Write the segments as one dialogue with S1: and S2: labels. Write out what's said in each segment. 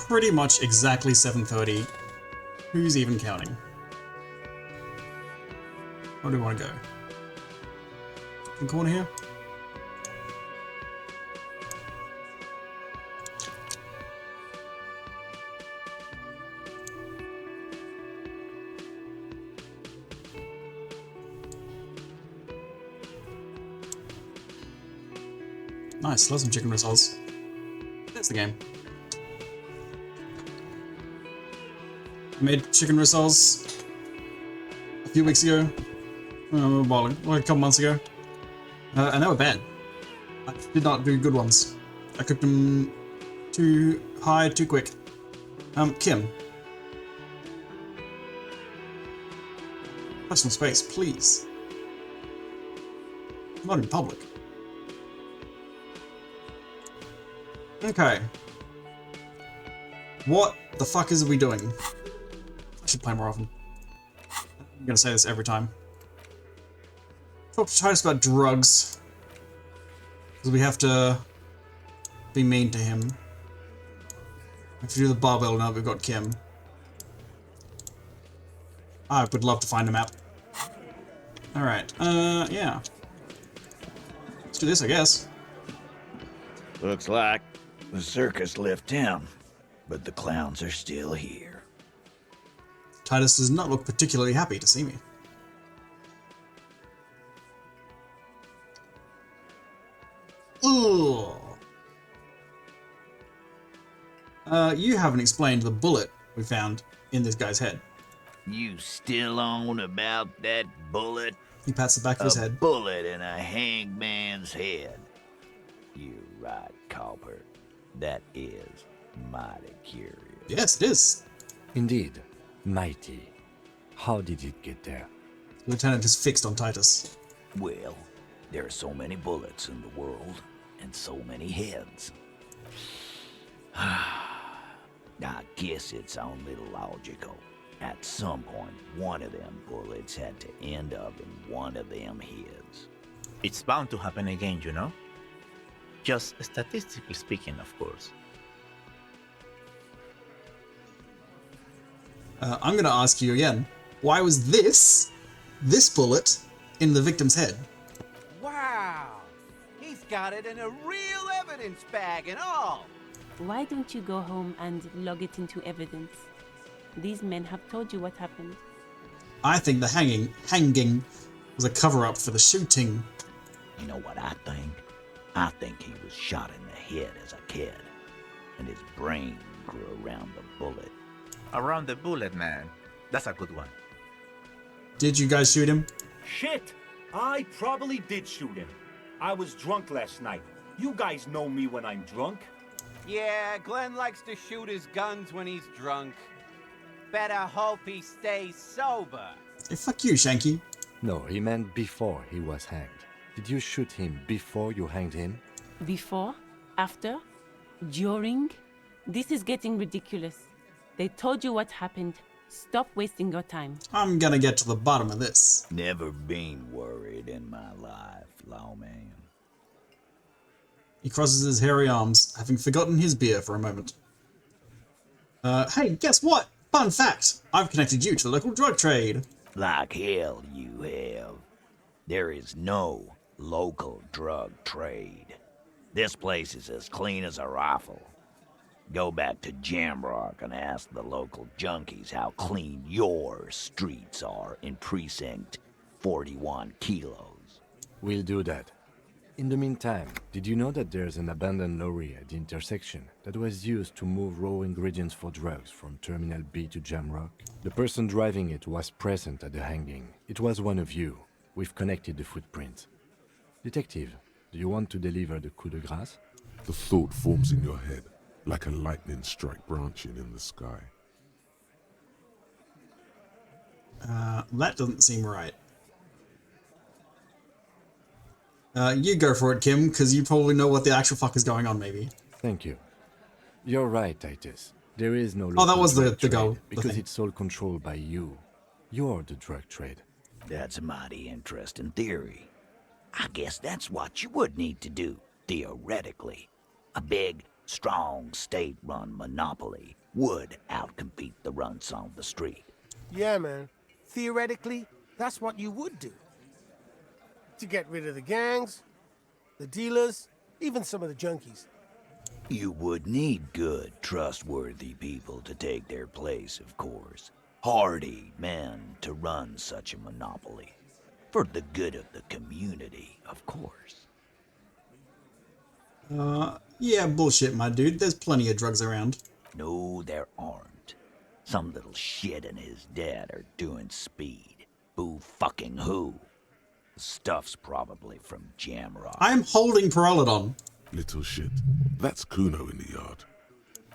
S1: pretty much exactly 7:30. Who's even counting? Where do we want to go? In the corner here? Nice, love some chicken rissoles. That's the game. I made chicken rissoles a few weeks ago. Like a couple months ago. And they were bad. I did not do good ones. I cooked them too high, too quick. Kim. Personal space, please. Not in public. Okay. What the fuck is we doing? I should play more often. I'm gonna say this every time. Talk to Titus about drugs. Because we have to be mean to him. We have to do the barbell now that we've got Kim. I would love to find a map. Alright, yeah. Let's do this, I guess.
S2: Looks like the circus left town, but the clowns are still here.
S1: Titus does not look particularly happy to see me. Ugh. You haven't explained the bullet we found in this guy's head.
S2: You still on about that bullet?
S1: He pats the back of his
S2: A
S1: head.
S2: bullet in a hangman's head. You're right, Copper. That is mighty curious.
S1: Yes, it is.
S3: Indeed. Mighty. How did it get there?
S1: The lieutenant is fixed on Titus.
S2: Well, there are so many bullets in the world, and so many heads. I guess it's only logical. At some point, one of them bullets had to end up in one of them heads.
S4: It's bound to happen again, you know? Just statistically speaking, of course.
S1: I'm gonna ask you again. Why was this bullet in the victim's head?
S5: Wow! He's got it in a real evidence bag and all!
S6: Why don't you go home and log it into evidence? These men have told you what happened.
S1: I think the hanging was a cover-up for the shooting.
S2: You know what I think? I think he was shot in the head as a kid, and his brain grew around the bullet.
S4: Around the bullet, man. That's a good one.
S1: Did you guys shoot him?
S7: Shit! I probably did shoot him. I was drunk last night. You guys know me when I'm drunk.
S5: Yeah, Glenn likes to shoot his guns when he's drunk. Better hope he stays sober.
S1: Hey, fuck you, Shanky.
S3: No, he meant before he was hanged. Did you shoot him before you hanged him?
S6: Before? After? During? This is getting ridiculous. They told you what happened. Stop wasting your time.
S1: I'm gonna get to the bottom of this.
S2: Never been worried in my life, lawman.
S1: He crosses his hairy arms, having forgotten his beer for a moment. Hey, guess what? Fun fact! I've connected you to the local drug trade.
S2: Like hell you have. There is no local drug trade. This place is as clean as a rifle. Go back to Jamrock and ask the local junkies how clean your streets are in Precinct 41 Kilos.
S3: We'll do that. In the meantime, did you know that there's an abandoned lorry at the intersection that was used to move raw ingredients for drugs from Terminal B to Jamrock? The person driving it was present at the hanging. It was one of you. We've connected the footprints. Detective, do you want to deliver the coup de grâce?
S8: The thought forms in your head, like a lightning strike branching in the sky.
S1: That doesn't seem right. You go for it, Kim, because you probably know what the actual fuck is going on, maybe.
S3: Thank you. You're right, Titus. There is no
S1: Oh, that
S3: local
S1: was the
S3: drug
S1: goal,
S3: trade
S1: the
S3: because
S1: thing.
S3: it's all controlled by you. You're the drug trade.
S2: That's a mighty interesting theory. I guess that's what you would need to do, theoretically. A big Strong state-run monopoly would outcompete the runts on the street.
S9: Yeah, man. Theoretically, that's what you would do. To get rid of the gangs, the dealers, even some of the junkies.
S2: You would need good, trustworthy people to take their place, of course. Hardy men to run such a monopoly. For the good of the community, of course.
S1: Yeah, bullshit, my dude. There's plenty of drugs around.
S2: No, there aren't. Some little shit and his dad are doing speed. Who fucking who? The stuff's probably from Jamrock.
S1: I'm holding Pyrrolidon.
S8: Little shit. That's Kuno in the yard.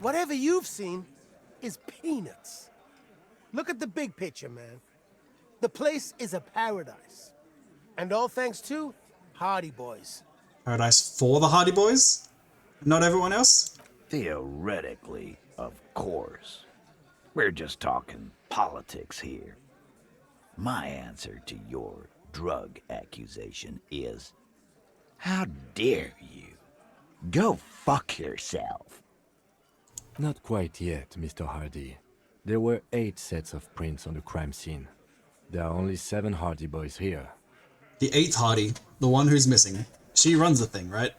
S9: Whatever you've seen is peanuts. Look at the big picture, man. The place is a paradise. And all thanks to Hardy Boys.
S1: Paradise for the Hardy Boys? Not everyone else?
S2: Theoretically, of course. We're just talking politics here. My answer to your drug accusation is, how dare you? Go fuck yourself.
S3: Not quite yet, Mr. Hardy. There were 8 sets of prints on the crime scene. There are only 7 Hardy Boys here.
S1: The 8th Hardy, the one who's missing. She runs the thing, right?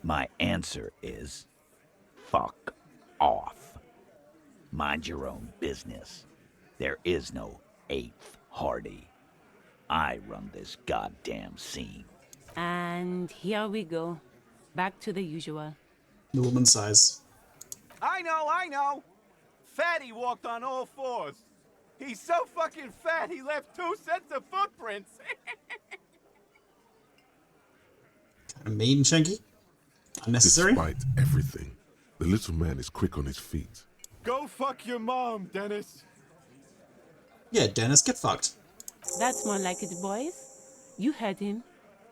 S2: My answer is, fuck off. Mind your own business. There is no 8th Hardy. I run this goddamn scene.
S6: And here we go. Back to the usual.
S1: The woman's size.
S5: I know. Fatty walked on all 4s. He's so fucking fat he left 2 sets of footprints.
S1: Kind of mean, Shanky. Unnecessary.
S8: Despite everything, the little man is quick on his feet.
S7: Go fuck your mom, Dennis.
S1: Yeah, Dennis, get fucked.
S6: That's more like it, boys. You heard him.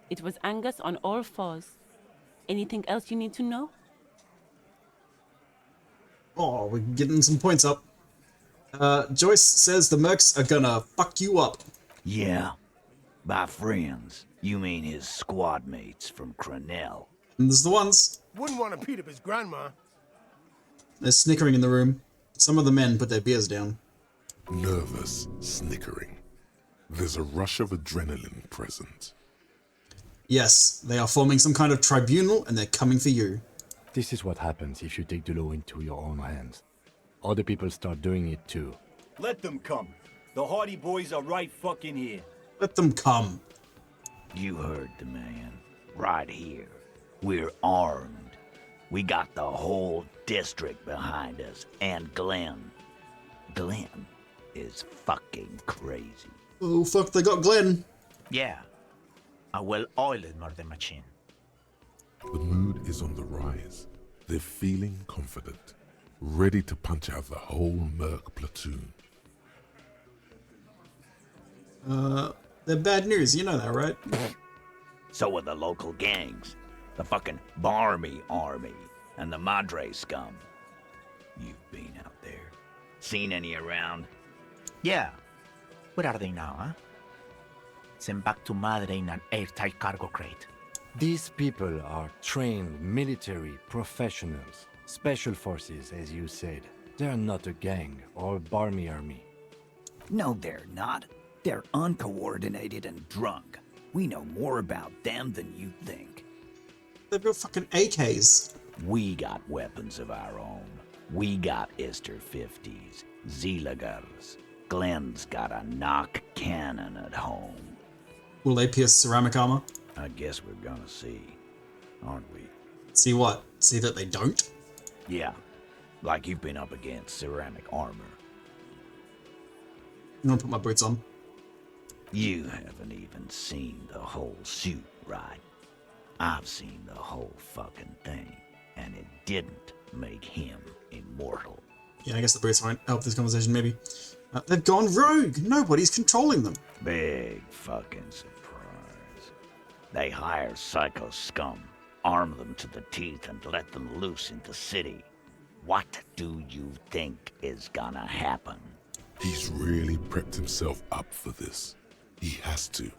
S6: It was Angus on all 4s. Anything else you need to know?
S1: Oh, we're getting some points up. Joyce says the mercs are gonna fuck you up.
S2: Yeah. By friends, you mean his squad mates from Crenell.
S1: And there's the ones.
S9: Wouldn't want to beat up his grandma.
S1: There's snickering in the room. Some of the men put their beers down.
S8: Nervous, snickering. There's a rush of adrenaline present.
S1: Yes, they are forming some kind of tribunal and they're coming for you.
S3: This is what happens if you take the law into your own hands. Other people start doing it too.
S7: Let them come. The Hardy Boys are right fucking here.
S1: Let them come.
S2: You heard the man. Right here. We're armed. We got the whole district behind us. And Glenn. Glenn is fucking crazy.
S1: Oh, fuck, they got Glenn.
S4: Yeah. A well-oiled murder machine.
S8: The mood is on the rise. They're feeling confident, ready to punch out the whole Merc platoon.
S1: They're bad news, you know that, right?
S2: So are the local gangs. The fucking Barmy Army and the Madre scum. You've been out there. Seen any around?
S4: Yeah. Where are they now, huh? Sent back to Madre in an airtight cargo crate.
S3: These people are trained military professionals. Special forces, as you said. They're not a gang or a barmy army.
S2: No, they're not. They're uncoordinated and drunk. We know more about them than you think.
S1: They've got fucking AKs.
S2: We got weapons of our own. We got Ister 50s, Zeelagers. Glenn's got a knock cannon at home.
S1: Will they pierce ceramic armor?
S2: I guess we're gonna see, aren't we?
S1: See what? See that they don't?
S2: Yeah, like you've been up against ceramic armor.
S1: I'm gonna put my boots on.
S2: You haven't even seen the whole suit, right? I've seen the whole fucking thing, and it didn't make him immortal.
S1: Yeah, I guess the boots won't help this conversation, maybe. They've gone rogue. Nobody's controlling them.
S2: Big fucking surprise. They hire psycho scum, arm them to the teeth, and let them loose in the city. What do you think is gonna happen?
S8: He's really prepped himself up for this. He has to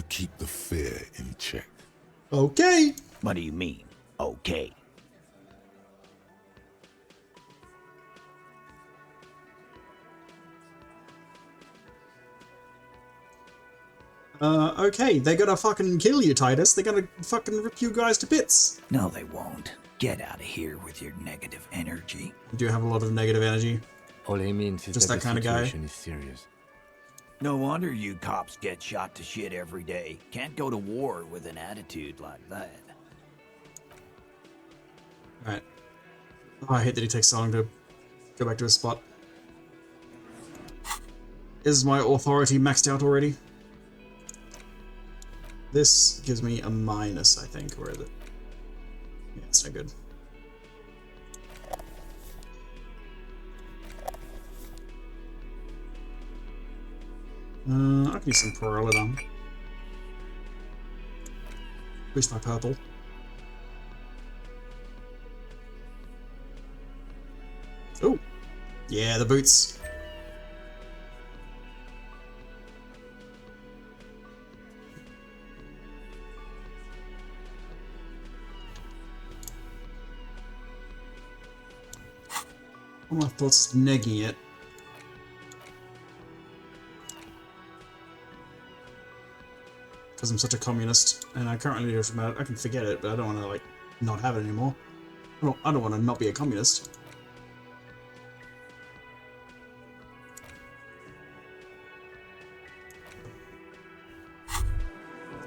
S8: keep the fear in check.
S1: Okay.
S2: What do you mean, okay?
S1: Okay, they're gonna fucking kill you, Titus. They're gonna fucking rip you guys to bits.
S2: No, they won't. Get out of here with your negative energy.
S1: You do have a lot of negative energy.
S3: All he means is
S1: Just
S3: that
S1: that
S3: the
S1: kind of guy.
S3: situation is serious.
S2: No wonder you cops get shot to shit every day. Can't go to war with an attitude like that.
S1: Alright. Oh, I hate that he takes so long to go back to his spot. Is my authority maxed out already? This gives me a minus, I think. Where is it? Yeah, it's no good. I can use some Perolidon. Boost my purple. Oh! Yeah, the boots. All my thoughts is negging it. Because I'm such a communist, and I currently just I can forget it, but I don't want to like not have it anymore. Well, I don't want to not be a communist.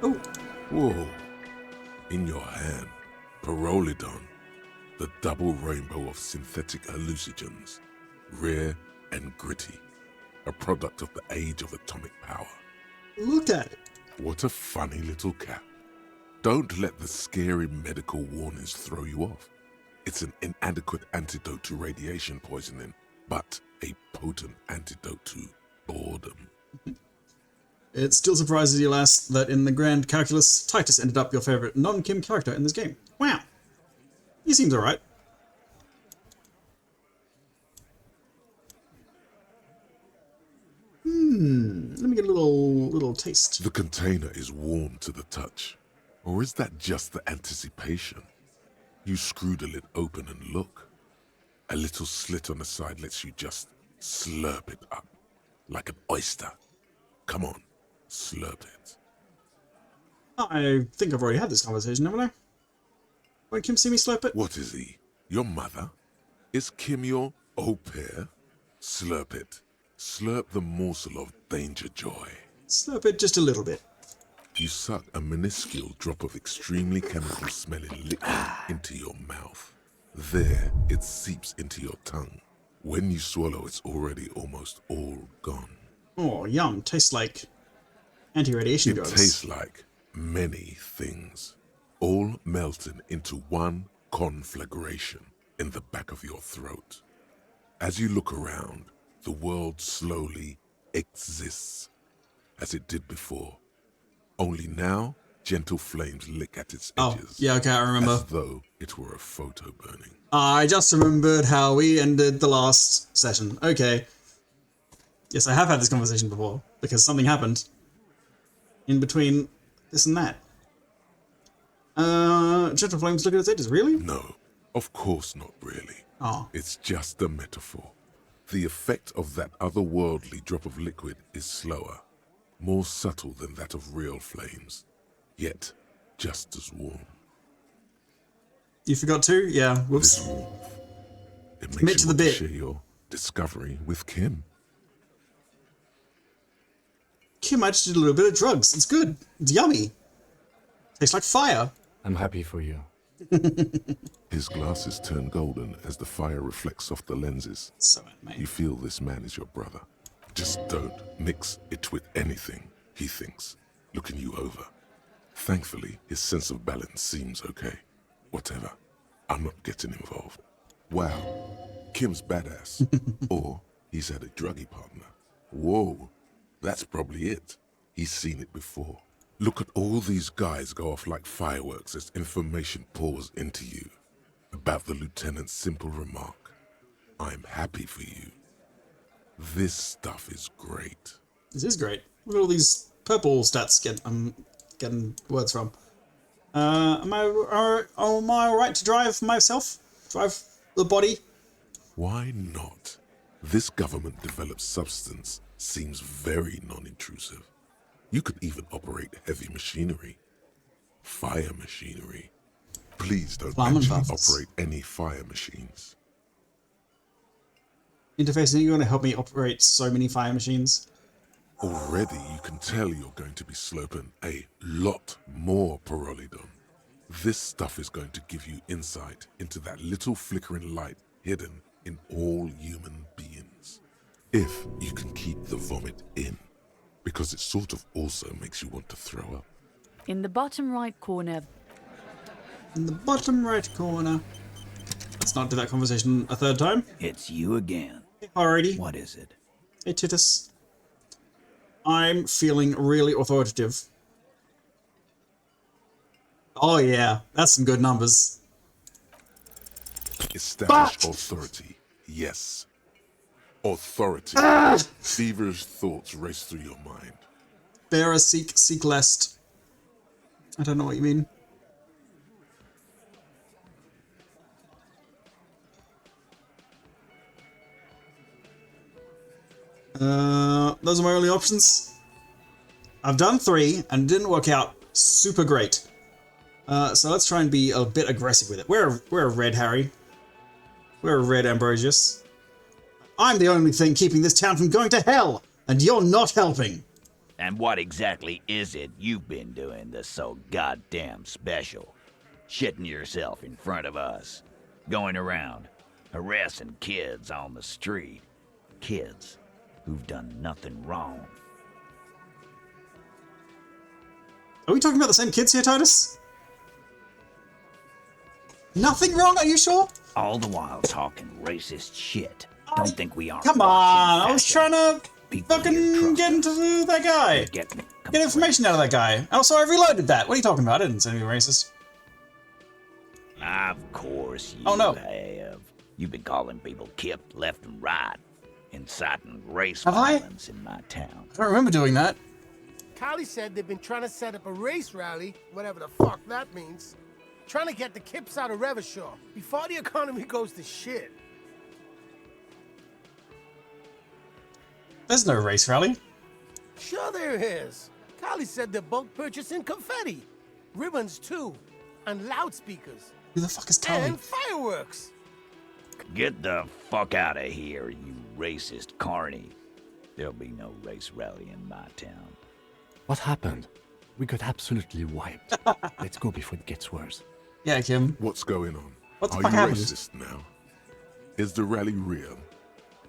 S1: Oh,
S8: Whoa. In your hand, Perolidon, the double rainbow of synthetic hallucinogens, rare and gritty, a product of the age of atomic power.
S1: look at it.
S8: What a funny little cat. Don't let the scary medical warnings throw you off. It's an inadequate antidote to radiation poisoning, but a potent antidote to boredom.
S1: It still surprises you, lass, that in the grand calculus, Titus ended up your favorite non-Kim character in this game. Wow. He seems alright. Let me get a little taste.
S8: The container is warm to the touch. Or is that just the anticipation? You screw the lid open and look. A little slit on the side lets you just slurp it up. Like an oyster. Come on, slurp it.
S1: I think I've already had this conversation, haven't I? Won't Kim see me slurp it?
S8: What is he? Your mother? Is Kim your au pair? Slurp it. Slurp the morsel of danger joy.
S1: Slurp it just a little bit.
S8: You suck a minuscule drop of extremely chemical-smelling liquid into your mouth. There, it seeps into your tongue. When you swallow, it's already almost all gone.
S1: Oh, yum. Tastes like anti-radiation
S8: It
S1: drugs.
S8: tastes like many things, all melting into one conflagration in the back of your throat. As you look around, the world slowly exists, as it did before. Only now, gentle flames lick at its
S1: Oh,
S8: edges.
S1: yeah, okay, I remember.
S8: As though it were a photo burning.
S1: I just remembered how we ended the last session. Okay. Yes, I have had this conversation before, because something happened in between this and that. Gentle flames look at its edges, really?
S8: No, of course not really.
S1: Oh.
S8: It's just a metaphor. The effect of that otherworldly drop of liquid is slower, more subtle than that of real flames, yet just as warm.
S1: You forgot to? Yeah, whoops.
S8: This warmth, it makes
S1: Commit
S8: you
S1: to the
S8: want
S1: bit.
S8: to share your discovery with Kim.
S1: Kim, I just did a little bit of drugs. It's good. It's yummy. Tastes like fire.
S3: I'm happy for you.
S8: His glasses turn golden as the fire reflects off the lenses.
S1: So, mate.
S8: You feel this man is your brother. Just don't mix it with anything, he thinks, looking you over. Thankfully, his sense of balance seems okay. Whatever. I'm not getting involved. Wow. Kim's badass. Or he's had a druggy partner. Whoa. That's probably it. He's seen it before. Look at all these guys go off like fireworks as information pours into you. About the lieutenant's simple remark. I'm happy for you. This stuff is great.
S1: This is great. Look at all these purple stats I'm getting words from. Am I alright to drive myself? Drive the body?
S8: Why not? This government-developed substance seems very non-intrusive. You could even operate heavy machinery. Fire machinery. Please don't actually
S1: Flammenwaffens.
S8: operate any fire machines.
S1: Interface, are you going to help me operate so many fire machines?
S8: Already you can tell you're going to be sloping a lot more Pyrrolidon. This stuff is going to give you insight into that little flickering light hidden in all human beings. If you can keep the vomit in, because it sort of also makes you want to throw up.
S10: In the bottom right corner.
S1: In the bottom right corner. Let's not do that conversation a third time.
S2: It's you again.
S1: Alrighty.
S2: What is it?
S1: Hey, Titus. I'm feeling really authoritative. Oh yeah, that's some good numbers.
S8: Establish authority. Yes. Authority. Feverish thoughts race through your mind.
S1: Bearer, seek lest. I don't know what you mean. Those are my only options. I've done 3 and it didn't work out super great. So let's try and be a bit aggressive with it. We're a red, Harry. We're a red, Ambrosius. I'm the only thing keeping this town from going to hell, and you're not helping.
S2: And what exactly is it you've been doing that's so goddamn special? Shitting yourself in front of us. Going around, harassing kids on the street. Kids who've done nothing wrong.
S1: Are we talking about the same kids here, Titus? Nothing wrong, are you sure?
S2: All the while talking racist shit. Don't think we aren't.
S1: Come on, I was trying to
S2: People here
S1: fucking
S2: trust
S1: get into
S2: us.
S1: that guy.
S2: Get me.
S1: Get information out of that guy. Also, I reloaded that. What are you talking about? I didn't say anything racist.
S2: Of course you
S1: Oh, no.
S2: have. You've been calling people Kip left and right, inciting race
S1: Have I?
S2: violence in my town.
S1: I don't remember doing that.
S9: Callie said they've been trying to set up a race rally, whatever the fuck that means. Trying to get the Kips out of Revachol before the economy goes to shit.
S1: There's no race rally.
S9: Sure there is. Callie said they're bulk purchasing confetti, ribbons too, and loudspeakers,
S1: Who the fuck is Tully?
S9: and fireworks.
S2: Get the fuck out of here, you racist carny. There'll be no race rally in my town.
S3: What happened? We got absolutely wiped. Let's go before it gets worse.
S1: Yeah, Kim.
S8: What's going on?
S1: What the
S8: Are
S1: fuck
S8: you
S1: happened?
S8: racist now? Is the rally real?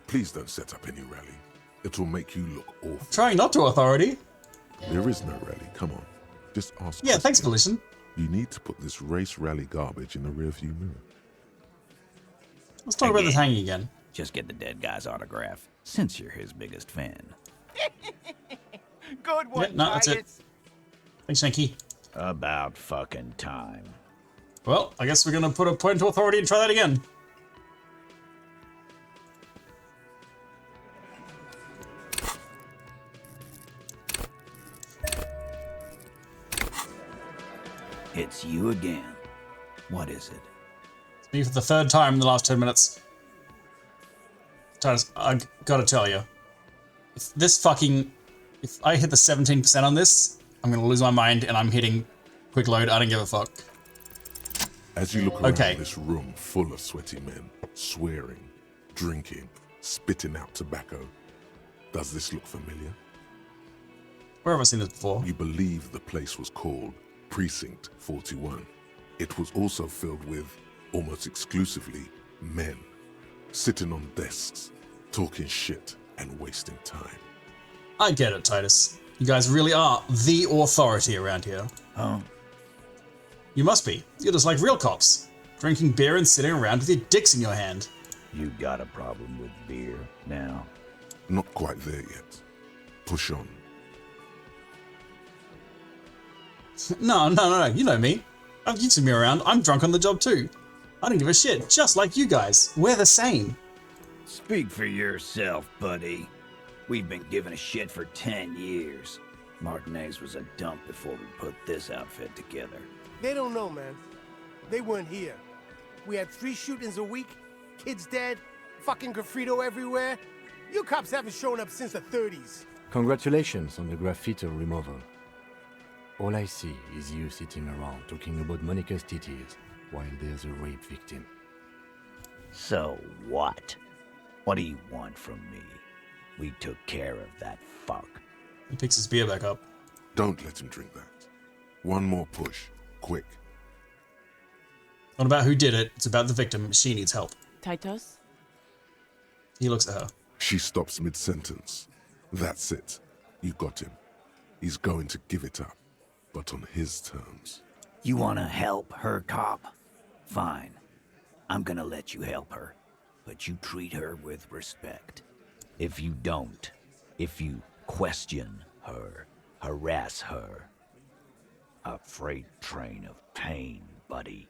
S8: Please don't set up any rally. It will make you look awful.
S1: Trying not to, Authority.
S8: There is no rally. Come on. Just ask.
S1: Yeah, thanks,
S8: questions.
S1: Volition.
S8: You need to put this race rally garbage in the rearview mirror.
S1: Let's talk about this
S2: Again.
S1: hanging again.
S2: Just get the dead guy's autograph, since you're his biggest fan.
S5: Good one,
S1: Yeah, no, that's it.
S5: Titus.
S1: Thanks, Shanky.
S2: About fucking time.
S1: Well, I guess we're gonna put a point to Authority and try that again.
S2: It's you again. What is it?
S1: It's me for the 3rd time in the last 10 minutes. Titus, I gotta tell you. If I hit the 17% on this, I'm gonna lose my mind and I'm hitting quick load. I don't give a fuck.
S8: As you look around
S1: Okay.
S8: this room full of sweaty men, swearing, drinking, spitting out tobacco, does this look familiar?
S1: Where have I seen this before?
S8: You believe the place was called Precinct 41. It was also filled with, almost exclusively, men, sitting on desks, talking shit and wasting time.
S1: I get it, Titus. You guys really are the authority around here.
S2: Oh,
S1: You must be. You're just like real cops. Drinking beer and sitting around with your dicks in your hand.
S2: you got a problem with beer now.
S8: Not quite there yet. Push on.
S1: No. You know me. You've seen me around. I'm drunk on the job too. I don't give a shit. Just like you guys. We're the same.
S2: Speak for yourself, buddy. We've been giving a shit for 10 years. Martinez was a dump before we put this outfit together.
S9: They don't know, man. They weren't here. We had 3 shootings a week, kids dead, fucking graffito everywhere. You cops haven't shown up since the 30s.
S3: Congratulations on the graffiti removal. All I see is you sitting around talking about Monica's titties while there's a rape victim.
S2: So what? What do you want from me? We took care of that fuck.
S1: He picks his beer back up.
S8: Don't let him drink that. One more push. Quick.
S1: Not about who did it, it's about the victim. She needs help.
S6: Titus?
S1: He looks at her.
S8: She stops mid-sentence. That's it. You got him. He's going to give it up, but on his terms.
S2: You wanna help her, cop? Fine. I'm gonna let you help her, but you treat her with respect. If you don't, if you question her, harass her, a freight train of pain, buddy.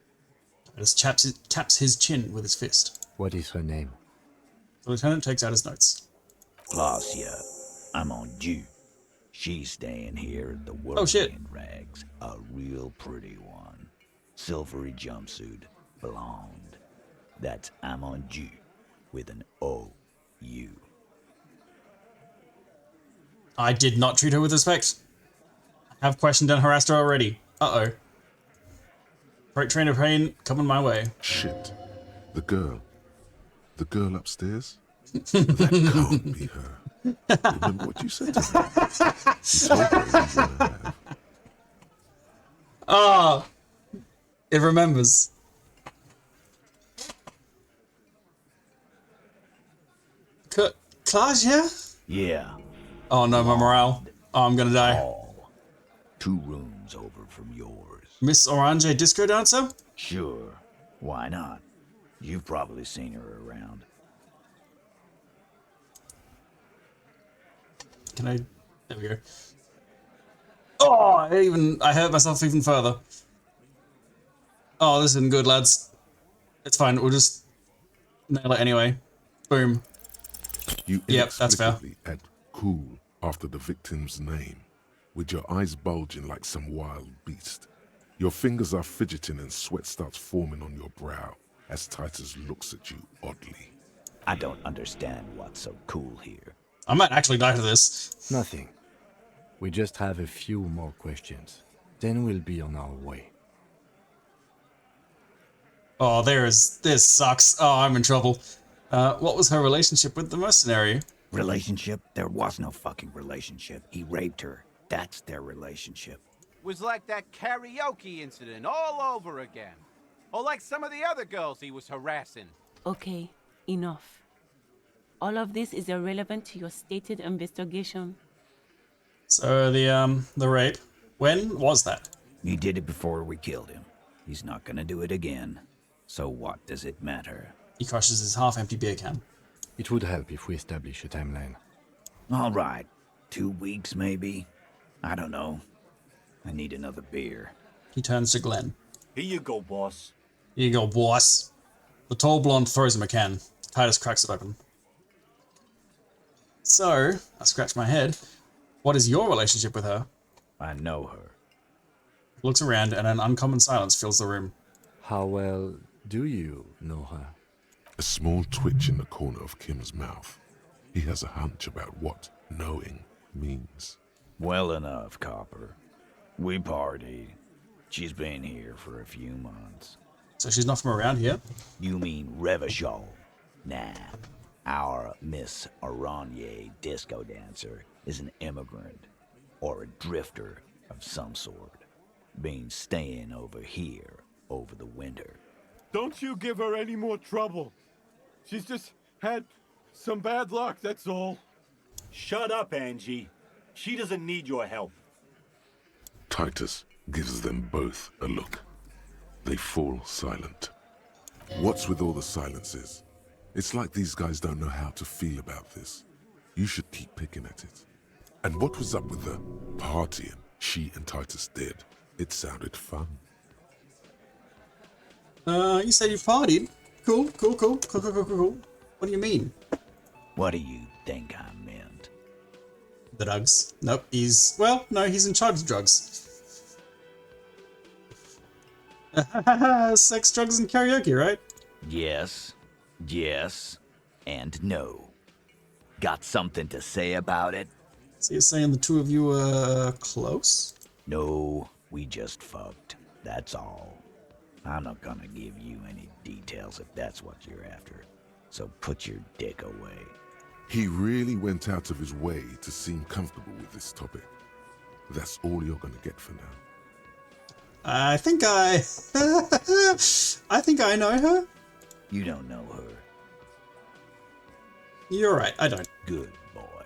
S1: And just taps his chin with his fist.
S3: What is her name?
S1: The lieutenant takes out his notes.
S2: Glacia, I'm on due. She's staying here at the
S1: Oh, shit.
S2: Whirlwind Rags, a real pretty one. Silvery jumpsuit, blonde. That's I'm on due with an O-U.
S1: I did not treat her with respect. I have questioned and harassed her already. Uh-oh. Freight train of pain coming my way.
S8: Shit. The girl. The girl upstairs? That can't be her. Remember what you said to me? You told her you were alive.
S1: Ah! It remembers. Claudia?
S2: Yeah.
S1: Oh no, my morale. Oh, I'm gonna die.
S2: All. 2 rooms over from yours.
S1: Miss Orange disco dancer?
S2: Sure. Why not? You've probably seen her around.
S1: Can I? There we go. Oh, I hurt myself even further. Oh, this isn't good, lads. It's fine. We'll just nail it anyway. Boom.
S8: You
S1: Yep, that's fair.
S8: inexplicably add cool after the victim's name, with your eyes bulging like some wild beast. Your fingers are fidgeting and sweat starts forming on your brow as Titus looks at you oddly.
S2: I don't understand what's so cool here.
S1: I might actually die to this.
S3: Nothing. We just have a few more questions. Then we'll be on our way.
S1: Oh, this sucks. Oh, I'm in trouble. What was her relationship with the mercenary?
S2: Relationship? There was no fucking relationship. He raped her. That's their relationship.
S5: Was like that karaoke incident all over again. Or like some of the other girls he was harassing.
S6: Okay, enough. All of this is irrelevant to your stated investigation.
S1: So the rape. When was that?
S2: He did it before we killed him. He's not gonna do it again. So what does it matter?
S1: He crushes his half-empty beer can.
S3: It would help if we establish a timeline.
S2: All right. 2 weeks, maybe? I don't know. I need another beer.
S1: He turns to Glenn.
S7: Here you go, boss.
S1: Here you go, boss. The tall blonde throws him a can. Titus cracks it open. So, I scratch my head. What is your relationship with her?
S2: I know her.
S1: Looks around and an uncommon silence fills the room.
S3: How well do you know her?
S8: A small twitch in the corner of Kim's mouth. He has a hunch about what knowing means.
S2: Well enough, Copper. We partied. She's been here for a few months.
S1: So she's not from around here?
S2: You mean Revachol? Nah. Our Miss Aranye disco dancer is an immigrant or a drifter of some sort. Been staying over here over the winter.
S7: Don't you give her any more trouble. She's just had some bad luck, that's all. Shut up, Angie. She doesn't need your help.
S8: Titus gives them both a look. They fall silent. What's with all the silences? It's like these guys don't know how to feel about this. You should keep picking at it. And what was up with the partying she and Titus did? It sounded fun.
S1: You said you partied. Cool. What do you mean?
S2: What do you think I meant?
S1: The drugs. Nope, he's in charge of drugs. Sex, drugs, and karaoke, right?
S2: Yes, and no. Got something to say about it?
S1: So you're saying the two of you were close?
S2: No, we just fucked. That's all. I'm not gonna give you any details if that's what you're after. So put your dick away.
S8: He really went out of his way to seem comfortable with this topic. That's all you're gonna get for now.
S1: I think I know her.
S2: You don't know her.
S1: You're right, I don't.
S2: Good boy.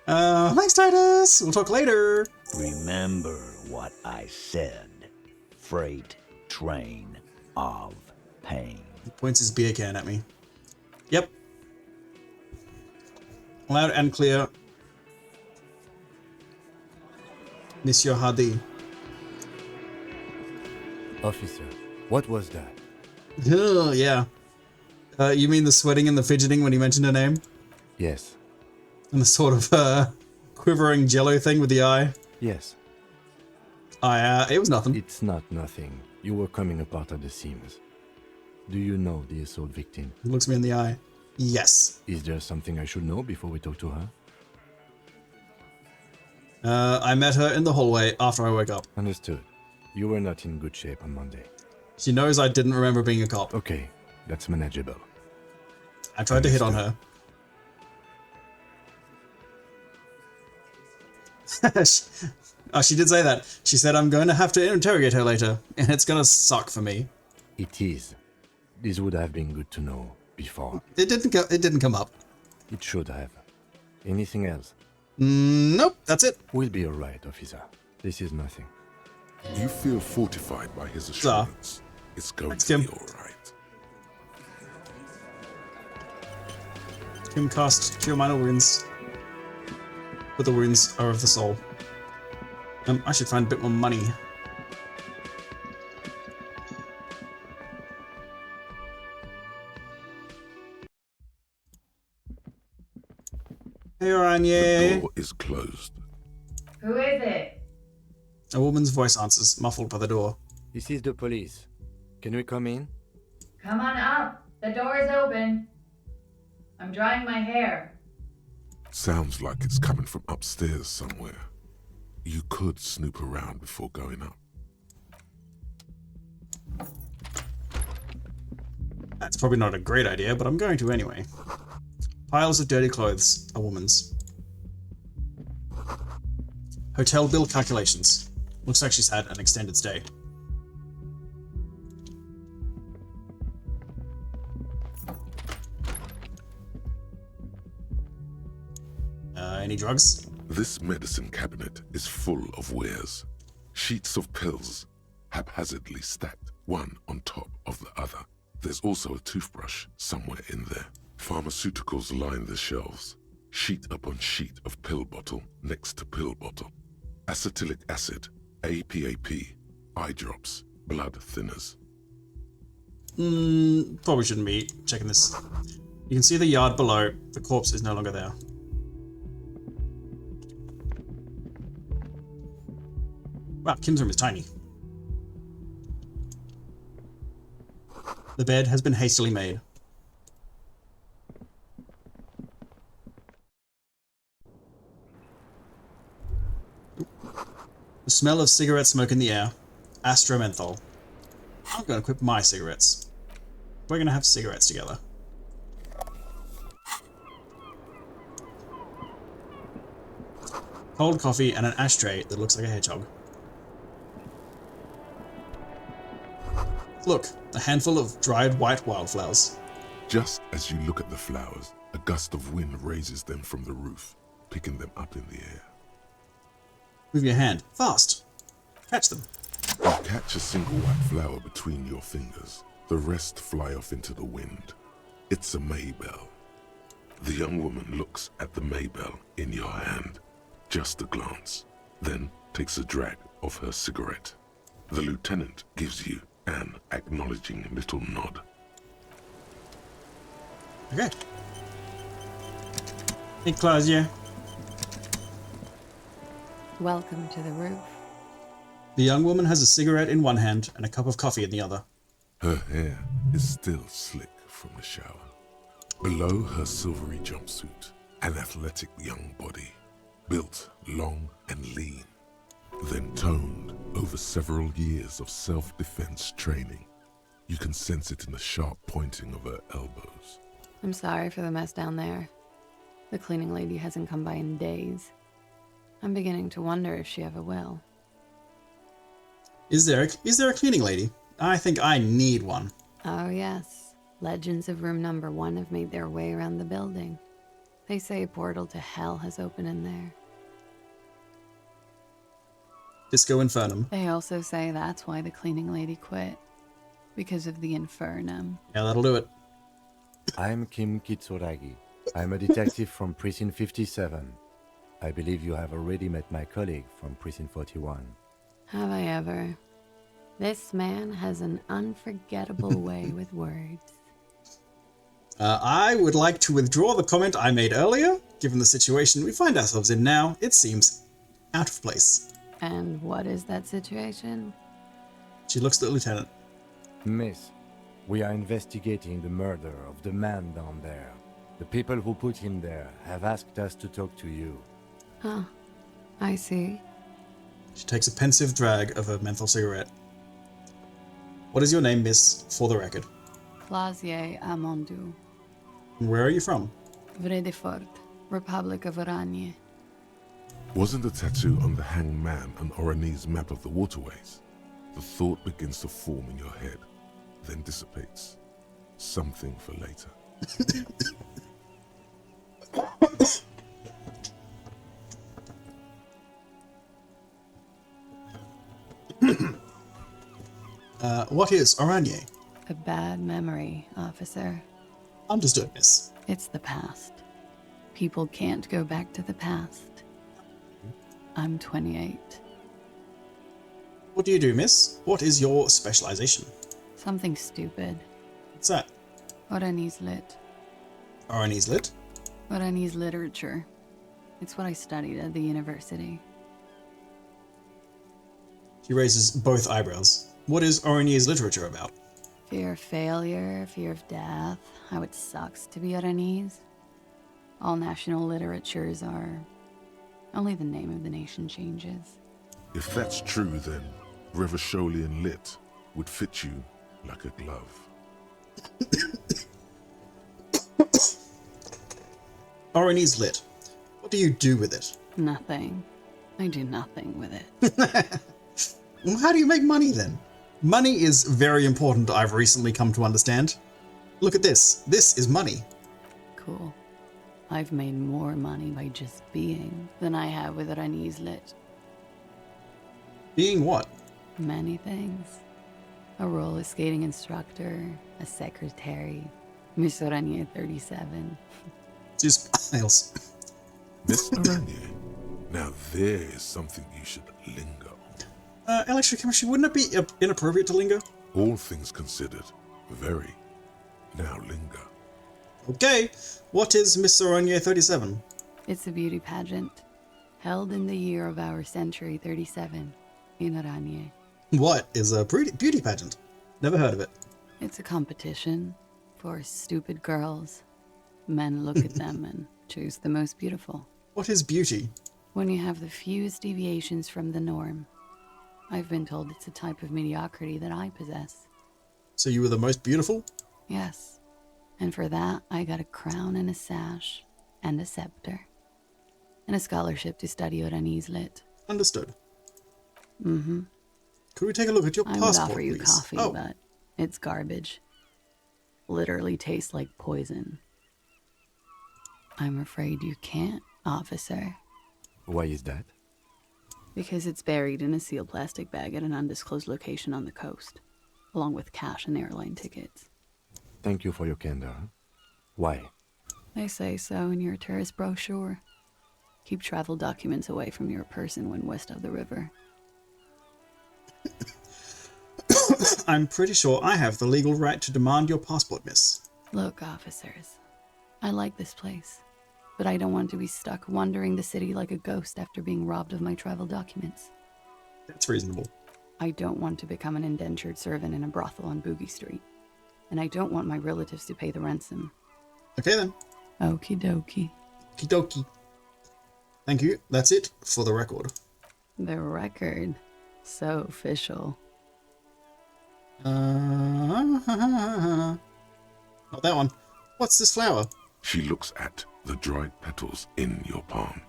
S1: Thanks, Titus. We'll talk later.
S2: Remember what I said. Freight train of pain.
S1: He points his beer can at me. Yep. Loud and clear. Monsieur Hardy.
S3: Officer, what was that?
S1: Oh, yeah. You mean the sweating and the fidgeting when he mentioned her name?
S3: Yes.
S1: And the sort of quivering jello thing with the eye?
S3: Yes.
S1: It was nothing.
S3: It's not nothing. You were coming apart at the seams. Do you know the assault victim?
S1: He looks me in the eye. Yes.
S3: Is there something I should know before we talk to her?
S1: I met her in the hallway after I woke up.
S3: Understood. You were not in good shape on Monday.
S1: She knows I didn't remember being a cop.
S3: Okay, that's manageable.
S1: I tried to hit on her. She did say that. She said I'm going to have to interrogate her later, and it's going to suck for me.
S3: It is. This would have been good to know before.
S1: It didn't come up.
S3: It should have. Anything else?
S1: Nope, that's it.
S3: We'll be alright, officer. This is nothing.
S8: You feel fortified by his assurance. It's going to be alright.
S1: Kim cast Cure Minor Wounds. But the wounds are of the soul. I should find a bit more money. Hey, Oranje.
S8: The door is closed.
S11: Who is it?
S1: A woman's voice answers, muffled by the door.
S3: This is the police. Can we come in?
S11: Come on up. The door is open. I'm drying my hair.
S8: Sounds like it's coming from upstairs somewhere. You could snoop around before going up.
S1: That's probably not a great idea, but I'm going to anyway. Piles of dirty clothes. A woman's. Hotel bill calculations. Looks like she's had an extended stay. Any drugs?
S8: This medicine cabinet is full of wares. Sheets of pills, haphazardly stacked, one on top of the other. There's also a toothbrush somewhere in there. Pharmaceuticals line the shelves. Sheet upon sheet of pill bottle next to pill bottle. Acetylic acid, APAP, eye drops, blood thinners.
S1: Probably shouldn't be checking this. You can see the yard below. The corpse is no longer there. Wow, Kim's room is tiny. The bed has been hastily made. The smell of cigarette smoke in the air. Astro menthol. I'm gonna quit my cigarettes. We're gonna have cigarettes together. Cold coffee and an ashtray that looks like a hedgehog. Look, a handful of dried white wildflowers.
S8: Just as you look at the flowers, a gust of wind raises them from the roof, picking them up in the air.
S1: Move your hand. Fast. Catch them.
S8: You catch a single white flower between your fingers. The rest fly off into the wind. It's a Maybell. The young woman looks at the Maybell in your hand. Just a glance, then takes a drag of her cigarette. The lieutenant gives you an acknowledging little nod.
S1: Okay. Hey, Claudia.
S10: Welcome to the roof.
S1: The young woman has a cigarette in one hand and a cup of coffee in the other.
S8: Her hair is still slick from the shower. Below her silvery jumpsuit, An athletic young body, built long and lean, then toned over several years of self-defense training. You can sense it in the sharp pointing of her elbows.
S10: I'm sorry for the mess down there. The cleaning lady hasn't come by in days. I'm beginning to wonder if she ever will.
S1: Is there a cleaning lady? I think I need one.
S10: Oh yes, legends of room number 1 have made their way around the building. They say a portal to hell has opened in there.
S1: Disco Infernum.
S10: They also say that's why the cleaning lady quit. Because of the Infernum.
S1: Yeah, that'll do it.
S3: I'm Kim Kitsuragi. I'm a detective from Precinct 57. I believe you have already met my colleague from Precinct 41.
S10: Have I ever? This man has an unforgettable way with words.
S1: I would like to withdraw the comment I made earlier. Given the situation we find ourselves in now, it seems out of place.
S10: And what is that situation?
S1: She looks at the lieutenant.
S3: Miss, we are investigating the murder of the man down there. The people who put him there have asked us to talk to you.
S10: Huh. I see.
S1: She takes a pensive drag of her menthol cigarette. What is your name, miss, for the record?
S10: Clausier Amondou.
S1: Where are you from?
S10: Vredefort, Republic of Oranje.
S8: Wasn't the tattoo on the hanged man an Oranese map of the waterways? The thought begins to form in your head, then dissipates. Something for later.
S1: What is Oranje?
S10: A bad memory, officer.
S1: Understood, miss.
S10: It's the past. People can't go back to the past. I'm 28.
S1: What do you do, miss? What is your specialization?
S10: Something stupid.
S1: What's that?
S10: Oranese lit.
S1: Oranese lit?
S10: Oranese literature. It's what I studied at the university.
S1: She raises both eyebrows. What is Oranese literature about?
S10: Fear of failure, fear of death, how it sucks to be Oranese. All national literatures are... only the name of the nation changes.
S8: If that's true, then Revacholian lit would fit you like a glove.
S1: Oranese lit. What do you do with it?
S10: Nothing. I do nothing with it.
S1: Well, how do you make money then? Money is very important, I've recently come to understand. Look at this. This is money.
S10: Cool. I've made more money by just being than I have with Oranese lit.
S1: Being what?
S10: Many things. A roller skating instructor, a secretary, Miss Oranje 37.
S1: Just piles.
S8: Miss Oranje, now there is something you should linger on.
S1: Electrochemistry, wouldn't it be inappropriate to linger?
S8: All things considered, very. Now linger.
S1: Okay, what is Miss Oranje 37?
S10: It's a beauty pageant, held in the year of our century 37, in Oranje.
S1: What is a beauty pageant? Never heard of it.
S10: It's a competition for stupid girls. Men look at them and choose the most beautiful.
S1: What is beauty?
S10: When you have the fewest deviations from the norm. I've been told it's a type of mediocrity that I possess.
S1: So you were the most beautiful?
S10: Yes. And for that, I got a crown and a sash, and a scepter, and a scholarship to study Oranese lit.
S1: Understood.
S10: Mm-hmm.
S1: Could we take a look at your
S10: I
S1: passport,
S10: would offer you
S1: please?
S10: coffee,
S1: Oh.
S10: but it's garbage. Literally tastes like poison. I'm afraid you can't, officer.
S3: Why is that?
S10: Because it's buried in a sealed plastic bag at an undisclosed location on the coast, along with cash and airline tickets.
S3: Thank you for your candor. Why?
S10: They say so in your tourist brochure. Keep travel documents away from your person when west of the river.
S1: I'm pretty sure I have the legal right to demand your passport, miss.
S10: Look, officers, I like this place, but I don't want to be stuck wandering the city like a ghost after being robbed of my travel documents.
S1: That's reasonable.
S10: I don't want to become an indentured servant in a brothel on Boogie Street. And I don't want my relatives to pay the ransom.
S1: Okay then.
S10: Okie dokie.
S1: Okie dokie. Thank you. That's it for the record.
S10: The record. So official.
S1: Not that one. What's this flower?
S8: She looks at the dried petals in your palm,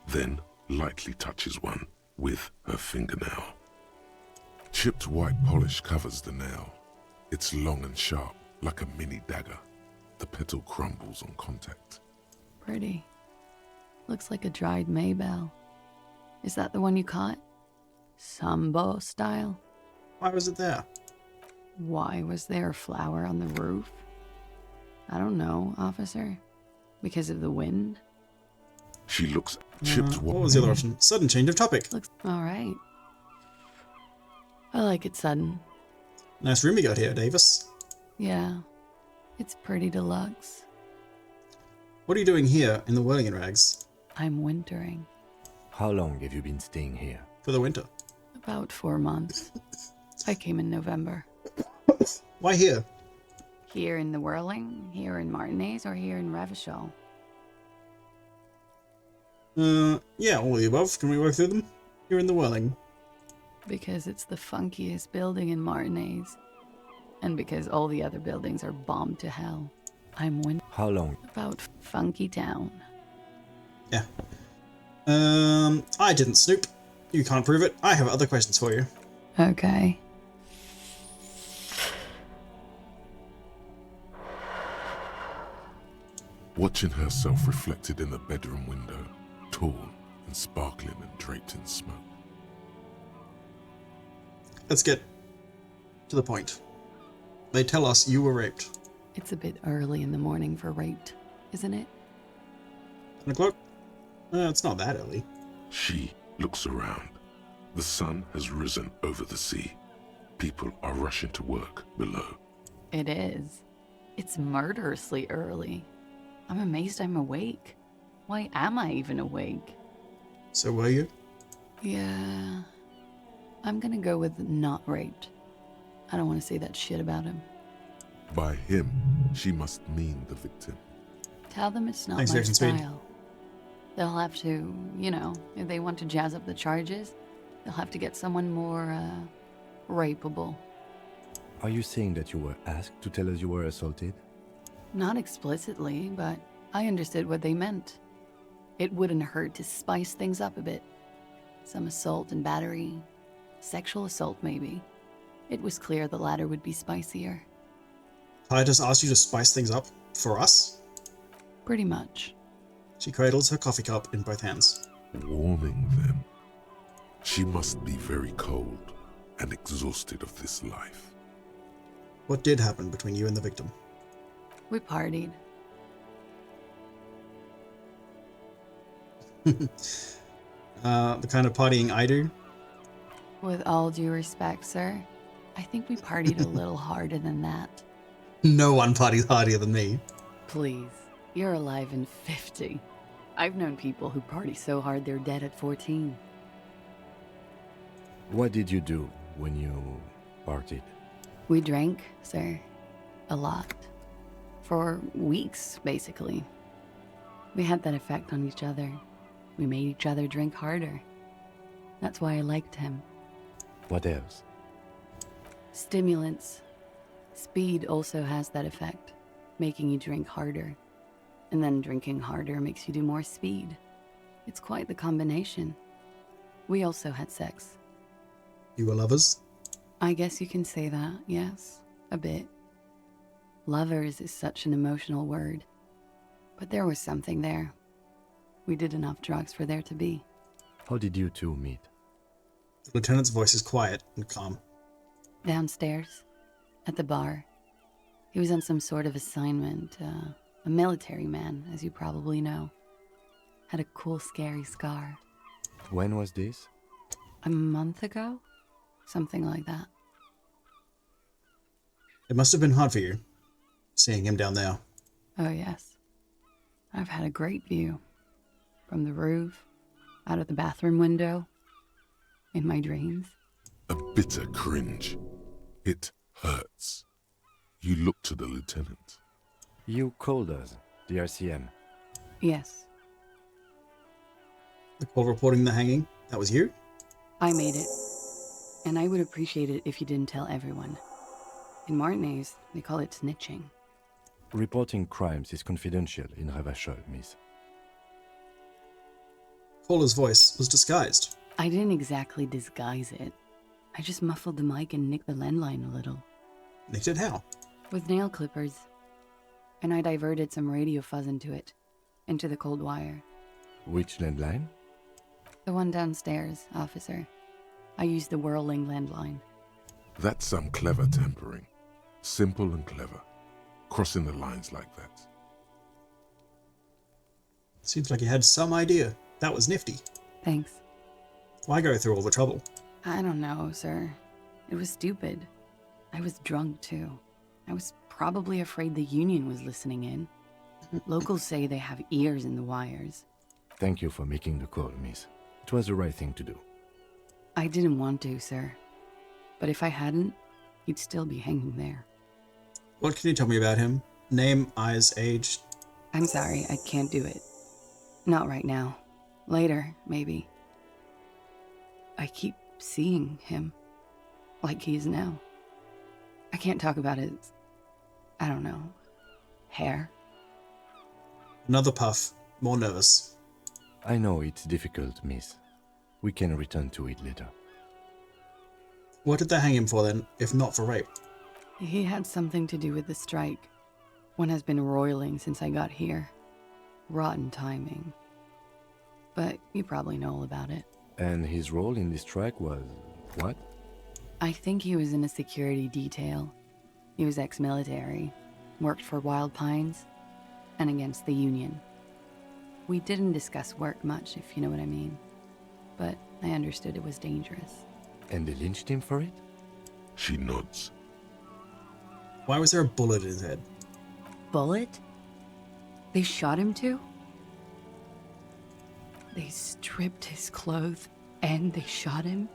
S8: then lightly touches one with her fingernail. Chipped white polish covers the nail. It's long and sharp, like a mini dagger. The petal crumbles on contact.
S10: Pretty. Looks like a dried maybell. Is that the one you caught? Sambo style?
S1: Why was it there?
S10: Why was there a flower on the roof? I don't know, officer. Because of the wind?
S8: She looks chipped
S1: what was the other option? Sudden change of topic.
S10: Looks alright. I like it sudden.
S1: Nice room you got here, Davis.
S10: Yeah. It's pretty deluxe.
S1: What are you doing here in the whirling in rags?
S10: I'm wintering.
S3: How long have you been staying here?
S1: For the winter.
S10: About 4 months. I came in November.
S1: Why here?
S10: Here in the Whirling, here in Martinez, or here in Revachol?
S1: Yeah, all of the above. Can we work through them? Here in the whirling.
S10: Because it's the funkiest building in Martinez. And because all the other buildings are bombed to hell. I'm
S3: How long?
S10: about Funky Town.
S1: Yeah. I didn't snoop. You can't prove it. I have other questions for you.
S10: Okay.
S8: Watching herself reflected in the bedroom window, tall and sparkling and draped in smoke.
S1: Let's get to the point. They tell us you were raped.
S10: It's a bit early in the morning for rape, isn't it?
S1: 10 o'clock? It's not that early.
S8: She looks around. The sun has risen over the sea. People are rushing to work below.
S10: It is. It's murderously early. I'm amazed I'm awake. Why am I even awake?
S1: So were you?
S10: Yeah. I'm gonna go with not raped. I don't want to say that shit about him.
S8: By him, she must mean the victim.
S10: Tell them it's not
S1: Thanks,
S10: my
S1: Jason Speed.
S10: style. They'll have to, you know, if they want to jazz up the charges, they'll have to get someone more, rapeable.
S3: Are you saying that you were asked to tell us you were assaulted?
S10: Not explicitly, but I understood what they meant. It wouldn't hurt to spice things up a bit. Some assault and battery. Sexual assault, maybe. It was clear the latter would be spicier.
S1: Titus asked you to spice things up for us?
S10: Pretty much.
S1: She cradles her coffee cup in both hands.
S8: Warming them. She must be very cold and exhausted of this life.
S1: What did happen between you and the victim?
S10: We partied.
S1: The kind of partying I do?
S10: With all due respect, sir, I think we partied a little harder than that.
S1: No one parties hardier than me.
S10: Please, you're alive in 50. I've known people who party so hard they're dead at 14.
S3: What did you do when you partied?
S10: We drank, sir. A lot. For weeks, basically. We had that effect on each other. We made each other drink harder. That's why I liked him.
S3: What else?
S10: Stimulants. Speed also has that effect, making you drink harder. And then drinking harder makes you do more speed. It's quite the combination. We also had sex.
S1: You were lovers?
S10: I guess you can say that, yes. A bit. Lovers is such an emotional word. But there was something there. We did enough drugs for there to be.
S3: How did you two meet?
S1: The lieutenant's voice is quiet and calm.
S10: Downstairs. At the bar. He was on some sort of assignment. A military man, as you probably know. Had a cool, scary scar.
S3: When was this?
S10: A month ago? Something like that.
S1: It must have been hard for you, seeing him down there.
S10: Oh, yes. I've had a great view. From the roof, out of the bathroom window, in my dreams.
S8: A bitter cringe. It hurts. You look to the lieutenant.
S3: You called us, the RCM.
S10: Yes.
S1: The call reporting the hanging, that was you?
S10: I made it. And I would appreciate it if you didn't tell everyone. In Martinez, they call it snitching.
S3: Reporting crimes is confidential in Ravachol, miss.
S1: Caller's voice was disguised.
S10: I didn't exactly disguise it. I just muffled the mic and nicked the landline a little.
S1: Nicked it how?
S10: With nail clippers. And I diverted some radio fuzz into it. Into the cold wire.
S3: Which landline?
S10: The one downstairs, officer. I used the whirling landline.
S8: That's some clever tampering. Simple and clever. Crossing the lines like that.
S1: Seems like you had some idea. That was nifty.
S10: Thanks.
S1: Why go through all the trouble?
S10: I don't know, sir. It was stupid. I was drunk, too. I was probably afraid the union was listening in. Locals say they have ears in the wires.
S3: Thank you for making the call, miss. It was the right thing to do.
S10: I didn't want to, sir. But if I hadn't, he'd still be hanging there.
S1: What can you tell me about him? Name, eyes, age?
S10: I'm sorry, I can't do it. Not right now. Later, maybe. I keep seeing him. Like he is now. I can't talk about his... I don't know. Hair.
S1: Another puff. More nervous.
S3: I know it's difficult, miss. We can return to it later.
S1: What did they hang him for then, if not for rape?
S10: He had something to do with the strike. One has been roiling since I got here. Rotten timing. But you probably know all about it.
S3: And his role in this strike was... what?
S10: I think he was in a security detail. He was ex-military, worked for Wild Pines, and against the Union. We didn't discuss work much, if you know what I mean. But I understood it was dangerous.
S3: And they lynched him for it?
S8: She nods.
S1: Why was there a bullet in his head?
S10: Bullet? They shot him too? They stripped his clothes and they shot him?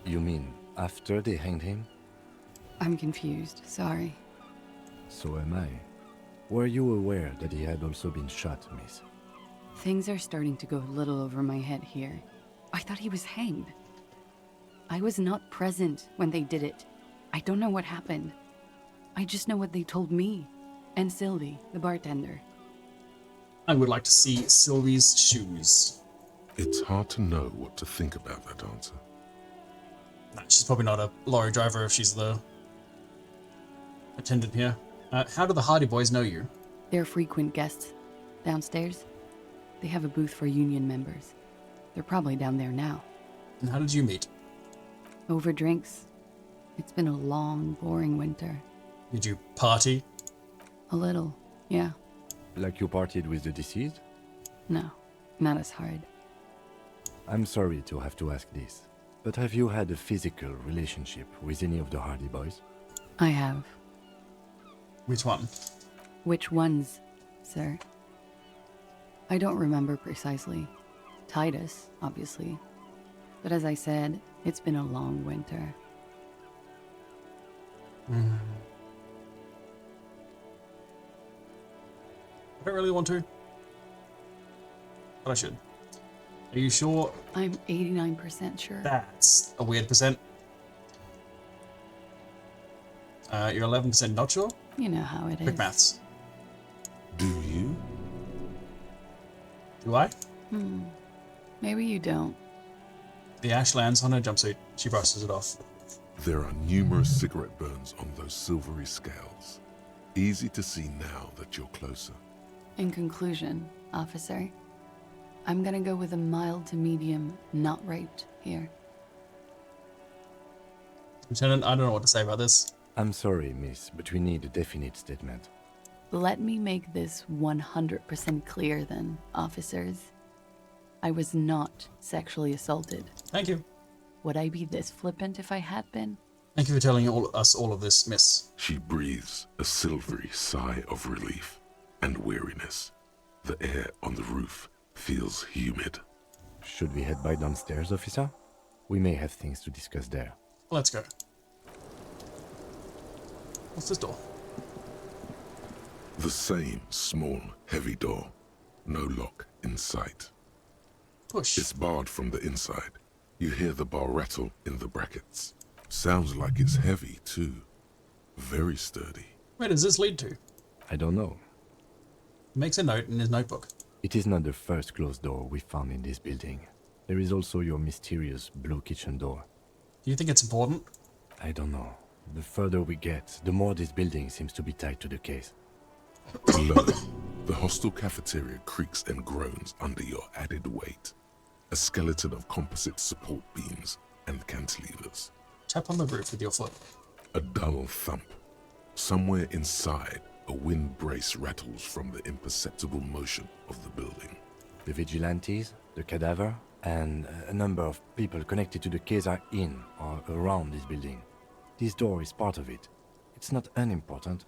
S3: You mean after they hanged him?
S10: I'm confused, sorry.
S3: So am I. Were you aware that he had also been shot, miss?
S10: Things are starting to go a little over my head here. I thought he was hanged. I was not present when they did it. I don't know what happened. I just know what they told me. And Sylvie, the bartender.
S1: I would like to see Sylvie's shoes.
S8: It's hard to know what to think about that answer.
S1: Nah, she's probably not a lorry driver if she's the attendant here. How do the Hardy Boys know you?
S10: They're frequent guests. Downstairs. They have a booth for union members. They're probably down there now.
S1: And how did you meet?
S10: Over drinks. It's been a long, boring winter.
S1: Did you party?
S10: A little, yeah.
S3: Like you partied with the deceased?
S10: No, not as hard.
S3: I'm sorry to have to ask this, but have you had a physical relationship with any of the Hardy Boys?
S10: I have.
S1: Which one?
S10: Which ones, sir? I don't remember precisely. Titus, obviously. But as I said, it's been a long winter.
S1: I don't really want to. But I should. Are you sure?
S10: I'm 89% sure.
S1: That's a weird percent. You're 11% not sure?
S10: You know how it is.
S1: Quick maths.
S8: Do you?
S1: Do I?
S10: Maybe you don't.
S1: The ash lands on her jumpsuit. She brushes it off.
S8: There are numerous cigarette burns on those silvery scales. Easy to see now that you're closer.
S10: In conclusion, officer, I'm gonna go with a mild to medium not raped here.
S1: Lieutenant, I don't know what to say about this.
S3: I'm sorry, miss, but we need a definite statement.
S10: Let me make this 100% clear then, officers. I was not sexually assaulted.
S1: Thank you.
S10: Would I be this flippant if I had been?
S1: Thank you for telling us all of this, miss.
S8: She breathes a silvery sigh of relief and weariness. The air on the roof feels humid.
S3: Should we head back downstairs, officer? We may have things to discuss there.
S1: Let's go. What's this door?
S8: The same small, heavy door. No lock in sight.
S1: Push.
S8: It's barred from the inside. You hear the bar rattle in the brackets. Sounds like it's heavy, too. Very sturdy.
S1: Where does this lead to?
S3: I don't know.
S1: He makes a note in his notebook.
S3: It is not the first closed door we found in this building. There is also your mysterious blue kitchen door.
S1: Do you think it's important?
S3: I don't know. The further we get, the more this building seems to be tied to the case.
S8: Below, the hostel cafeteria creaks and groans under your added weight. A skeleton of composite support beams and cantilevers.
S1: Tap on the roof with your foot.
S8: A dull thump. Somewhere inside, a wind brace rattles from the imperceptible motion of the building.
S3: The vigilantes, the cadaver, and a number of people connected to the case are in or around this building. This door is part of it. It's not unimportant.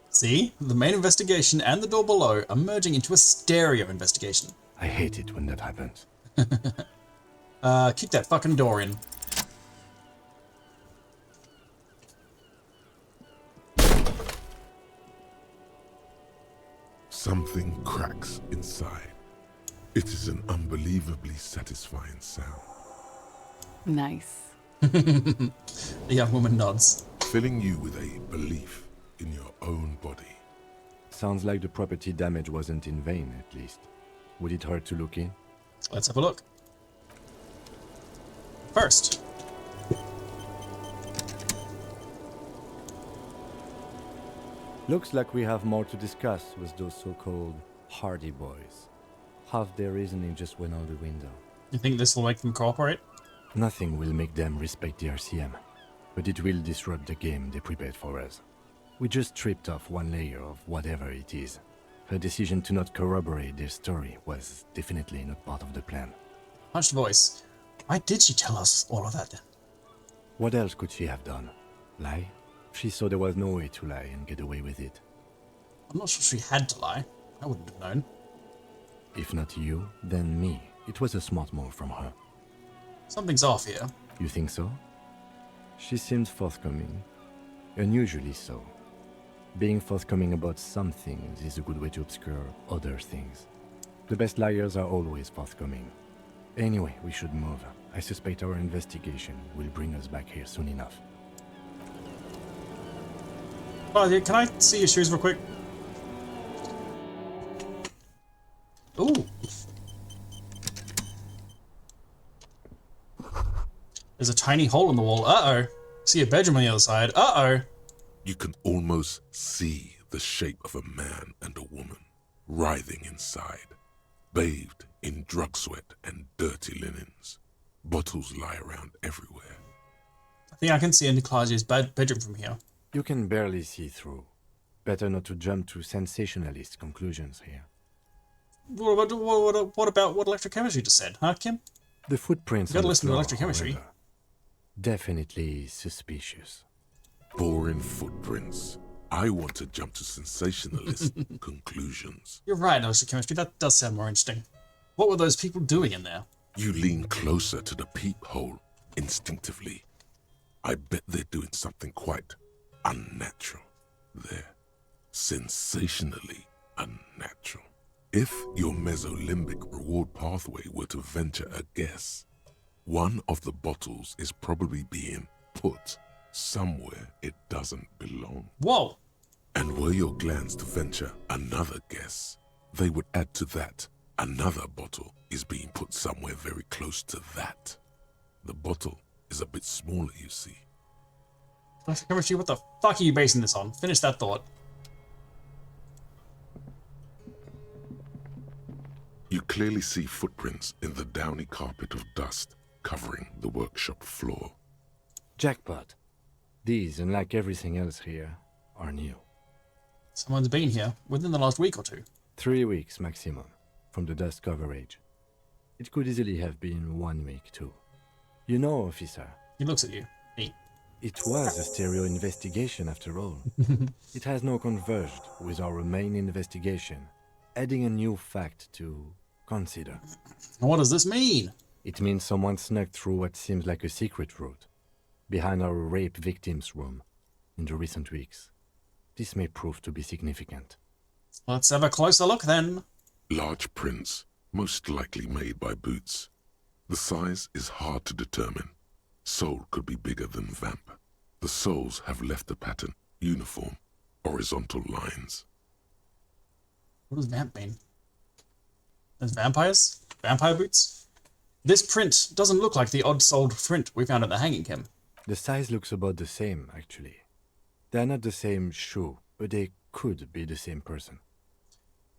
S1: See? The main investigation and the door below are merging into a stereo investigation.
S3: I hate it when that happens.
S1: Kick that fucking door in.
S8: Something cracks inside. It is an unbelievably satisfying sound.
S10: Nice.
S1: The young woman nods.
S8: Filling you with a belief in your own body.
S3: Sounds like the property damage wasn't in vain, at least. Would it hurt to look in?
S1: Let's have a look. First,
S3: Looks like we have more to discuss with those so-called Hardy Boys. Half their reasoning just went out the window.
S1: you think this will make them cooperate?
S3: Nothing will make them respect the RCM, but it will disrupt the game they prepared for us. We just stripped off one layer of whatever it is. Her decision to not corroborate their story was definitely not part of the plan.
S1: Hunched voice. Why did she tell us all of that then?
S3: What else could she have done? Lie? She saw there was no way to lie and get away with it.
S1: I'm not sure she had to lie. I wouldn't have known.
S3: If not you, then me. It was a smart move from her.
S1: Something's off here.
S3: You think so? She seemed forthcoming. Unusually so. Being forthcoming about some things is a good way to obscure other things. The best liars are always forthcoming. Anyway, we should move. I suspect our investigation will bring us back here soon enough.
S1: Oh, yeah, can I see your shoes real quick? Ooh. There's a tiny hole in the wall. Uh-oh. See a bedroom on the other side. Uh-oh.
S8: You can almost see the shape of a man and a woman writhing inside, bathed in drug sweat and dirty linens. Bottles lie around everywhere.
S1: I think I can see into Claudia's bedroom from here.
S3: You can barely see through. Better not to jump to sensationalist conclusions here.
S1: What about what electrochemistry just said, huh, Kim?
S3: The footprints
S1: You gotta
S3: on the
S1: listen to
S3: floor,
S1: electrochemistry.
S3: however, definitely suspicious.
S8: Boring footprints. I want to jump to sensationalist conclusions.
S1: You're right, electrochemistry. That does sound more interesting. What were those people doing in there?
S8: You lean closer to the peephole instinctively. I bet they're doing something quite unnatural there. Sensationally unnatural. If your mesolimbic reward pathway were to venture a guess, one of the bottles is probably being put somewhere it doesn't belong.
S1: Whoa!
S8: And were your glands to venture another guess, they would add to that another bottle is being put somewhere very close to that. The bottle is a bit smaller, you see.
S1: Electrochemistry, what the fuck are you basing this on? Finish that thought.
S8: You clearly see footprints in the downy carpet of dust covering the workshop floor.
S3: Jackpot. These, unlike everything else here, are new.
S1: Someone's been here within the last week or two.
S3: 3 weeks maximum, from the dust coverage. It could easily have been 1 week too. You know, officer.
S1: He looks at you. Me.
S3: It was a stereo investigation after all. It has now converged with our main investigation, adding a new fact to consider.
S1: What does this mean?
S3: It means someone snuck through what seems like a secret route, behind our rape victim's room, in the recent weeks. This may prove to be significant.
S1: Let's have a closer look then.
S8: Large prints, most likely made by Boots. The size is hard to determine. Sole could be bigger than Vamp. The soles have left the pattern uniform, horizontal lines.
S1: What does Vamp mean? There's vampires? Vampire boots? This print doesn't look like the odd-soled print we found at the hanging camp.
S3: The size looks about the same, actually. They're not the same shoe, but they could be the same person.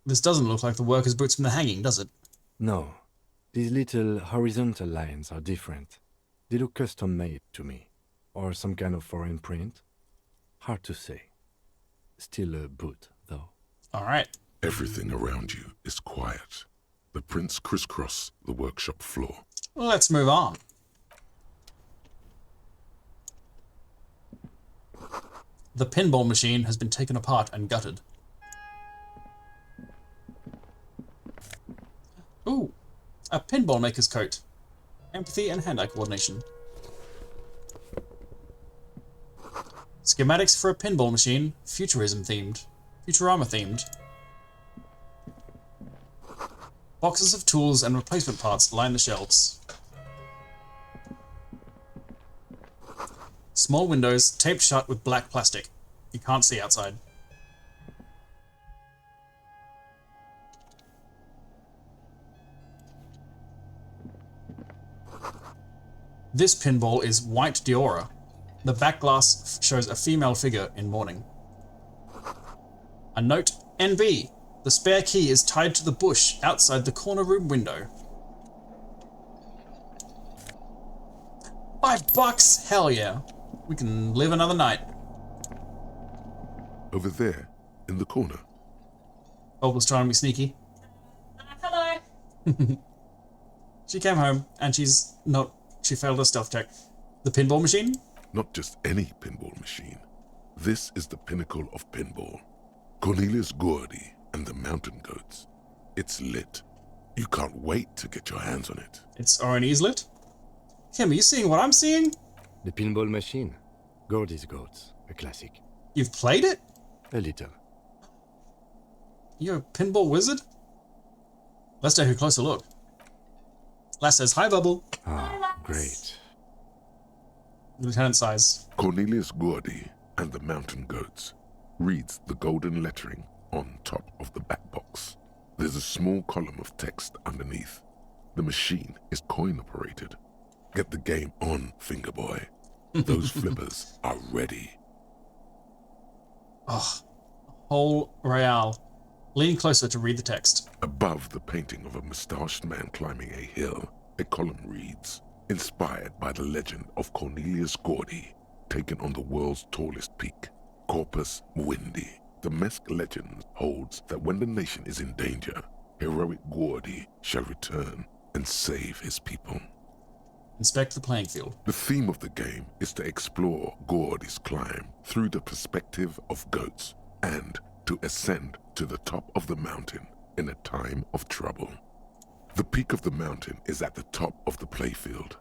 S1: This doesn't look like the workers' boots from the hanging, does it?
S3: No. These little horizontal lines are different. They look custom-made to me. Or some kind of foreign print. Hard to say. Still a boot, though.
S1: All right.
S8: Everything around you is quiet. The prints crisscross the workshop floor.
S1: Let's move on. The pinball machine has been taken apart and gutted. Ooh, a pinball maker's coat. Empathy and hand-eye coordination. Schematics for a pinball machine, Futurama themed. Boxes of tools and replacement parts line the shelves. Small windows taped shut with black plastic. You can't see outside. This pinball is white Diora. The back glass shows a female figure in mourning. A note, NB. The spare key is tied to the bush outside the corner room window. $5? Hell yeah. We can live another night.
S8: Over there, in the corner.
S1: Bob was trying to be sneaky.
S6: Hello.
S1: She came home and she failed her stealth check. The pinball machine?
S8: Not just any pinball machine. This is the pinnacle of pinball. Cornelius Gordy and the Mountain Goats. It's lit. You can't wait to get your hands on it.
S1: It's already lit? Kim, are you seeing what I'm seeing?
S3: The pinball machine. Gordy's Goats. A classic.
S1: You've played it?
S3: A little.
S1: You're a pinball wizard? Let's take a closer look. Lass says, hi, Bubble.
S3: Ah, great.
S1: Lieutenant size.
S8: Cornelius Gordy and the Mountain Goats reads the golden lettering on top of the back box. There's a small column of text underneath. The machine is coin-operated. Get the game on, Fingerboy. Those flippers are ready.
S1: Oh, whole Royale. Lean closer to read the text.
S8: Above the painting of a mustached man climbing a hill, a column reads, inspired by the legend of Cornelius Gordy, taken on the world's tallest peak, Corpus Muindi. The Mesk legend holds that when the nation is in danger, heroic Gordy shall return and save his people.
S1: Inspect the playing field.
S8: The theme of the game is to explore Gordy's climb through the perspective of goats and to ascend to the top of the mountain in a time of trouble. The peak of the mountain is at the top of the playfield.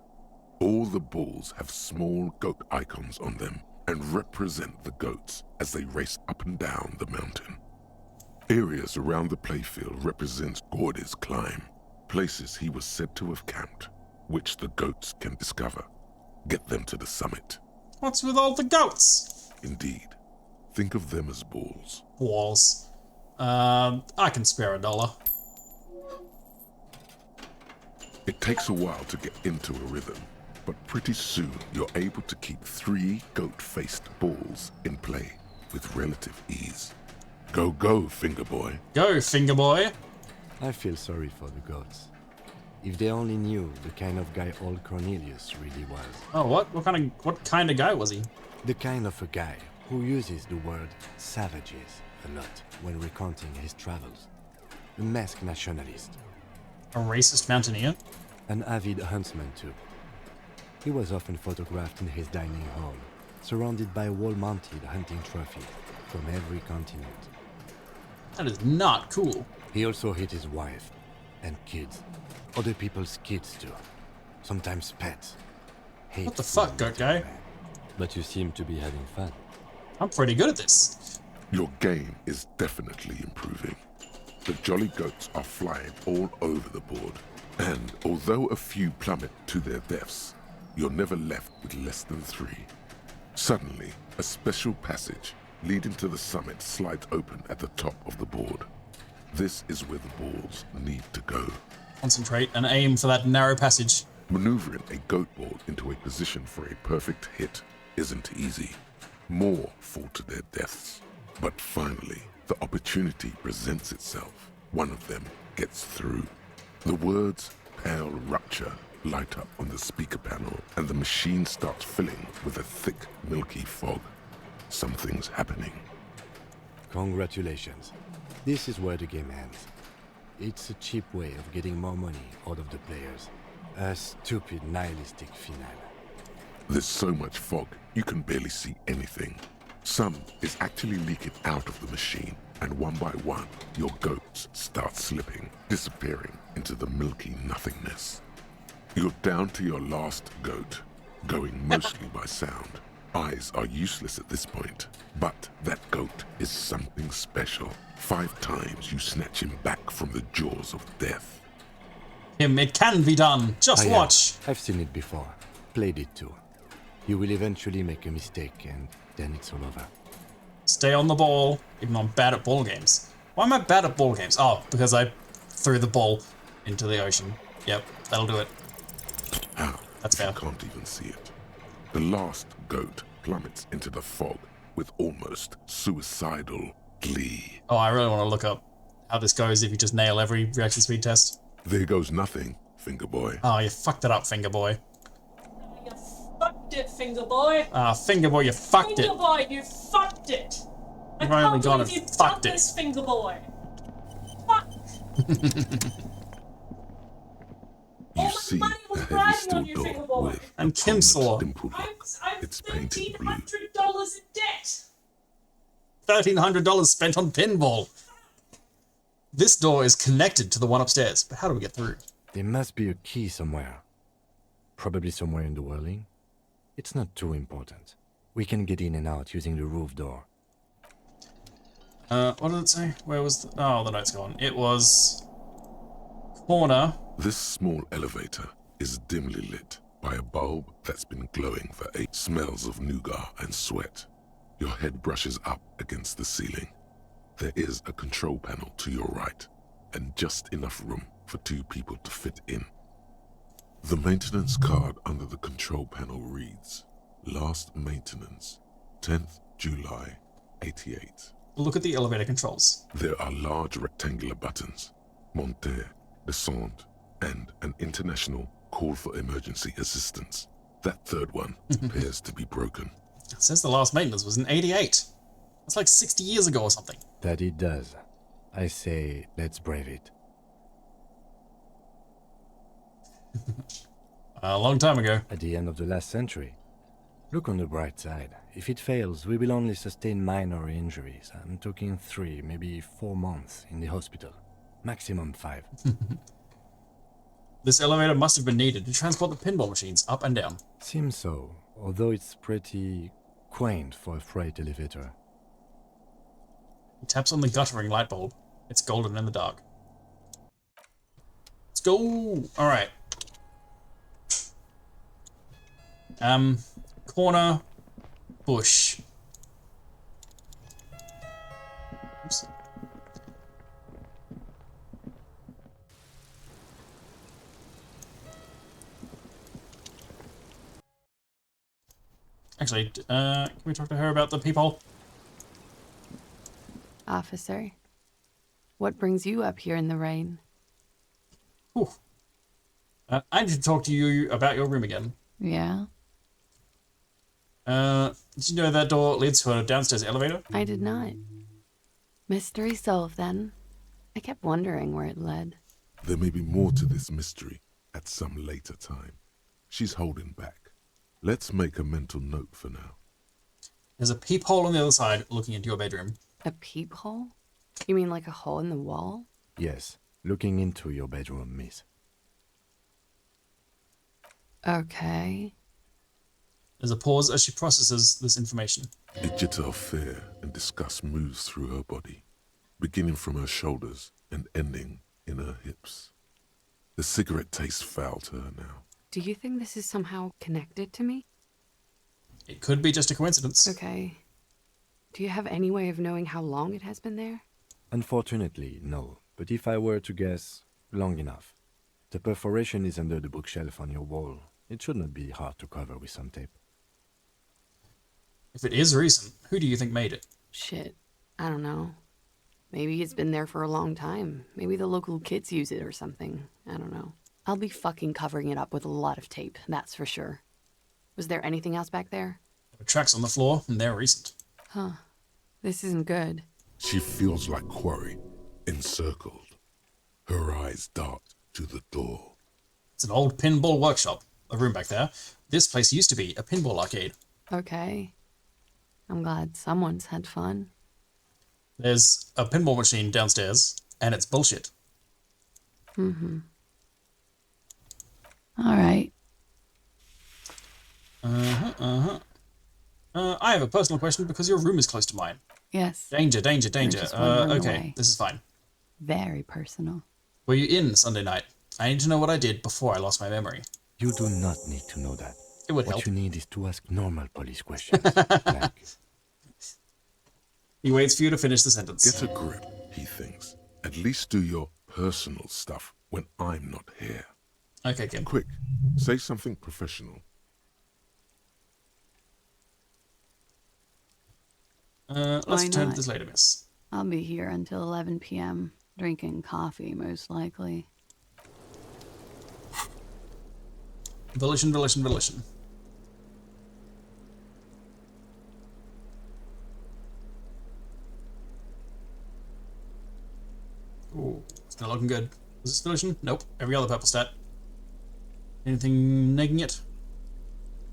S8: All the balls have small goat icons on them and represent the goats as they race up and down the mountain. Areas around the playfield represent Gordy's climb, places he was said to have camped, which the goats can discover. Get them to the summit.
S1: What's with all the goats?
S8: Indeed. Think of them as balls.
S1: Balls. I can spare $1.
S8: It takes a while to get into a rhythm, but pretty soon you're able to keep 3 goat-faced balls in play with relative ease. Go, go, Fingerboy.
S1: Go, Fingerboy.
S3: I feel sorry for the goats. If they only knew the kind of guy old Cornelius really was.
S1: Oh, what? What kind of guy was he?
S3: The kind of a guy who uses the word savages a lot when recounting his travels. A masked nationalist.
S1: A racist mountaineer?
S3: An avid huntsman too. He was often photographed in his dining hall, surrounded by wall-mounted hunting trophies from every continent.
S1: That is not cool.
S3: He also hit his wife and kids. Other people's kids too. Sometimes pets.
S1: What the fuck, goat guy?
S12: But you seem to be having fun.
S1: I'm pretty good at this.
S8: Your game is definitely improving. The jolly goats are flying all over the board, and although a few plummet to their deaths, you're never left with less than 3. Suddenly, a special passage leading to the summit slides open at the top of the board. This is where the balls need to go.
S1: Concentrate and aim for that narrow passage.
S8: Maneuvering a goat ball into a position for a perfect hit isn't easy. More fall to their deaths. But finally, the opportunity presents itself. One of them gets through. The words "Pale Rupture" light up on the speaker panel, and the machine starts filling with a thick, milky fog. Something's happening.
S3: Congratulations. This is where the game ends. It's a cheap way of getting more money out of the players. A stupid, nihilistic finale.
S8: There's so much fog, you can barely see anything. Some is actually leaking out of the machine, and one by one, your goats start slipping, disappearing into the milky nothingness. You're down to your last goat, going mostly by sound. Eyes are useless at this point, but that goat is something special. 5 times you snatch him back from the jaws of death.
S1: It can be done. Just watch.
S3: I've seen it before. Played it too. You will eventually make a mistake, and then it's all over.
S1: Stay on the ball, even though I'm bad at ball games. Why am I bad at ball games? Oh, because I threw the ball into the ocean. Yep, that'll do it.
S8: How?
S1: That's fair.
S8: You can't even see it. The last goat plummets into the fog with almost suicidal glee.
S1: Oh, I really want to look up how this goes if you just nail every reaction speed test.
S8: There goes nothing, Finger Boy.
S1: Oh, you fucked it up, Finger Boy.
S13: You fucked it, Finger Boy.
S1: Ah, Finger Boy, you fucked it.
S13: Finger Boy, you fucked it.
S1: You've
S13: I
S1: only
S13: can't
S1: gone
S13: believe
S1: and
S13: you've
S1: fucked
S13: done
S1: it.
S13: this, Finger Boy. Fuck.
S8: You see a heavy steel door with
S1: and Kimsaw.
S8: dimpled lock. It's painted blue.
S13: $1,300 in debt.
S1: $1,300 spent on pinball. This door is connected to the one upstairs, but how do we get through?
S3: There must be a key somewhere. Probably somewhere in the whirling. It's not too important. We can get in and out using the roof door.
S1: What did it say? Where was the... Oh, the note's gone. It was... corner.
S8: This small elevator is dimly lit by a bulb that's been glowing for 8 smells of nougat and sweat. Your head brushes up against the ceiling. There is a control panel to your right, and just enough room for 2 people to fit in. The maintenance card under the control panel reads, Last maintenance, 10th July, 88.
S1: Look at the elevator controls.
S8: There are large rectangular buttons, monter, descend, and an international call for emergency assistance. That third one appears to be broken.
S1: It says the last maintenance was in 88. That's like 60 years ago or something.
S3: That it does. I say, let's brave it.
S1: A long time ago.
S3: At the end of the last century. Look on the bright side. If it fails, we will only sustain minor injuries. I'm talking 3, maybe 4 months in the hospital. Maximum 5.
S1: This elevator must have been needed to transport the pinball machines up and down.
S3: Seems so, although it's pretty quaint for a freight elevator.
S1: He taps on the guttering light bulb. It's golden in the dark. Let's go! Alright. Corner. Bush. Oops. Actually, can we talk to her about the peephole?
S10: Officer, what brings you up here in the rain?
S1: Whew. I need to talk to you about your room again.
S10: Yeah?
S1: Did you know that door leads to a downstairs elevator?
S10: I did not. Mystery solved then. I kept wondering where it led.
S8: There may be more to this mystery at some later time. She's holding back. Let's make a mental note for now.
S1: There's a peephole on the other side looking into your bedroom.
S10: A peephole? You mean like a hole in the wall?
S3: Yes, looking into your bedroom, miss.
S10: Okay.
S1: There's a pause as she processes this information.
S8: A jitter of fear and disgust moves through her body, beginning from her shoulders and ending in her hips. The cigarette tastes foul to her now.
S14: Do you think this is somehow connected to me?
S1: It could be just a coincidence.
S14: Okay. Do you have any way of knowing how long it has been there?
S3: Unfortunately, no. But if I were to guess, long enough. The perforation is under the bookshelf on your wall. It should not be hard to cover with some tape.
S1: If it is recent, who do you think made it?
S14: Shit. I don't know. Maybe it's been there for a long time. Maybe the local kids use it or something. I don't know. I'll be fucking covering it up with a lot of tape, that's for sure. Was there anything else back there?
S1: There were tracks on the floor, and they're recent.
S14: Huh. This isn't good.
S8: She feels like quarry, encircled. Her eyes dart to the door.
S1: It's an old pinball workshop. A room back there. This place used to be a pinball arcade.
S14: Okay. I'm glad someone's had fun.
S1: There's a pinball machine downstairs, and it's bullshit.
S14: Mm-hmm.
S10: All right.
S1: I have a personal question because your room is close to mine.
S10: Yes.
S1: Danger.
S10: just one room
S1: Okay,
S10: away.
S1: this is fine.
S10: Very personal.
S1: Were you in Sunday night? I need to know what I did before I lost my memory.
S3: You do not need to know that.
S1: It would
S3: what
S1: help.
S3: you need is to ask normal police questions. Like,
S1: He waits for you to finish the sentence.
S8: Get a grip, he thinks. At least do your personal stuff when I'm not here.
S1: Okay, Kim.
S8: Quick, say something professional.
S1: Let's
S10: Why
S1: return to
S10: not?
S1: this later, miss.
S10: I'll be here until 11 p.m. Drinking coffee, most likely.
S1: Volition. Ooh, it's not looking good. Is this volition? Nope. Every other purple stat. Anything negging it?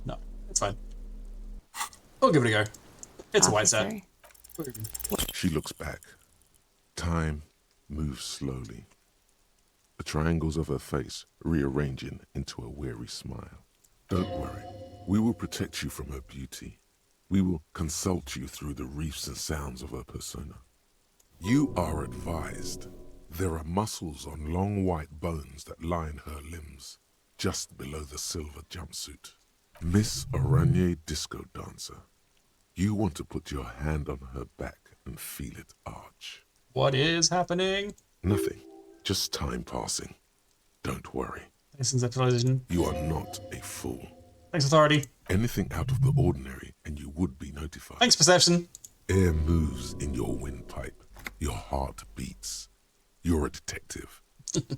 S1: No, it's fine. We'll give it a go. It's a white stat.
S10: Officer.
S8: She looks back. Time moves slowly. The triangles of her face rearranging into a weary smile. Don't worry. We will protect you from her beauty. We will consult you through the reefs and sounds of her persona. You are advised. There are muscles on long white bones that line her limbs, just below the silver jumpsuit. Miss Oranje Disco Dancer. You want to put your hand on her back and feel it arch.
S1: What is happening?
S8: Nothing. Just time passing. Don't worry.
S1: Thanks, conceptualization.
S8: You are not a fool.
S1: Thanks, authority.
S8: Anything out of the ordinary and you would be notified.
S1: Thanks, perception.
S8: Air moves in your windpipe. Your heart beats. You're a detective.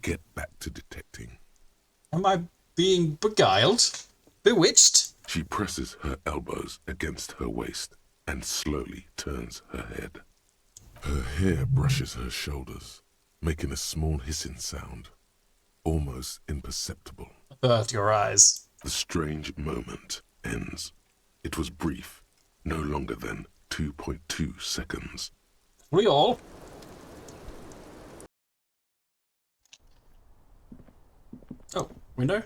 S8: Get back to detecting.
S1: Am I being beguiled? Bewitched?
S8: She presses her elbows against her waist and slowly turns her head. Her hair brushes her shoulders, making a small hissing sound, almost imperceptible.
S1: Avert your eyes.
S8: The strange moment ends. It was brief, no longer than 2.2 seconds.
S1: We all. Oh, window?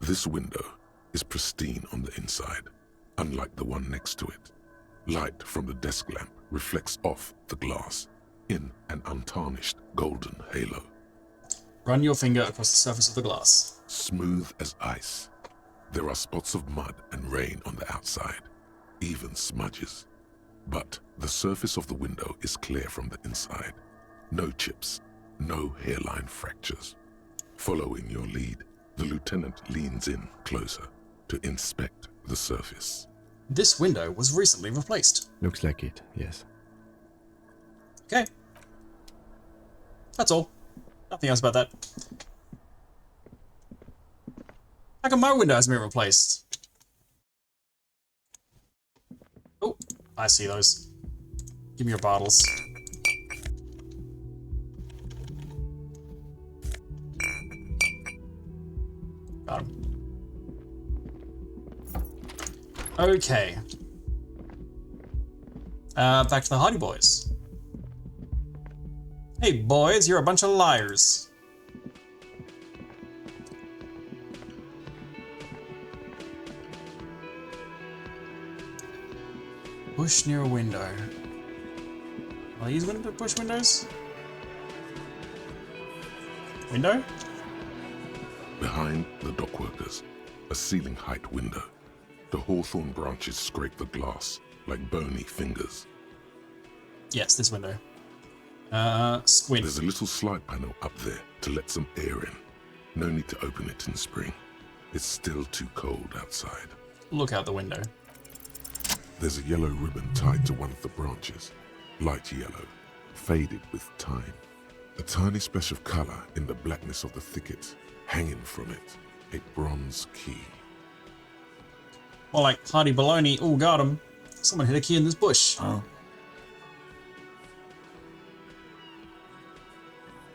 S8: This window is pristine on the inside, unlike the one next to it. Light from the desk lamp reflects off the glass in an untarnished golden halo.
S1: Run your finger across the surface of the glass.
S8: Smooth as ice. There are spots of mud and rain on the outside, even smudges. But the surface of the window is clear from the inside. No chips, no hairline fractures. Following your lead, the lieutenant leans in closer to inspect the surface.
S1: This window was recently replaced.
S3: looks like it, yes.
S1: Okay. That's all. Nothing else about that. How come my window hasn't been replaced? Oh, I see those. Give me your bottles. Got 'em. Okay. Back to the Hardy Boys. Hey boys, you're a bunch of liars. Bush near a window. Are these push windows? Window?
S8: Behind the dockworkers, a ceiling height window. The hawthorn branches scrape the glass like bony fingers.
S1: Yes, this window. Squint.
S8: There's a little slide panel up there to let some air in. No need to open it in spring. It's still too cold outside.
S1: Look out the window.
S8: There's a yellow ribbon tied to one of the branches. Light yellow, faded with time. A tiny splash of color in the blackness of the thicket. Hanging from it, a bronze key.
S1: More like Hardy Baloney. Oh, got him. Someone hid a key in this bush.
S2: Huh?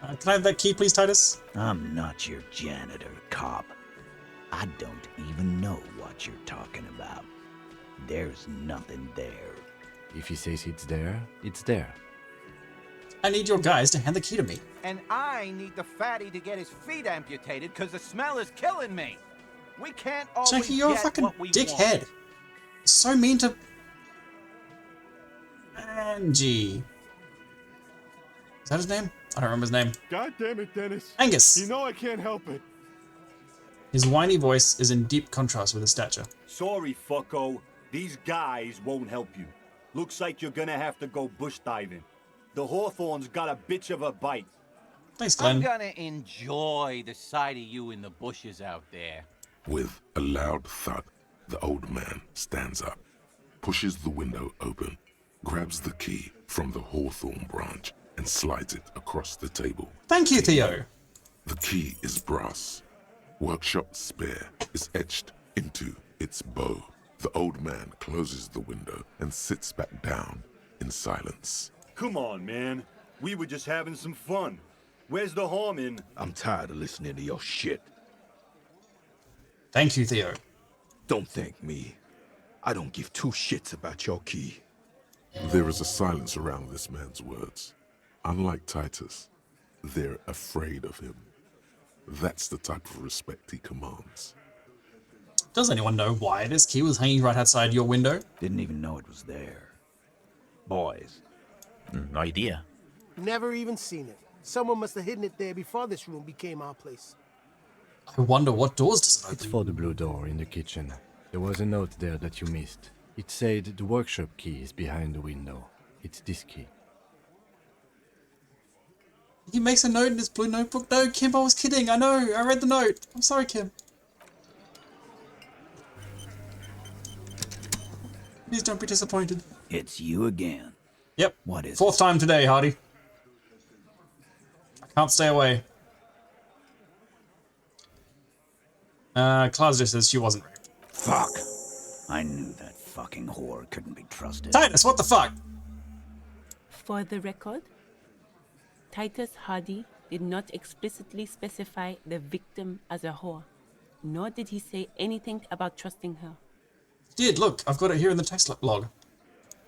S1: Can I have that key, please, Titus?
S2: I'm not your janitor, cop. I don't even know what you're talking about. There's nothing there.
S3: If he says it's there, it's there.
S1: I need your guys to hand the key to me.
S5: And I need the fatty to get his feet amputated because the smell is killing me. We can't always
S1: Jackie, you're a
S5: get
S1: fucking
S5: what we
S1: dickhead.
S5: want.
S1: So mean to... Angie. Is that his name? I don't remember his name.
S7: God damn it, Dennis.
S1: Angus.
S7: You know I can't help it.
S1: His whiny voice is in deep contrast with his stature.
S7: Sorry, fucko. These guys won't help you. Looks like you're gonna have to go bush diving. The hawthorn's got a bitch of a bite.
S1: Thanks, Glenn.
S5: I'm gonna enjoy the sight of you in the bushes out there.
S8: With a loud thud, the old man stands up, pushes the window open, grabs the key from the hawthorn branch, and slides it across the table.
S1: Thank you, Theo.
S8: The key is brass. Workshop spare is etched into its bow. The old man closes the window and sits back down in silence.
S7: Come on, man. We were just having some fun. Where's the harm in...
S15: I'm tired of listening to your shit.
S1: Thank you, Theo.
S15: Don't thank me. I don't give two shits about your key.
S8: There is a silence around this man's words. Unlike Titus, they're afraid of him. That's the type of respect he commands.
S1: Does anyone know why this key was hanging right outside your window?
S2: Didn't even know it was there. Boys.
S4: No idea.
S9: Never even seen it. Someone must have hidden it there before this room became our place.
S1: I wonder what doors does it open.
S3: It's for the blue door in the kitchen. There was a note there that you missed. It said the workshop key is behind the window. It's this key.
S1: He makes a note in his blue notebook. No, Kim, I was kidding. I know. I read the note. I'm sorry, Kim. Please don't be disappointed.
S2: It's you again.
S1: Yep.
S2: What is
S1: Fourth time today, Hardy. I can't stay away. Claus just says she wasn't raped.
S2: Fuck. I knew that fucking whore couldn't be trusted.
S1: Titus, what the fuck?
S6: For the record, Titus Hardy did not explicitly specify the victim as a whore, nor did he say anything about trusting her.
S1: He did, look, I've got it here in the text log.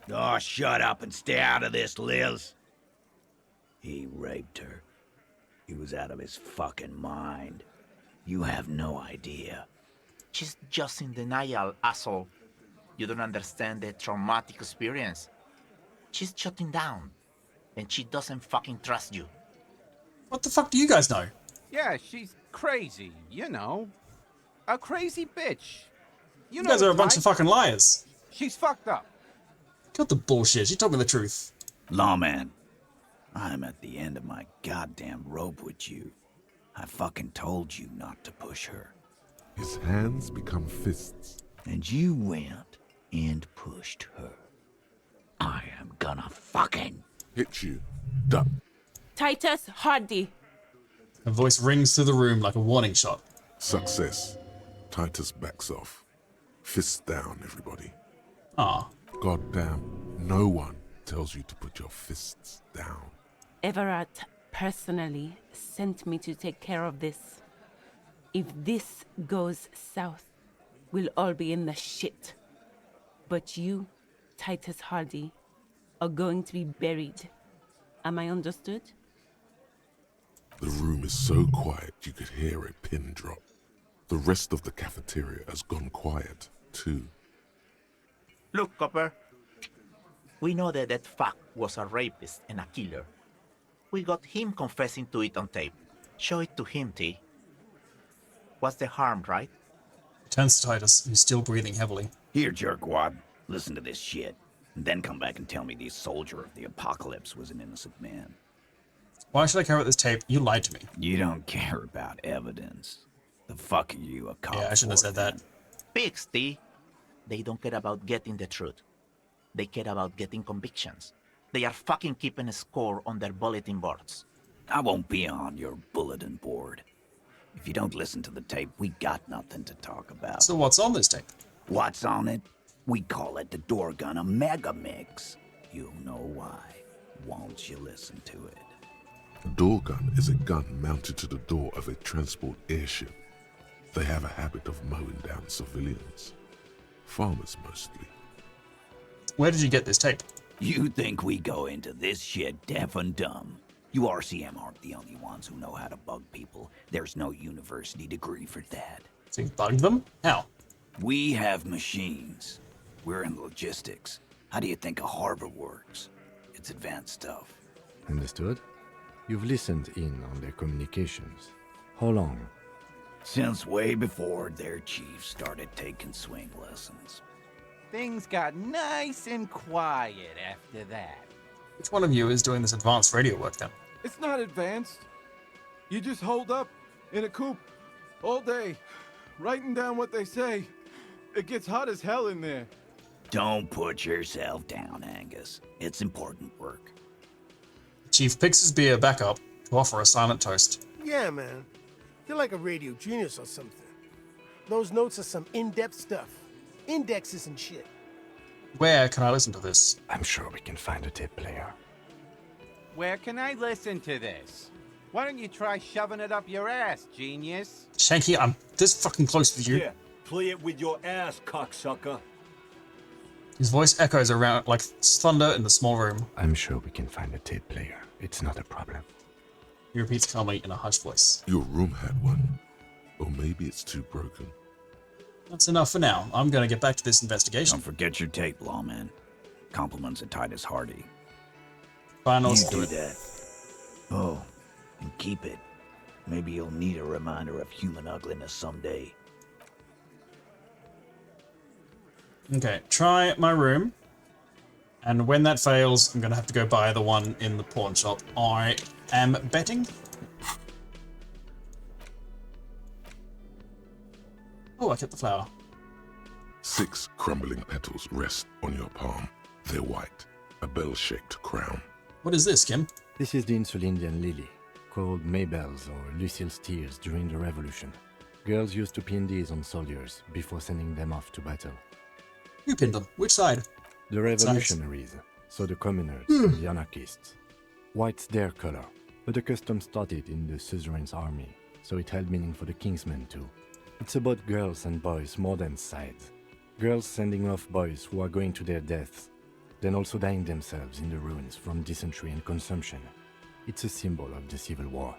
S2: Oh, shut up and stay out of this, Liz. He raped her. He was out of his fucking mind. You have no idea.
S4: She's just in denial, asshole. You don't understand the traumatic experience. She's shutting down, and she doesn't fucking trust you.
S1: What the fuck do you guys know?
S5: Yeah, she's crazy, you know. A crazy bitch.
S1: You guys are a bunch of fucking liars.
S5: She's fucked up.
S1: Cut the bullshit. She told me the truth.
S2: Lawman, I'm at the end of my goddamn rope with you. I fucking told you not to push her.
S8: His hands become fists.
S2: And you went and pushed her. I am gonna fucking...
S8: Hit you. Duck.
S6: Titus Hardy.
S1: Her voice rings through the room like a warning shot.
S8: Success. Titus backs off. Fists down, everybody.
S1: Ah.
S8: Goddamn, no one tells you to put your fists down.
S6: Everett personally sent me to take care of this. If this goes south, we'll all be in the shit. But you, Titus Hardy, are going to be buried. Am I understood?
S8: The room is so quiet you could hear a pin drop. The rest of the cafeteria has gone quiet, too.
S4: Look, Copper. We know that that fuck was a rapist and a killer. We got him confessing to it on tape. Show it to him, T. What's the harm, right?
S1: Turns to Titus, who's still breathing heavily.
S2: Here, jerkwad, listen to this shit, and then come back and tell me the soldier of the apocalypse was an innocent man.
S1: Why should I care about this tape? You lied to me.
S2: You don't care about evidence. The fuck are you a cop?
S1: Yeah, I shouldn't have said that.
S4: Pigs, T. They don't care about getting the truth. They care about getting convictions. They are fucking keeping a score on their bulletin boards.
S2: I won't be on your bulletin board. If you don't listen to the tape, we got nothing to talk about.
S1: So what's on this tape?
S2: What's on it? We call it the door gun a mega mix. You'll know why. Won't you listen to it?
S8: A door gun is a gun mounted to the door of a transport airship. They have a habit of mowing down civilians. Farmers mostly.
S1: Where did you get this tape?
S2: You think we go into this shit deaf and dumb? You RCM aren't the only ones who know how to bug people. There's no university degree for that.
S1: So you bugged them? How?
S2: We have machines. We're in logistics. How do you think a harbor works? It's advanced stuff.
S3: Understood? You've listened in on their communications. How long?
S2: Since way before their chief started taking swing lessons.
S5: Things got nice and quiet after that.
S1: Which one of you is doing this advanced radio work then?
S7: It's not advanced. You just hold up in a coop all day, writing down what they say. It gets hot as hell in there.
S2: Don't put yourself down, Angus. It's important work.
S1: Chief picks his beer back up to offer a silent toast.
S9: Yeah, man. You're like a radio genius or something. Those notes are some in-depth stuff. Indexes and shit.
S1: Where can I listen to this?
S3: I'm sure we can find a tape player.
S5: Where can I listen to this? Why don't you try shoving it up your ass, genius?
S1: Shanky, I'm this fucking close with you.
S7: Yeah, play it with your ass, cocksucker.
S1: His voice echoes around like thunder in the small room.
S3: I'm sure we can find a tape player. It's not a problem.
S1: He repeats calmly in a hushed voice.
S8: Your room had one. Or maybe it's too broken.
S1: That's enough for now. I'm gonna get back to this investigation.
S2: Don't forget your tape, lawman. Compliments of Titus Hardy.
S1: Final
S2: You do that. Oh, and keep it. Maybe you'll need a reminder of human ugliness someday.
S1: Okay, try my room. And when that fails, I'm gonna have to go buy the one in the pawn shop. I am betting. Oh, I kept the flower.
S8: 6 crumbling petals rest on your palm. They're white, a bell-shaped crown.
S1: What is this, Kim?
S3: This is the Insulindian lily, called Maybelle's or Lucille's tears during the Revolution. Girls used to pin these on soldiers before sending them off to battle.
S1: You pinned them. Which side?
S3: The revolutionaries, so the communards and the anarchists. White's their color, but the custom started in the suzerain's army, so it held meaning for the kingsmen too. It's about girls and boys more than sides. Girls sending off boys who are going to their deaths, then also dying themselves in the ruins from dysentery and consumption. It's a symbol of the Civil War.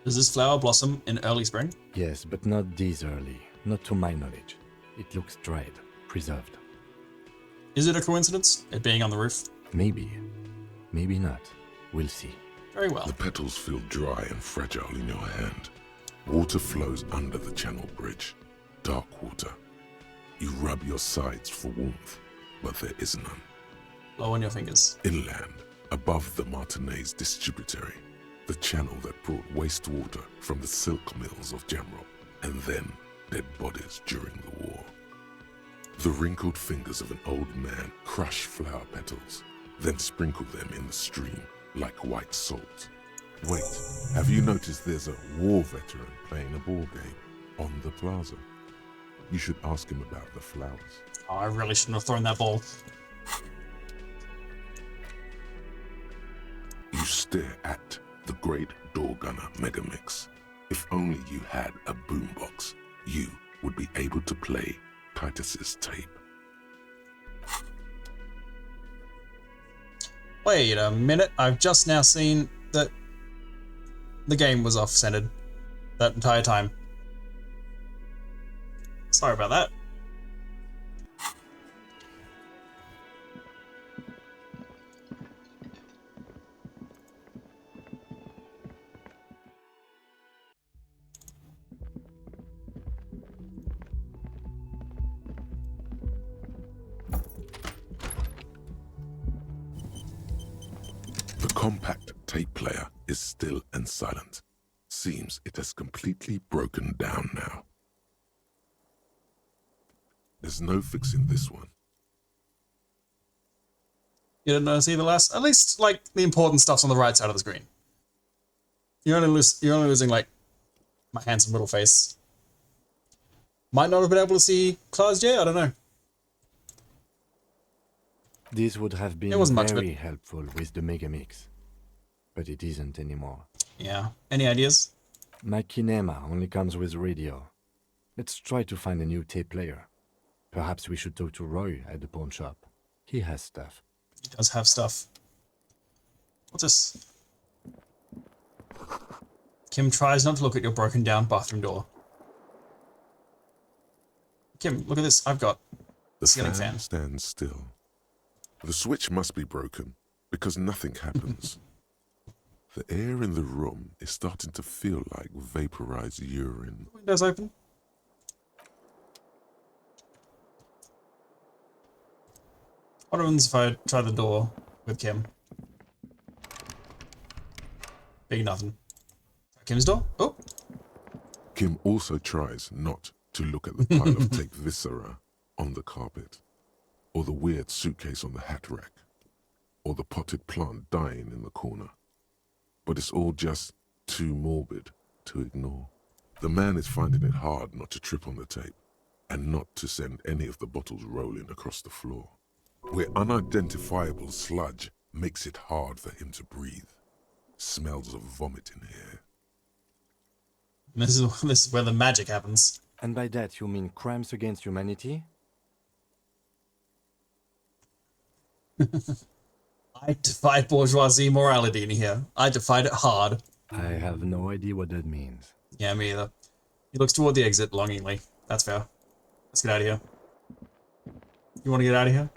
S1: Does this flower blossom in early spring?
S3: Yes, but not this early, not to my knowledge. It looks dried, preserved.
S1: Is it a coincidence, it being on the roof?
S3: Maybe. Maybe not. We'll see.
S1: Very well.
S8: The petals feel dry and fragile in your hand. Water flows under the channel bridge. Dark water. You rub your sides for warmth, but there is none.
S1: Blow on your fingers.
S8: Inland, above the Martinez distributary, the channel that brought wastewater from the silk mills of Jamrock, and then dead bodies during the war. The wrinkled fingers of an old man crush flower petals, then sprinkle them in the stream like white salt. Wait, have you noticed there's a war veteran playing a ball game on the plaza? You should ask him about the flowers.
S1: Oh, I really shouldn't have thrown that ball.
S8: You stare at the great door gunner Megamix. If only you had a boombox, you would be able to play Titus's tape.
S1: Wait a minute, I've just now seen that the game was off-centered that entire time. Sorry about that.
S8: compact tape player is still and silent. Seems it has completely broken down now. There's no fixing this one.
S1: You didn't notice either, last. At least, like, the important stuff's on the right side of the screen. You're only losing, like, my handsome little face. Might not have been able to see closed yet, I don't know.
S3: This would have been very helpful with the Megamix, but it isn't anymore.
S1: Yeah. Any ideas?
S3: My Kinema only comes with radio. Let's try to find a new tape player. Perhaps we should talk to Roy at the pawn shop. He has stuff.
S1: He does have stuff. What's this? Kim tries not to look at your broken down bathroom door. Kim, look at this. I've got
S8: the
S1: ceiling fan.
S8: Stands still. The switch must be broken because nothing happens. The air in the room is starting to feel like vaporized urine.
S1: Windows open. What happens if I try the door with Kim? Big nothing. Kim's door? Oh.
S8: Kim also tries not to look at the pile of tape viscera on the carpet, or the weird suitcase on the hat rack, or the potted plant dying in the corner. But it's all just too morbid to ignore. The man is finding it hard not to trip on the tape, and not to send any of the bottles rolling across the floor, where unidentifiable sludge makes it hard for him to breathe. Smells of vomit in here.
S1: This is where the magic happens.
S3: And by that you mean crimes against humanity?
S1: I defy bourgeoisie morality in here. I defied it hard.
S3: I have no idea what that means.
S1: Yeah, me either. He looks toward the exit longingly. That's fair. Let's get out of here. You want to get out of here?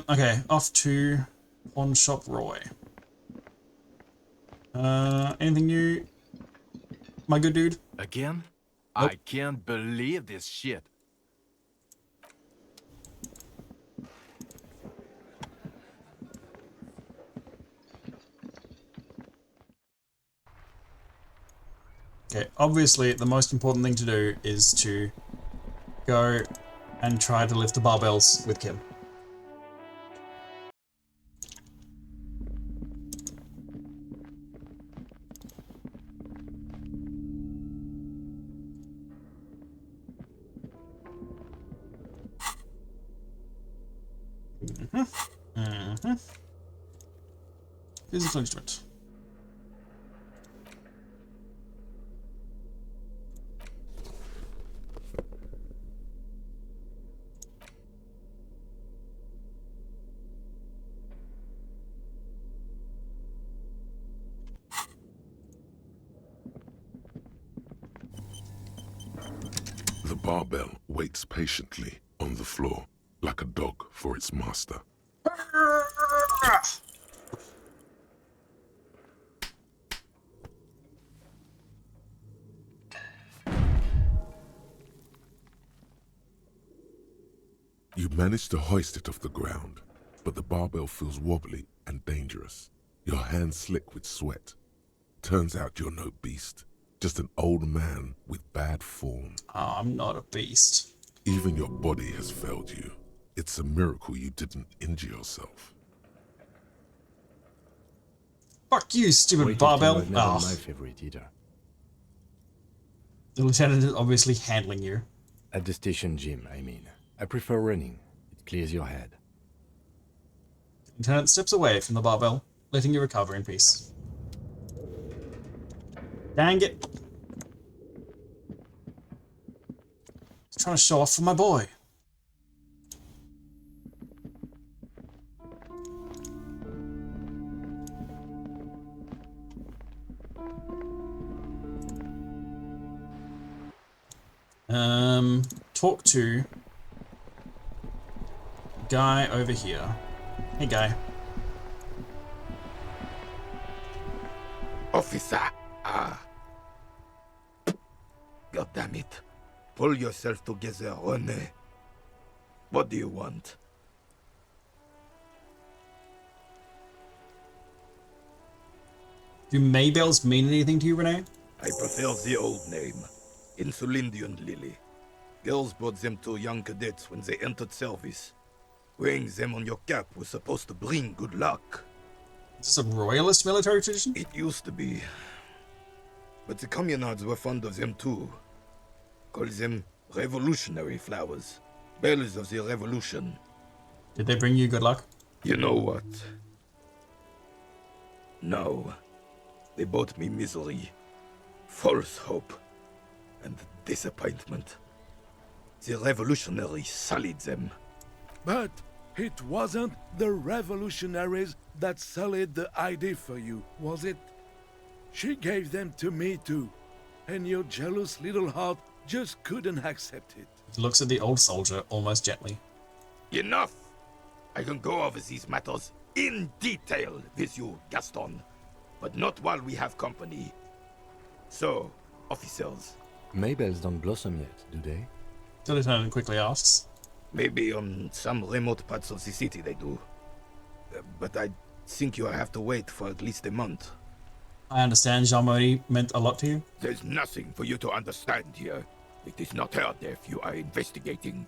S1: Okay, off to Pawn Shop Roy. Anything new, my good dude?
S16: Again?
S1: Nope.
S16: I can't believe this shit.
S1: Okay, obviously the most important thing to do is to go and try to lift the barbells with Kim. Physical instrument.
S8: The barbell waits patiently on the floor, like a dog for its master. You manage to hoist it off the ground, but the barbell feels wobbly and dangerous. Your hands slick with sweat. Turns out you're no beast, just an old man with bad form.
S1: Oh, I'm not a beast.
S8: Even your body has failed you. It's a miracle you didn't injure yourself.
S1: Fuck you, stupid
S3: Waiting
S1: barbell.
S3: was never my favorite either.
S1: The lieutenant is obviously handling you.
S3: At the station gym, I mean. I prefer running. It clears your head.
S1: The lieutenant steps away from the barbell, letting you recover in peace. Dang it. Just trying to show off for my boy. Talk to guy over here. Hey, guy.
S15: Officer, God damn it. Pull yourself together, René. What do you want?
S1: Do Maybells mean anything to you, Renee?
S15: I prefer the old name. Insulindian Lily. Girls brought them to young cadets when they entered service. Wearing them on your cap was supposed to bring good luck.
S1: Is this a royalist military tradition?
S15: It used to be. But the communards were fond of them too. Call them revolutionary flowers. Bells of the revolution.
S1: Did they bring you good luck?
S15: You know what? No. They brought me misery, false hope, and disappointment. The revolutionaries sullied them.
S17: But it wasn't the revolutionaries that sullied the ID for you, was it? She gave them to me too, and your jealous little heart just couldn't accept it.
S1: He looks at the old soldier almost gently.
S15: Enough! I can go over these matters in detail with you, Gaston. But not while we have company. So, officers.
S3: Maybells don't blossom yet, do they?
S1: The lieutenant quickly asks.
S15: Maybe on some remote parts of the city they do. But I think you have to wait for at least a month.
S1: I understand Jean-Marie meant a lot to you.
S15: There's nothing for you to understand here. It is not her death you are investigating.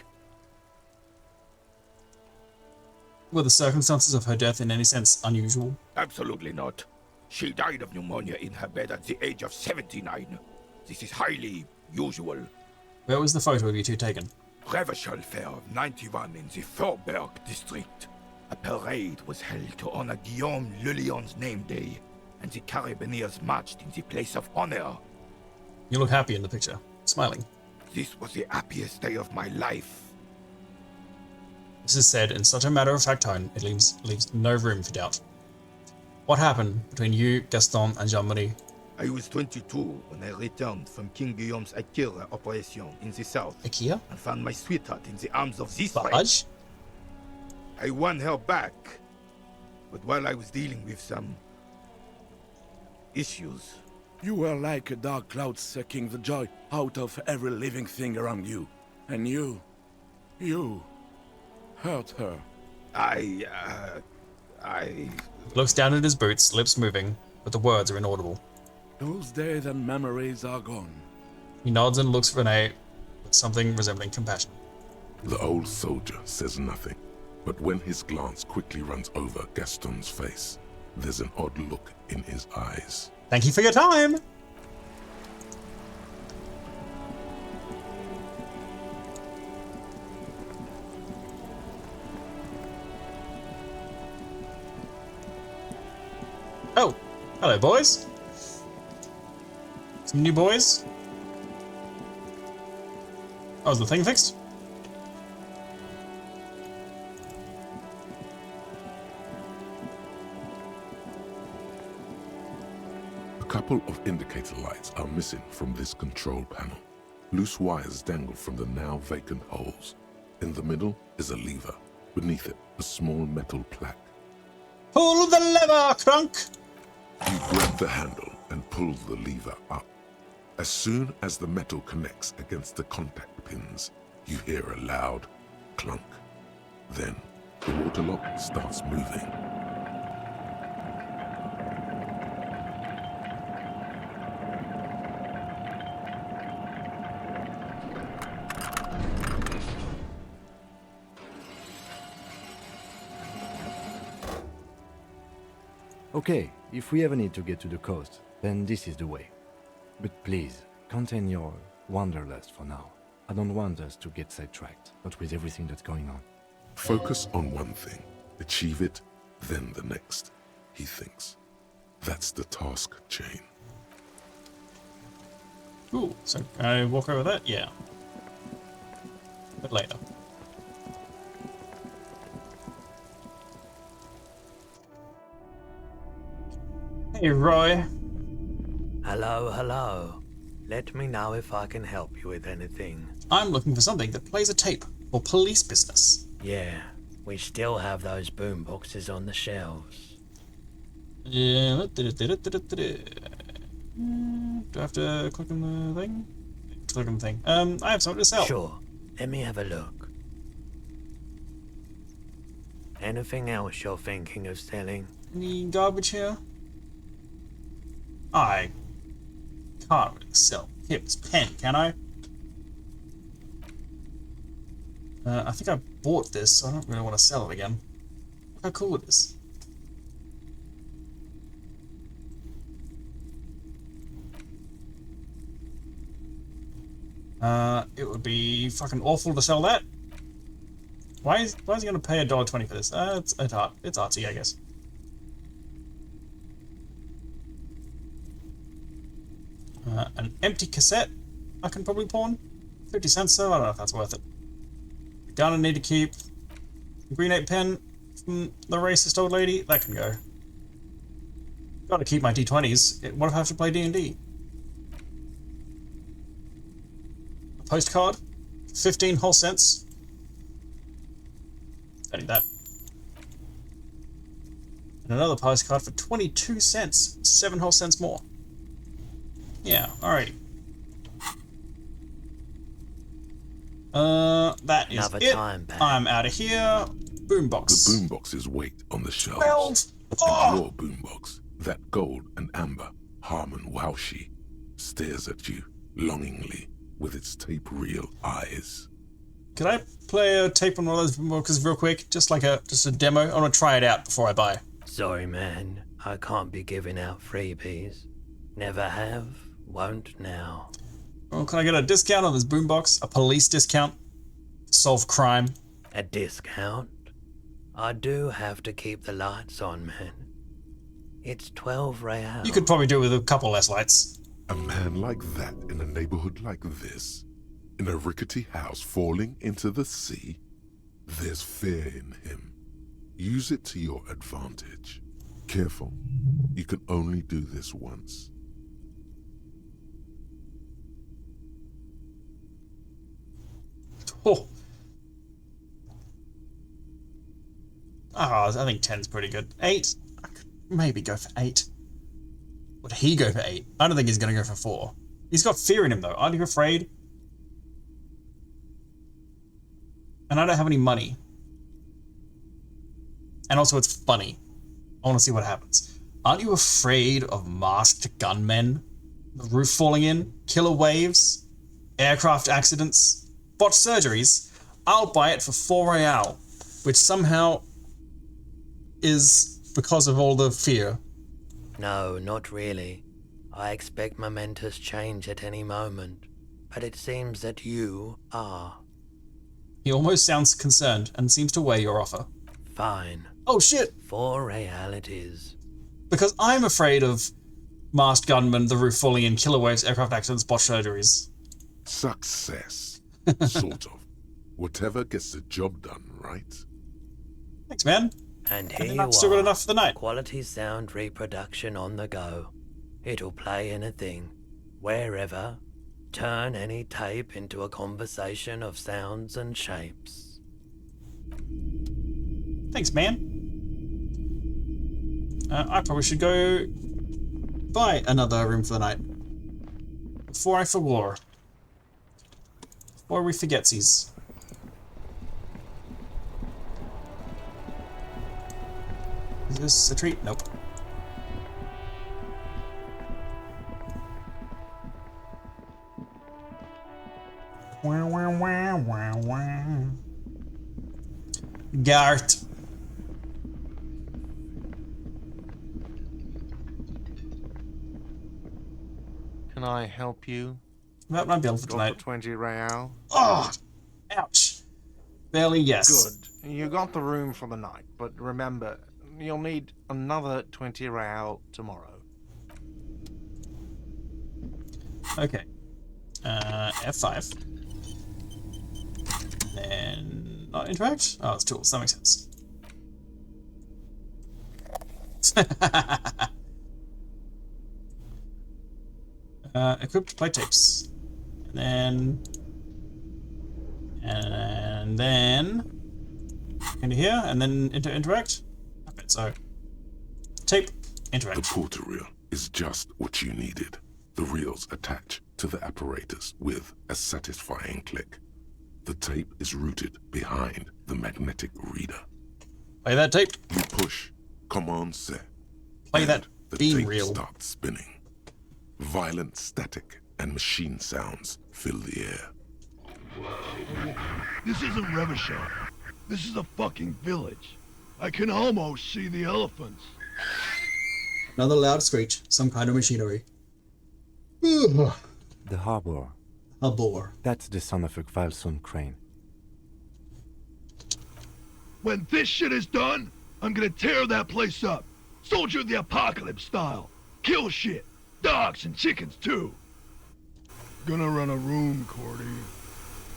S1: Were the circumstances of her death in any sense unusual?
S15: Absolutely not. She died of pneumonia in her bed at the age of 79. This is highly usual.
S1: Where was the photo of you two taken?
S15: Revachol Fair of 91 in the Faubourg district. A parade was held to honor Guillaume Le Lion's name day, and the Carabineers marched in the place of honor.
S1: You look happy in the picture, smiling.
S15: This was the happiest day of my life.
S1: This is said in such a matter-of-fact tone, it leaves no room for doubt. What happened between you, Gaston, and Jean-Marie?
S15: I was 22 when I returned from King Guillaume's Akira operation in the south.
S1: Akira?
S15: And found my sweetheart in the arms of this
S1: Fudge?
S15: I won her back. But while I was dealing with some issues.
S17: You were like a dark cloud sucking the joy out of every living thing around you. And you hurt her.
S15: I
S1: He looks down at his boots, lips moving, but the words are inaudible.
S17: Those days and memories are gone.
S1: He nods and looks at Renee with something resembling compassion.
S8: The old soldier says nothing, but when his glance quickly runs over Gaston's face, there's an odd look in his eyes.
S1: Thank you for your time! Oh, hello boys. Some new boys. Oh, is the thing fixed?
S8: A couple of indicator lights are missing from this control panel. Loose wires dangle from the now vacant holes. In the middle is a lever. Beneath it, a small metal plaque.
S1: Pull the lever, Crunk!
S8: You grab the handle and pull the lever up. As soon as the metal connects against the contact pins, you hear a loud clunk. Then, the water lock starts moving.
S3: Okay, if we ever need to get to the coast, then this is the way. But please, contain your wanderlust for now. I don't want us to get sidetracked, not with everything that's going on.
S8: Focus on one thing, achieve it, then the next, he thinks. That's the task chain.
S1: Cool, so can I walk over that? Yeah. But later. Hey, Roy.
S18: Hello, hello. Let me know if I can help you with anything.
S1: I'm looking for something that plays a tape for police business.
S18: Yeah, we still have those boom boxes on the shelves.
S1: Yeah. Do I have to click on the thing? click on the thing. I have something to sell.
S18: Sure. Let me have a look. Anything else you're thinking of selling?
S1: Any garbage here? I can't really sell Pip's pen, can I? I think I bought this, so I don't really want to sell it again. Look how cool it is. It would be fucking awful to sell that. Why is he gonna pay $1.20 for this? It's art. It's artsy, I guess. An empty cassette I can probably pawn. 50 cents though, I don't know if that's worth it. Gun I need to keep. Green 8 pen from the racist old lady, that can go. Gotta keep my D20s. What if I have to play D&D? A postcard? 15 whole cents. I need that. And another postcard for 22 cents. 7 whole cents more. Yeah, alrighty. That is
S18: Another
S1: it.
S18: time, pal.
S1: I'm out of here. Boombox.
S8: The boomboxes wait on the shelves.
S1: 12.
S8: And
S1: Oh!
S8: your boombox, that gold and amber Harmon Waushi, stares at you longingly with its tape reel eyes.
S1: Could I play a tape on one of those boomboxes real quick? Just a demo? I want to try it out before I buy.
S18: Sorry, man. I can't be giving out freebies. Never have, won't now.
S1: Well, can I get a discount on this boombox? A police discount? Solve crime?
S18: A discount? I do have to keep the lights on, man. It's 12 real.
S1: You could probably do it with a couple less lights.
S8: A man like that in a neighborhood like this, in a rickety house falling into the sea, there's fear in him. Use it to your advantage. Careful, you can only do this once.
S1: Oh. I think 10's pretty good. 8? I could maybe go for 8. Would he go for 8? I don't think he's going to go for 4. He's got fear in him, though. Aren't you afraid? And I don't have any money. And also, it's funny. I want to see what happens. Aren't you afraid of masked gunmen? The roof falling in? Killer waves? Aircraft accidents? Botched surgeries? I'll buy it for 4 real, which somehow is because of all the fear.
S18: No, not really. I expect momentous change at any moment, but it seems that you are.
S1: He almost sounds concerned and seems to weigh your offer.
S18: Fine.
S1: Oh shit!
S18: 4 real it is.
S1: Because I'm afraid of masked gunmen, the roof falling in, killer waves, aircraft accidents, botched surgeries.
S8: Success. Sort of. Whatever gets the job done, right?
S1: Thanks, man.
S18: And
S1: I
S18: here
S1: think
S18: you
S1: I've still got enough for the night.
S18: Quality sound reproduction on the go. It'll play anything, wherever. Turn any tape into a conversation of sounds and shapes.
S1: Thanks, man. I probably should go buy another room for the night. Before I for war. Before we forgetsies. Is this a treat? Nope. Wow, wow, wow, wow, wow. Gart.
S19: Can I help you?
S1: About my bill for
S19: Go
S1: tonight.
S19: for 20 real.
S1: Oh! Ouch. Barely yes.
S19: Good. You got the room for the night, but remember, you'll need another 20 real tomorrow.
S1: Okay. F5. Then not interact? Oh, it's tools. That makes sense. Equipped play tapes. And then into here, and then into interact. Okay, so tape, interact.
S8: The porter reel is just what you needed. The reels attach to the apparatus with a satisfying click. The tape is rooted behind the magnetic reader.
S1: Play that tape.
S8: You push Command C.
S1: Play that
S8: The
S1: beam
S8: tape
S1: reel.
S8: starts spinning. Violent static and machine sounds fill the air.
S20: This isn't Revachol. This is a fucking village. I can almost see the elephants.
S1: Another loud screech. Some kind of machinery. Ugh.
S3: The harbor.
S1: Harbor.
S3: That's the sound of a Kvalson crane.
S20: When this shit is done, I'm gonna tear that place up. Soldier of the Apocalypse style. Kill shit. Dogs and chickens too. Gonna run a room, Cordy.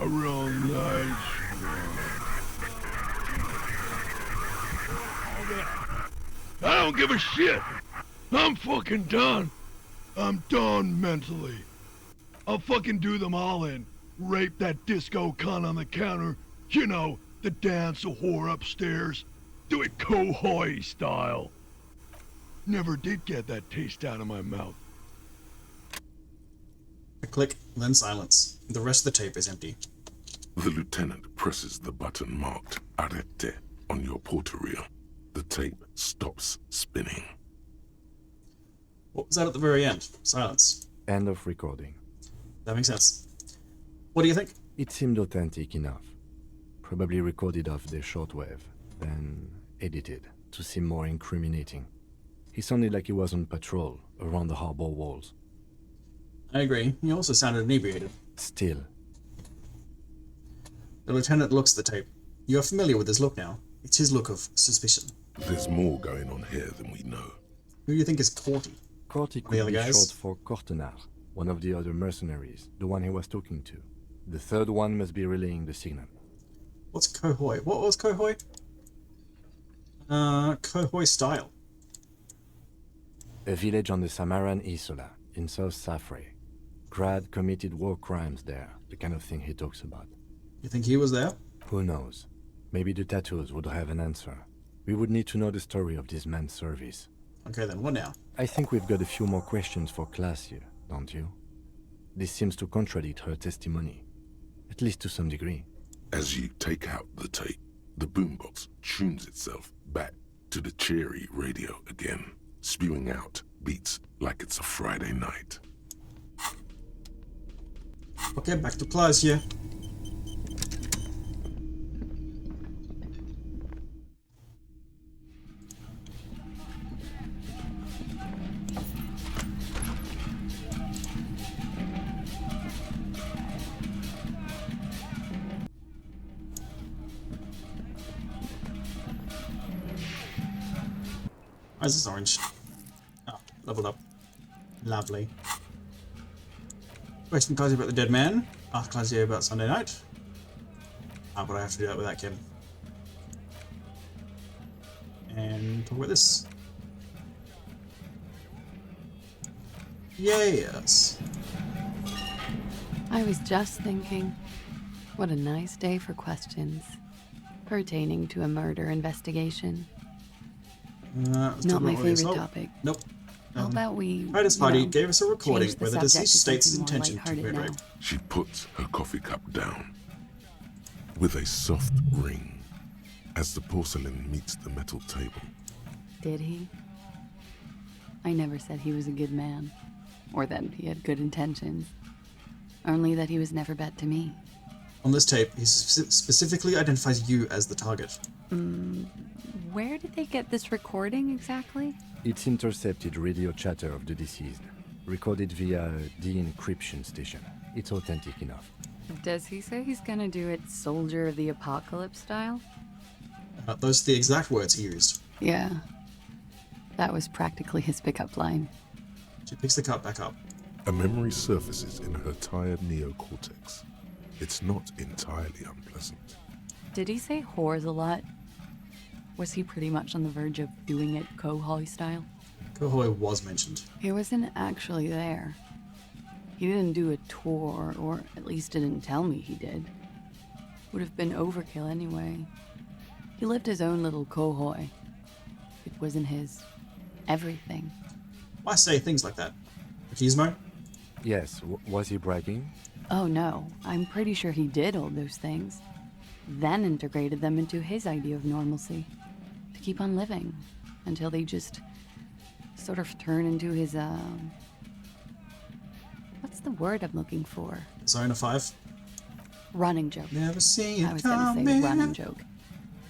S20: A real nice room. I don't give a shit. I'm fucking done. I'm done mentally. I'll fucking do them all in. Rape that disco cunt on the counter. You know, the dance a whore upstairs. Do it Kohoi style. Never did get that taste out of my mouth.
S1: A click, then silence. The rest of the tape is empty.
S8: The lieutenant presses the button marked Arrête on your porter reel. The tape stops spinning.
S1: What was that at the very end? Silence.
S3: End of recording.
S1: That makes sense. What do you think?
S3: It seemed authentic enough. Probably recorded off the shortwave, then edited to seem more incriminating. He sounded like he was on patrol around the harbor walls.
S1: I agree. He also sounded inebriated.
S3: Still.
S1: The lieutenant looks at the tape. You are familiar with his look now. It's his look of suspicion.
S8: There's more going on here than we know.
S1: Who do you think is Corty?
S3: Corty could be short for Cortenard, one of the other mercenaries, the one he was talking to. The third one must be relaying the signal.
S1: What's Kohoi? What was Kohoi? Kohoi style.
S3: A village on the Samaran Isola, in South Safre. Grad committed war crimes there, the kind of thing he talks about.
S1: You think he was there?
S3: Who knows? Maybe the tattoos would have an answer. We would need to know the story of this man's service.
S1: Okay then, what now?
S3: I think we've got a few more questions for class here, don't you? This seems to contradict her testimony, at least to some degree.
S8: As you take out the tape, the boombox tunes itself back to the cheery radio again, spewing out beats like it's a Friday night.
S1: Okay, back to class here. Why is this orange? Oh, leveled up. Lovely. Question Claudia about the dead man. Ask Claudia about Sunday night. Ah, but I have to do that with that kid. And talk about this. Yes.
S10: I was just thinking, what a nice day for questions pertaining to a murder investigation. Not my favorite topic.
S1: Nope.
S10: How about we,
S1: Titus Party
S10: you know,
S1: gave us a recording
S10: change the
S1: where the
S10: subject
S1: deceased
S10: to
S1: states his
S10: something more
S1: intention to
S10: lighthearted
S1: commit
S10: now?
S1: rape.
S8: She puts her coffee cup down with a soft ring as the porcelain meets the metal table.
S10: Did he? I never said he was a good man, or that he had good intentions. Only that he was never bad to me.
S1: On this tape, he specifically identifies you as the target.
S10: Where did they get this recording exactly?
S3: It's intercepted radio chatter of the deceased, recorded via the encryption station. It's authentic enough.
S10: Does he say he's gonna do it Soldier of the Apocalypse style?
S1: Those are the exact words he used.
S10: Yeah. That was practically his pickup line.
S1: She picks the cup back up.
S8: A memory surfaces in her tired neocortex. It's not entirely unpleasant.
S10: Did he say whores a lot? Was he pretty much on the verge of doing it Kohoi style?
S1: Kohoi was mentioned.
S10: He wasn't actually there. He didn't do a tour, or at least didn't tell me he did. Would have been overkill anyway. He lived his own little Kohoi. It wasn't his everything.
S1: Why say things like that? Machismo?
S3: Yes, was he bragging?
S10: Oh no, I'm pretty sure he did all those things. Then integrated them into his idea of normalcy. To keep on living. Until they just sort of turn into his, what's the word I'm looking for?
S1: Zone of 5.
S10: Running joke.
S1: Never seen
S10: I was gonna say running joke.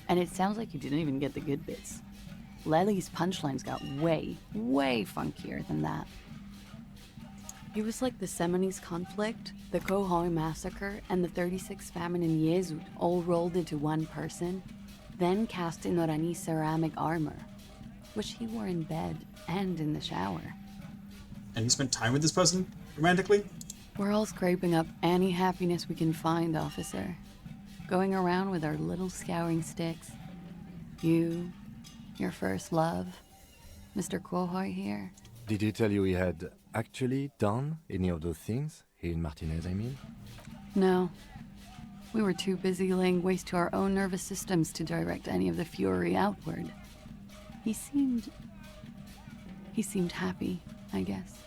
S10: And it sounds like you didn't even get the good bits. Lely's punchlines got way, way funkier than that. He was like the Seminoles conflict, the Khohoi massacre, and the 36 famine in Yezud all rolled into one person, then cast in Orani's ceramic armor, which he wore in bed and in the shower.
S1: And you spent time with this person? Romantically?
S10: We're all scraping up any happiness we can find, officer. Going around with our little scouring sticks. You, your first love, Mr. Khohoi here.
S3: Did he tell you he had actually done any of those things? He and Martinez, I mean?
S10: No. We were too busy laying waste to our own nervous systems to direct any of the fury outward. He seemed happy, I guess.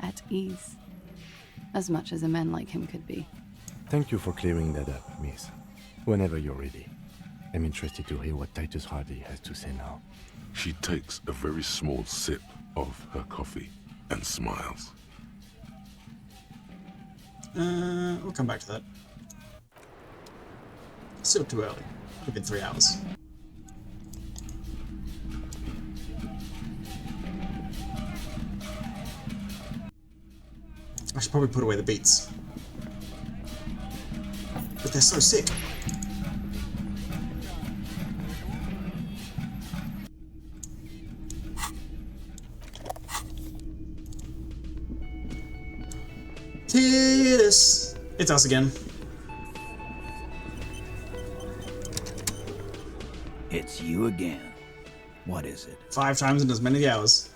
S10: At ease. As much as a man like him could be.
S3: Thank you for clearing that up, miss. Whenever you're ready. I'm interested to hear what Titus Hardy has to say now.
S8: She takes a very small sip of her coffee and smiles.
S1: We'll come back to that. Still too early. It's been 3 hours. I should probably put away the beats. But they're so sick. Titus! It's us again.
S2: It's you again. What is it?
S1: 5 times in as many hours.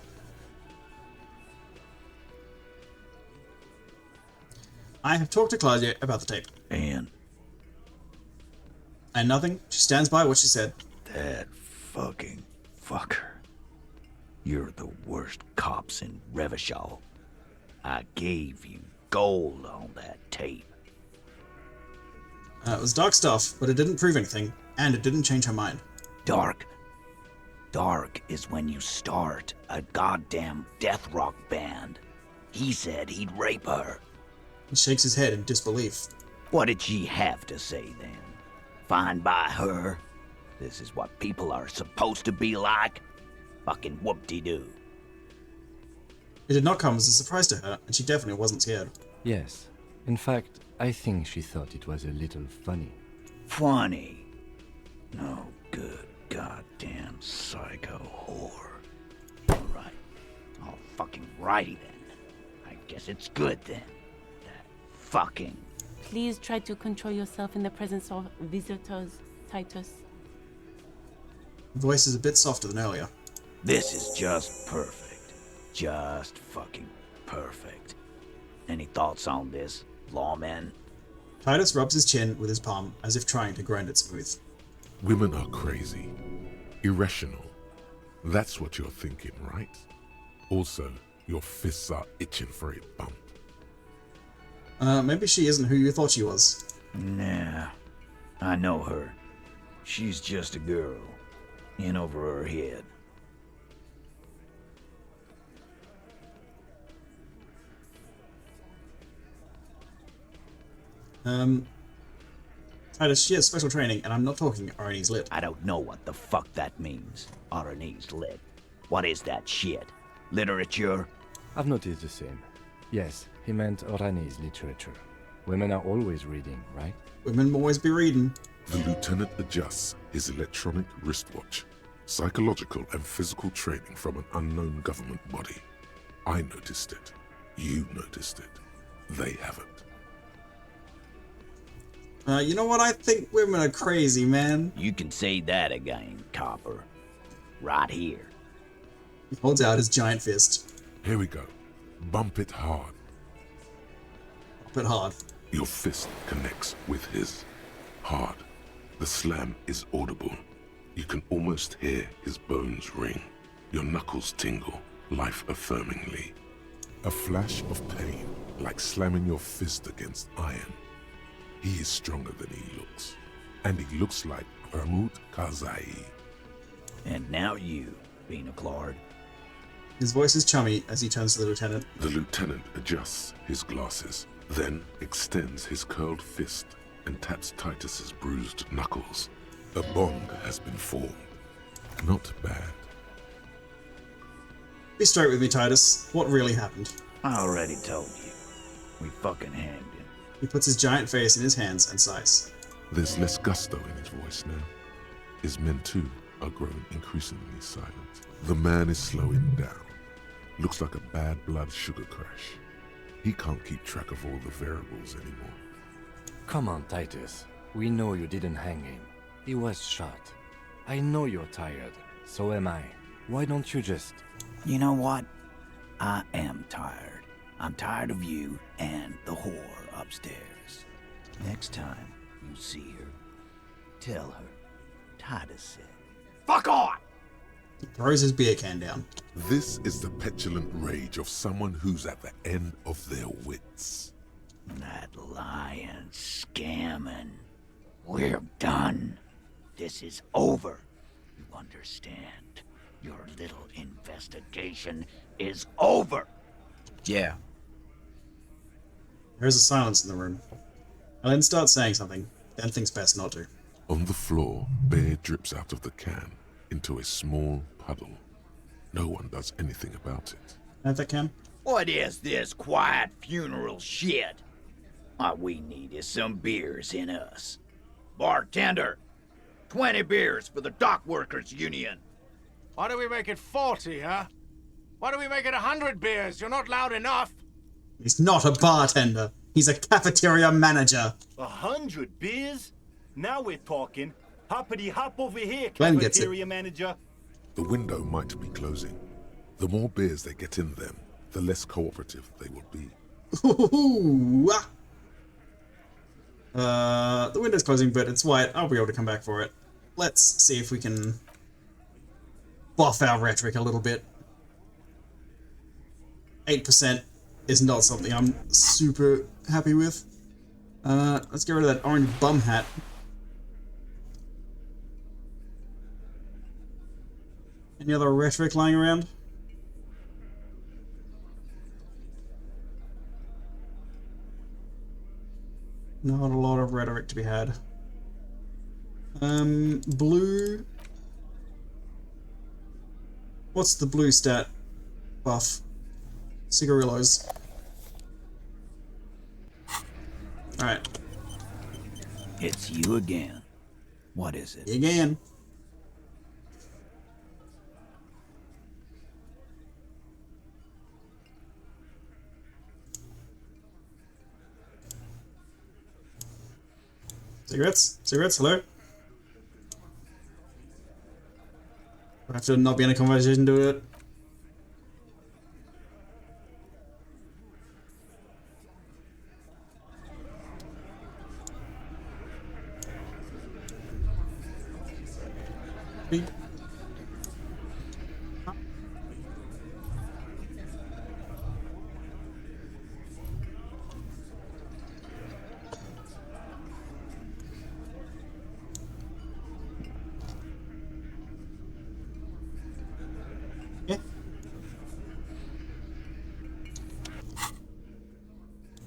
S1: I have talked to Claudia about the tape.
S2: And
S1: nothing. She stands by what she said.
S2: that fucking fucker. You're the worst cops in Revachol. I gave you gold on that tape.
S1: It was dark stuff, but it didn't prove anything, and it didn't change her mind.
S2: Dark. Dark is when you start a goddamn death rock band. He said he'd rape her.
S1: He shakes his head in disbelief.
S2: What did she have to say then? Fine by her? This is what people are supposed to be like? Fucking whoop-de-doo.
S1: It did not come as a surprise to her, and she definitely wasn't scared.
S3: Yes. In fact, I think she thought it was a little funny.
S2: Funny? No good goddamn psycho whore. Alright. I'll fucking righty then. I guess it's good then. That fucking...
S6: Please try to control yourself in the presence of visitors, Titus.
S1: The voice is a bit softer than earlier.
S2: This is just perfect. Just fucking perfect. Any thoughts on this, lawman?
S1: Titus rubs his chin with his palm, as if trying to grind it smooth.
S8: Women are crazy. Irrational. That's what you're thinking, right? Also, your fists are itching for a bump.
S1: Maybe she isn't who you thought she was.
S2: Nah. I know her. She's just a girl. In over her head.
S1: Titus, she has special training, and I'm not talking Arnie's lit.
S2: I don't know what the fuck that means. Aranese lit. What is that shit? Literature?
S3: I've noticed the same. Yes, he meant Oranese literature. Women are always reading, right?
S1: Women will always be reading.
S8: The lieutenant adjusts his electronic wristwatch. Psychological and physical training from an unknown government body. I noticed it. You noticed it. They haven't.
S1: You know what? I think women are crazy, man.
S2: You can say that again, copper. Right here.
S1: He holds out his giant fist.
S8: Here we go. Bump it hard.
S1: Bump it hard.
S8: Your fist connects with his. Hard. The slam is audible. You can almost hear his bones ring. Your knuckles tingle, life-affirmingly. A flash of pain, like slamming your fist against iron. He is stronger than he looks. And he looks like Ramut Kazai.
S2: And now you, Bina Claude.
S1: His voice is chummy as he turns to the lieutenant.
S8: The lieutenant adjusts his glasses, then extends his curled fist and taps Titus's bruised knuckles. A bond has been formed. Not bad.
S1: Be straight with me, Titus. What really happened?
S2: I already told you. We fucking hanged him.
S1: He puts his giant face in his hands and sighs.
S8: There's less gusto in his voice now. His men, too, are growing increasingly silent. The man is slowing down. Looks like a bad blood sugar crash. He can't keep track of all the variables anymore.
S3: Come on, Titus. We know you didn't hang him. He was shot. I know you're tired. So am I. Why don't you just...
S2: You know what? I am tired. I'm tired of you and the whore upstairs. Next time you see her, tell her Titus said, "Fuck off!"
S1: He throws his beer can down.
S8: This is the petulant rage of someone who's at the end of their wits.
S2: That lying, scamming. We're done. This is over. You understand? Your little investigation is over. Yeah.
S1: There is a silence in the room. Ellen starts saying something, then thinks best not to.
S8: On the floor, beer drips out of the can into a small puddle. No one does anything about it.
S1: Have that can?
S2: What is this quiet funeral shit? What we need is some beers in us. Bartender, 20 beers for the Dock Workers Union.
S9: Why do we make it 40, huh? Why do we make it 100 beers? You're not loud enough.
S1: He's not a bartender. He's a cafeteria manager.
S7: 100 beers? Now we're talking. Hoppity hop over here,
S1: Glenn gets it.
S7: cafeteria manager.
S8: The window might be closing. The more beers they get in them, the less cooperative they will be.
S1: The window's closing, but it's white. I'll be able to come back for it. Let's see if we can buff our rhetoric a little bit. 8% is not something I'm super happy with. Let's get rid of that orange bum hat. Any other rhetoric lying around? Not a lot of rhetoric to be had. Blue. What's the blue stat buff? Cigarillos. Alright.
S2: It's you again. What is it?
S1: Again. Cigarettes? Cigarettes? Hello? I have to not be in a conversation to do it.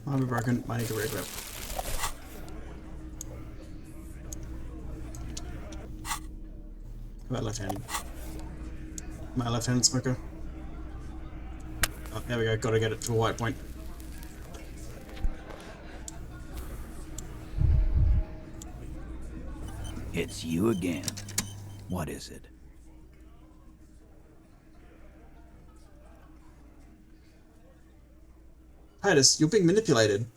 S1: I'm broken. I need to regrip. How about left-handed? My left-handed smoker. Oh, there we go. Gotta get it to a white point.
S2: It's you again. What is it?
S1: Titus, you're being manipulated.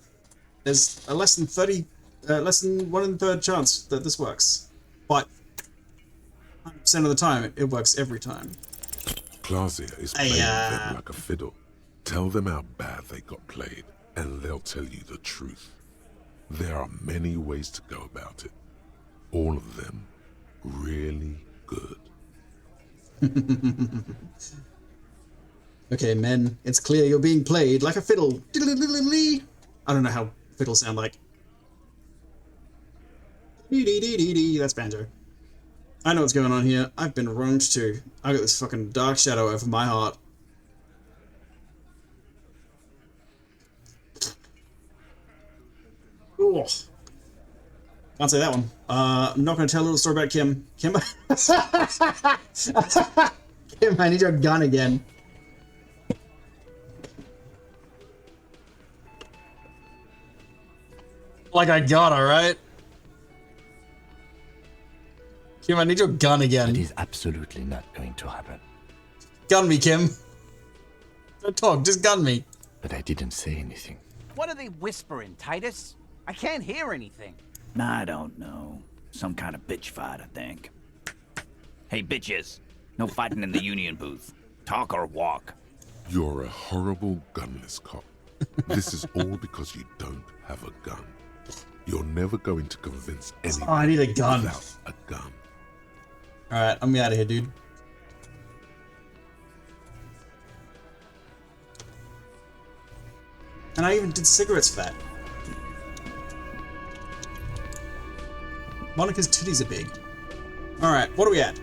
S1: There's a less than 1 in 3 chance that this works. But 100% of the time, it works every time.
S8: Clausia is playing them like a fiddle. Tell them how bad they got played, and they'll tell you the truth. There are many ways to go about it. All of them really good.
S1: Okay, men, it's clear you're being played like a fiddle. I don't know how fiddles sound like. That's banjo. I know what's going on here. I've been wronged too. I got this fucking dark shadow over my heart. Ooh. Can't say that one. I'm not going to tell a little story about Kim. Kim? Kim, I need your gun again. Like I got her, right? Kim, I need your gun again.
S3: That is absolutely not going to happen.
S1: Gun me, Kim. Don't talk, just gun me.
S3: But I didn't say anything.
S5: What are they whispering, Titus? I can't hear anything.
S2: I don't know. Some kind of bitch fight, I think. Hey, bitches. No fighting in the union booth. Talk or walk.
S8: You're a horrible gunless cop. This is all because you don't have a gun. You're never going to convince anyone.
S1: Oh, I need a gun.
S8: Without a gun.
S1: Alright, I'm out of here, dude. And I even did cigarettes for that. Monica's titties are big. Alright, what are we at?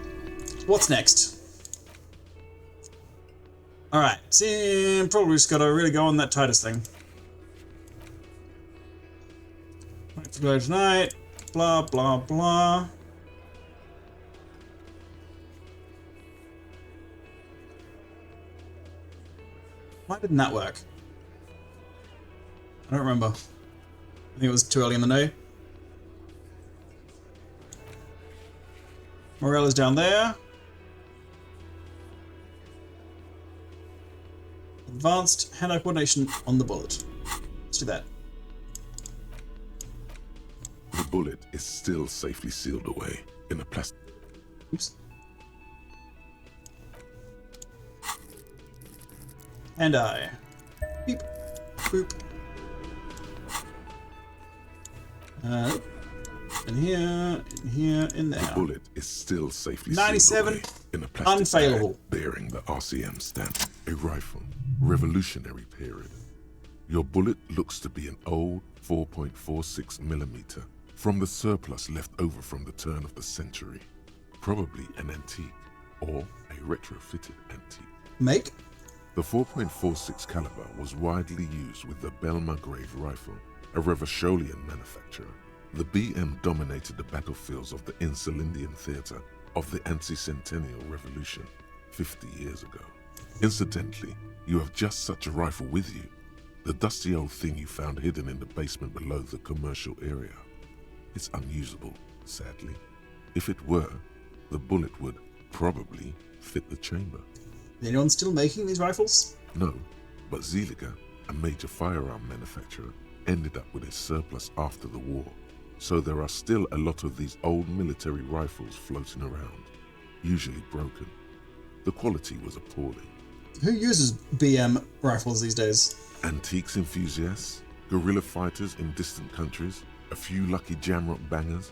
S1: What's next? Alright, see, probably just gotta really go on that Titus thing. Wait for go tonight. Blah, blah, blah. Why didn't that work? I don't remember. I think it was too early in the day. Morella's down there. Advanced hand-eye coordination on the bullet. Let's do that.
S8: The bullet is still safely sealed away in a plastic.
S1: Oops. Hand-eye. Beep. Boop. In here, in there.
S8: The bullet is still safely
S1: 97.
S8: sealed away in a plastic
S1: Unfailable.
S8: bag bearing the RCM stamp. A rifle, revolutionary period. Your bullet looks to be an old 4.46mm from the surplus left over from the turn of the century. Probably an antique or a retrofitted antique.
S1: Make?
S8: The 4.46 caliber was widely used with the Belmargrave rifle, a Revacholian manufacturer. The BM dominated the battlefields of the Insulindian theater of the anti-centennial revolution 50 years ago. Incidentally, you have just such a rifle with you, the dusty old thing you found hidden in the basement below the commercial area. It's unusable, sadly. If it were, the bullet would probably fit the chamber.
S1: Is anyone still making these rifles?
S8: No, but Zeliger, a major firearm manufacturer, ended up with a surplus after the war. So there are still a lot of these old military rifles floating around, usually broken. The quality was appalling.
S1: Who uses BM rifles these days?
S8: Antiques enthusiasts, guerrilla fighters in distant countries, a few lucky jamrock bangers.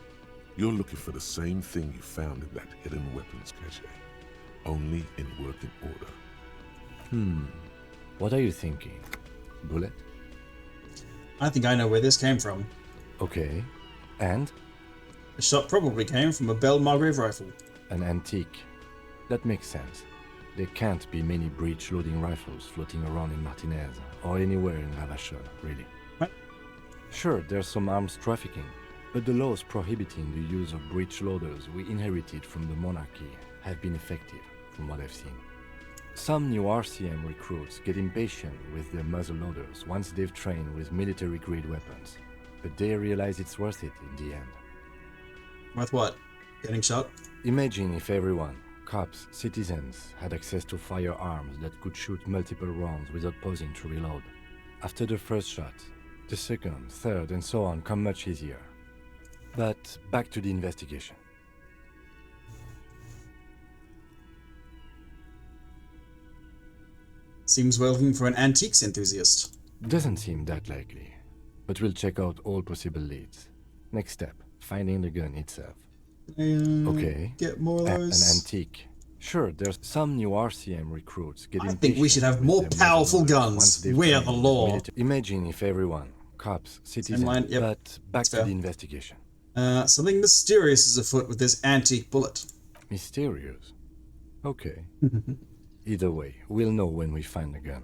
S8: You're looking for the same thing you found in that hidden weapons cache, only in working order.
S3: What are you thinking? Bullet?
S1: I think I know where this came from.
S3: Okay. And?
S1: The shot probably came from a Belmargrave rifle.
S3: An antique. That makes sense. There can't be many breech-loading rifles floating around in Martinez, or anywhere in Ravachol, really.
S1: What?
S3: Sure, there's some arms trafficking, but the laws prohibiting the use of breech loaders we inherited from the monarchy have been effective, from what I've seen. Some new RCM recruits get impatient with their muzzle loaders once they've trained with military-grade weapons, but they realize it's worth it in the end.
S1: Worth what? Getting shot?
S3: Imagine if everyone, cops, citizens, had access to firearms that could shoot multiple rounds without pausing to reload. After the first shot, the second, third, and so on come much easier. But back to the investigation.
S1: Seems we're looking for an antiques enthusiast.
S3: Doesn't seem that likely, but we'll check out all possible leads. Next step, finding the gun itself. Okay,
S1: Get more of
S3: an
S1: those.
S3: antique. Sure, there's some new RCM recruits getting.
S1: I think we should have more powerful guns. We are the law.
S3: Imagine if everyone, cops, citizens,
S1: line, yep.
S3: but back
S1: That's
S3: to
S1: fair.
S3: the investigation.
S1: Something mysterious is afoot with this antique bullet.
S3: Mysterious? Okay. Either way, we'll know when we find the gun.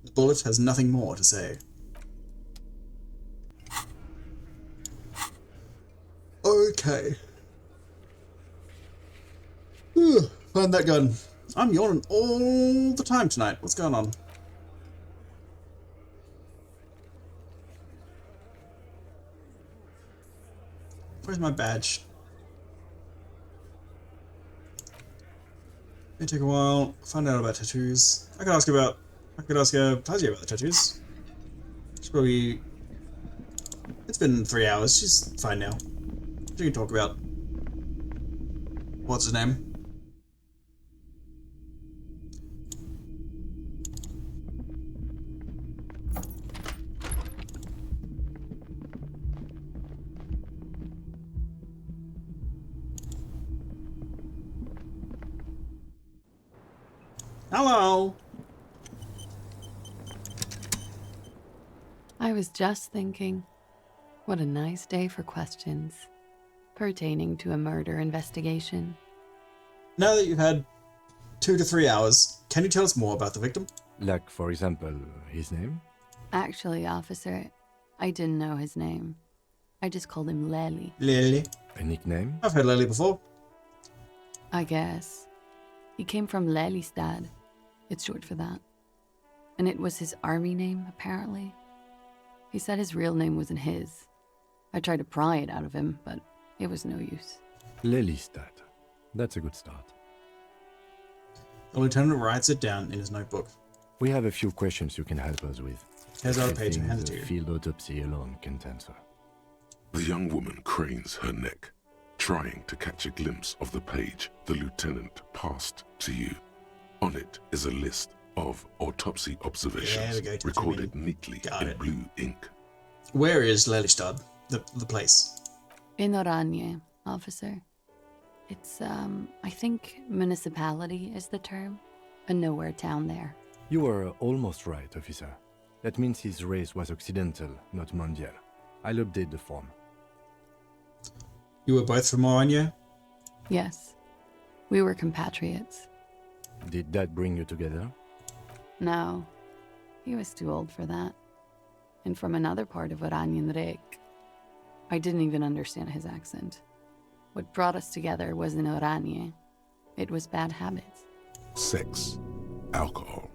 S1: The bullet has nothing more to say. Okay. Find that gun. I'm yawning all the time tonight. What's going on? Where's my badge? May take a while. Find out about tattoos. I could ask Tasia about the tattoos. She's probably... It's been 3 hours. She's fine now. She can talk about... What's his name? Hello!
S14: I was just thinking, what a nice day for questions pertaining to a murder investigation.
S1: Now that you've had 2 to 3 hours, can you tell us more about the victim?
S3: Like, for example, his name?
S14: Actually, officer, I didn't know his name. I just called him Lely.
S1: Lely.
S3: A nickname?
S1: I've heard Lely before.
S14: I guess. He came from Lelystad. It's short for that. And it was his army name, apparently. He said his real name wasn't his. I tried to pry it out of him, but it was no use.
S3: Lelystad. That's a good start.
S1: The lieutenant writes it down in his notebook.
S3: We have a few questions you can help us with.
S1: Here's our
S3: I
S1: page
S3: think
S1: handed
S3: the
S1: to you.
S3: field autopsy alone can answer.
S8: The young woman cranes her neck, trying to catch a glimpse of the page the lieutenant passed to you. On it is a list of autopsy observations recorded neatly in blue ink.
S1: Where is Lelystad, the place?
S14: In Oranje, officer. It's, I think municipality is the term. A nowhere town there.
S3: You were almost right, officer. That means his race was occidental, not mondial. I'll update the form.
S1: You were both from Oranje?
S14: Yes. We were compatriots.
S3: Did that bring you together?
S14: No. He was too old for that. And from another part of Oranjenrijk. I didn't even understand his accent. What brought us together wasn't Oranje. It was bad habits.
S8: Sex, alcohol,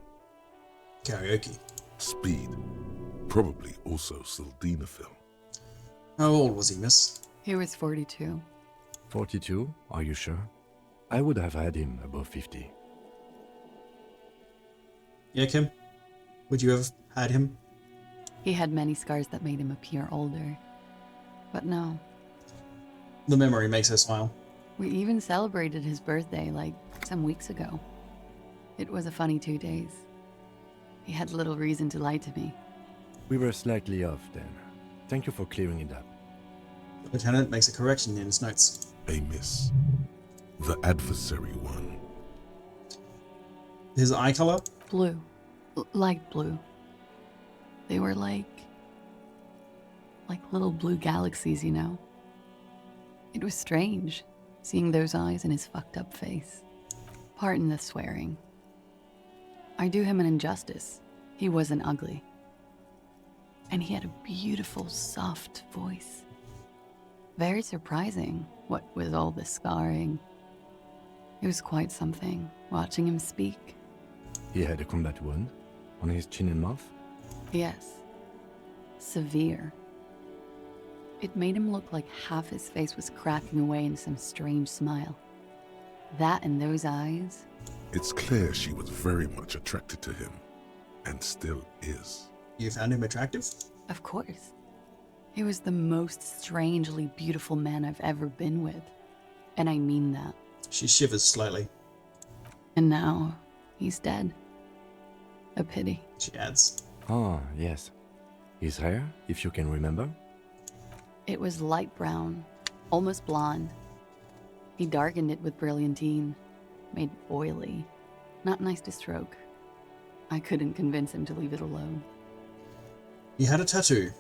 S1: karaoke,
S8: speed, probably also sildenafil.
S1: How old was he, miss?
S14: He was 42.
S3: 42? Are you sure? I would have had him above 50.
S1: Yeah, Kim? Would you have had him?
S14: He had many scars that made him appear older. But no.
S1: The memory makes her smile.
S14: We even celebrated his birthday, like, some weeks ago. It was a funny 2 days. He had little reason to lie to me.
S3: We were slightly off then. Thank you for clearing it up.
S1: The lieutenant makes a correction in his notes.
S8: A miss. The adversary one.
S1: His eye color?
S14: Blue. Light blue. They were like little blue galaxies, you know? It was strange, seeing those eyes in his fucked up face. Pardon the swearing. I do him an injustice. He wasn't ugly. And he had a beautiful, soft voice. Very surprising, what with all the scarring. It was quite something, watching him speak.
S3: He had a combat wound on his chin and mouth?
S14: Yes. Severe. It made him look like half his face was cracking away in some strange smile. That and those eyes.
S8: It's clear she was very much attracted to him, and still is.
S1: You found him attractive?
S14: Of course. He was the most strangely beautiful man I've ever been with. And I mean that.
S1: She shivers slightly.
S14: And now, he's dead. A pity.
S1: She adds.
S3: Ah, yes. His hair, if you can remember?
S14: It was light brown, almost blonde.
S10: He darkened it with brilliantine, made it oily. Not nice to stroke. I couldn't convince him to leave it alone.
S1: He had a tattoo.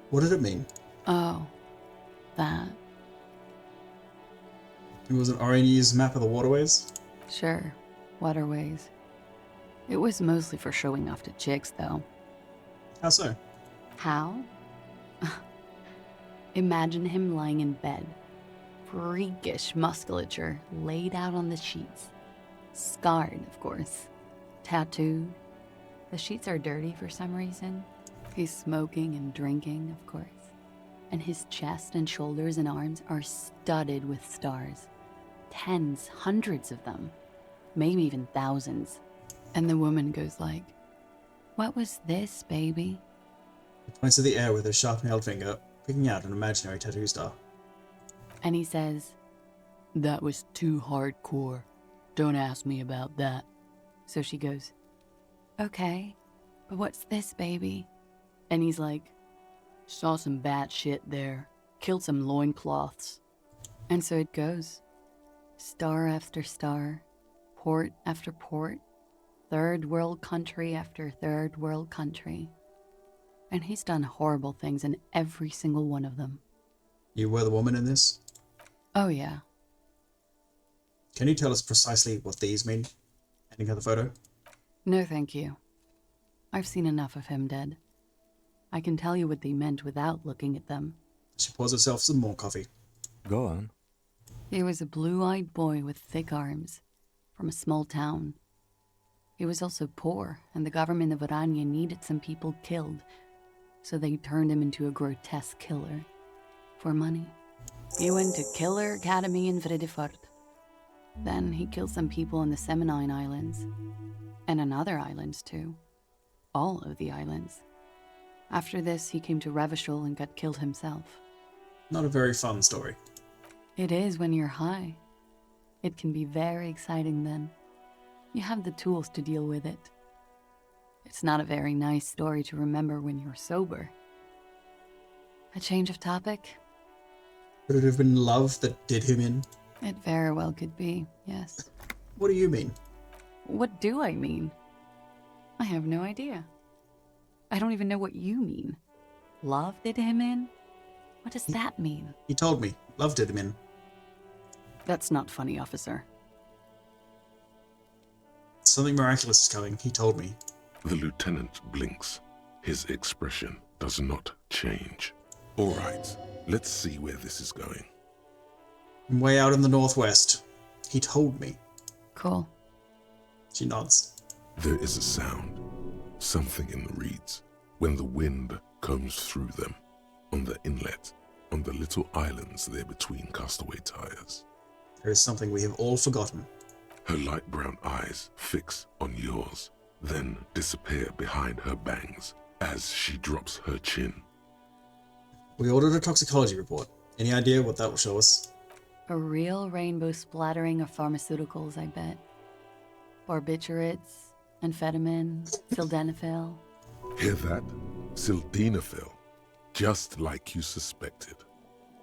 S1: What did it mean?
S10: Oh, that.
S1: It was an orange map of the waterways?
S10: Sure, waterways. It was mostly for showing off to chicks, though.
S1: How so?
S10: How? Imagine him lying in bed. Freakish musculature laid out on the sheets. Scarred, of course. Tattooed. The sheets are dirty for some reason. He's smoking and drinking, of course. And his chest and shoulders and arms are studded with stars. Tens, hundreds of them. Maybe even thousands. And the woman goes like, "What was this, baby?"
S1: He points to the air with his sharp-nailed finger, picking out an imaginary tattoo star.
S10: And he says, "That was too hardcore. Don't ask me about that." So she goes, "Okay, but what's this, baby?" And he's like, "Saw some bat shit there. Killed some loincloths." And so it goes. Star after star, port after port, third world country after third world country. And he's done horrible things in every single one of them.
S1: You were the woman in this?
S10: Oh yeah.
S1: Can you tell us precisely what these mean? Ending of the photo?
S10: No thank you. I've seen enough of him dead. I can tell you what they meant without looking at them.
S1: She pours herself some more coffee.
S3: Go on.
S10: He was a blue-eyed boy with thick arms, from a small town. He was also poor, and the government of Oranje needed some people killed, so they turned him into a grotesque killer. For money. He went to Killer Academy in Vredefort. Then he killed some people in the Seminine Islands. And on other islands, too. All of the islands. After this, he came to Revachol and got killed himself.
S1: Not a very fun story.
S10: It is when you're high. It can be very exciting then. You have the tools to deal with it. It's not a very nice story to remember when you're sober. A change of topic?
S1: Could it have been love that did him in?
S10: It very well could be, yes.
S1: What do you mean?
S10: What do I mean? I have no idea. I don't even know what you mean. Love did him in? What does that mean?
S1: He told me. Love did him in.
S10: That's not funny, officer.
S1: Something miraculous is coming, he told me.
S8: The lieutenant blinks. His expression does not change. All right, let's see where this is going.
S1: I'm way out in the northwest. He told me.
S10: Cool.
S1: She nods.
S8: There is a sound. Something in the reeds. When the wind comes through them. On the inlet. On the little islands there between castaway tires.
S1: There is something we have all forgotten.
S8: Her light brown eyes fix on yours, then disappear behind her bangs as she drops her chin.
S1: We ordered a toxicology report. Any idea what that will show us?
S10: A real rainbow splattering of pharmaceuticals, I bet. Barbiturates, amphetamine, sildenafil.
S8: Hear that? Sildenafil. Just like you suspected.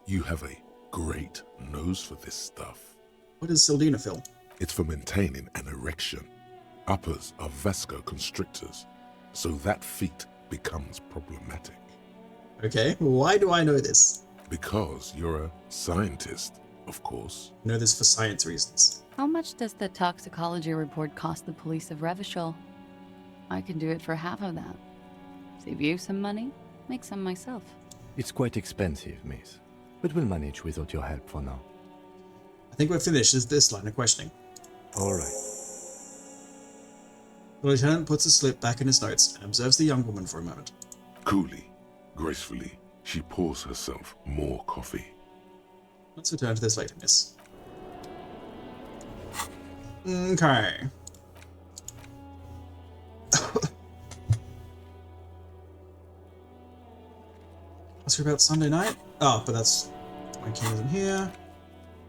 S8: You have a great nose for this stuff.
S1: What is sildenafil?
S8: It's for maintaining an erection. Uppers are vasoconstrictors, so that feat becomes problematic.
S1: Okay, why do I know this?
S8: Because you're a scientist, of course.
S1: I know this for science reasons.
S10: How much does the toxicology report cost the police of Revachol? I can do it for half of that. Save you some money, make some myself.
S3: It's quite expensive, miss. But we'll manage without your help for now.
S1: I think we're finished with this line of questioning.
S3: All right.
S1: The lieutenant puts the slip back in his notes and observes the young woman for a moment.
S8: Coolly, gracefully, she pours herself more coffee.
S1: Let's return to this later, miss. Okay. Let's hear about Sunday night. Oh, but that's my king isn't here.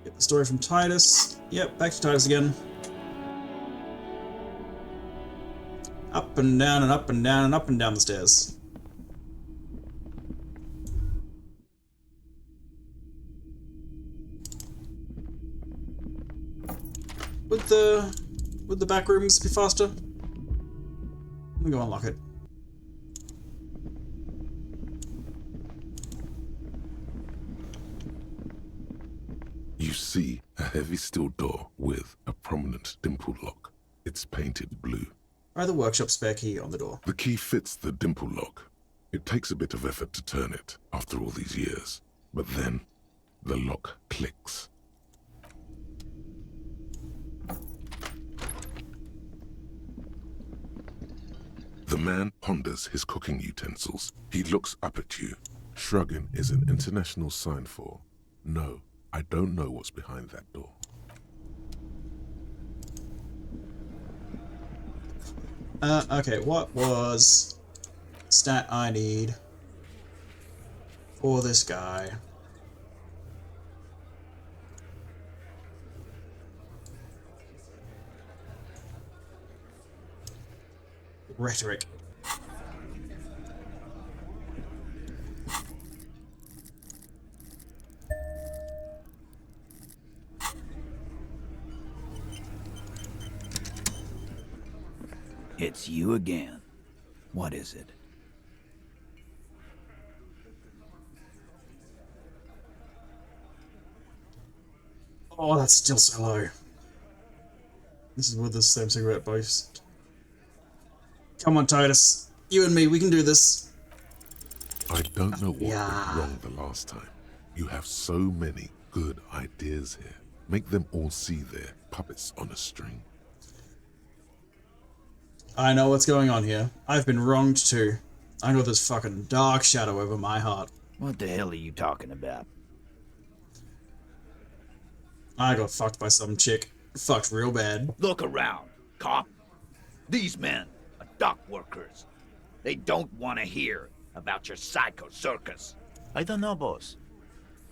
S1: Get the story from Titus. Yep, back to Titus again. Up and down and up and down and up and down the stairs. Would the back rooms be faster? Let me go unlock it.
S8: You see a heavy steel door with a prominent dimple lock. It's painted blue.
S1: Try the workshop spare key on the door.
S8: The key fits the dimple lock. It takes a bit of effort to turn it after all these years, but then the lock clicks. The man ponders his cooking utensils. He looks up at you. Shrugging is an international sign for, no, I don't know what's behind that door.
S1: Okay, what was stat I need for this guy? Rhetoric.
S2: It's you again. What is it?
S1: Oh, that's still so low. This is with the same cigarette boast. Come on, Titus. You and me, we can do this.
S8: I don't know what went wrong the last time. You have so many good ideas here. Make them all see they're puppets on a string.
S1: I know what's going on here. I've been wronged too. I got this fucking dark shadow over my heart.
S2: What the hell are you talking about?
S1: I got fucked by some chick. Fucked real bad.
S2: Look around, cop. These men are dock workers. They don't want to hear about your psycho circus.
S4: I don't know, boss.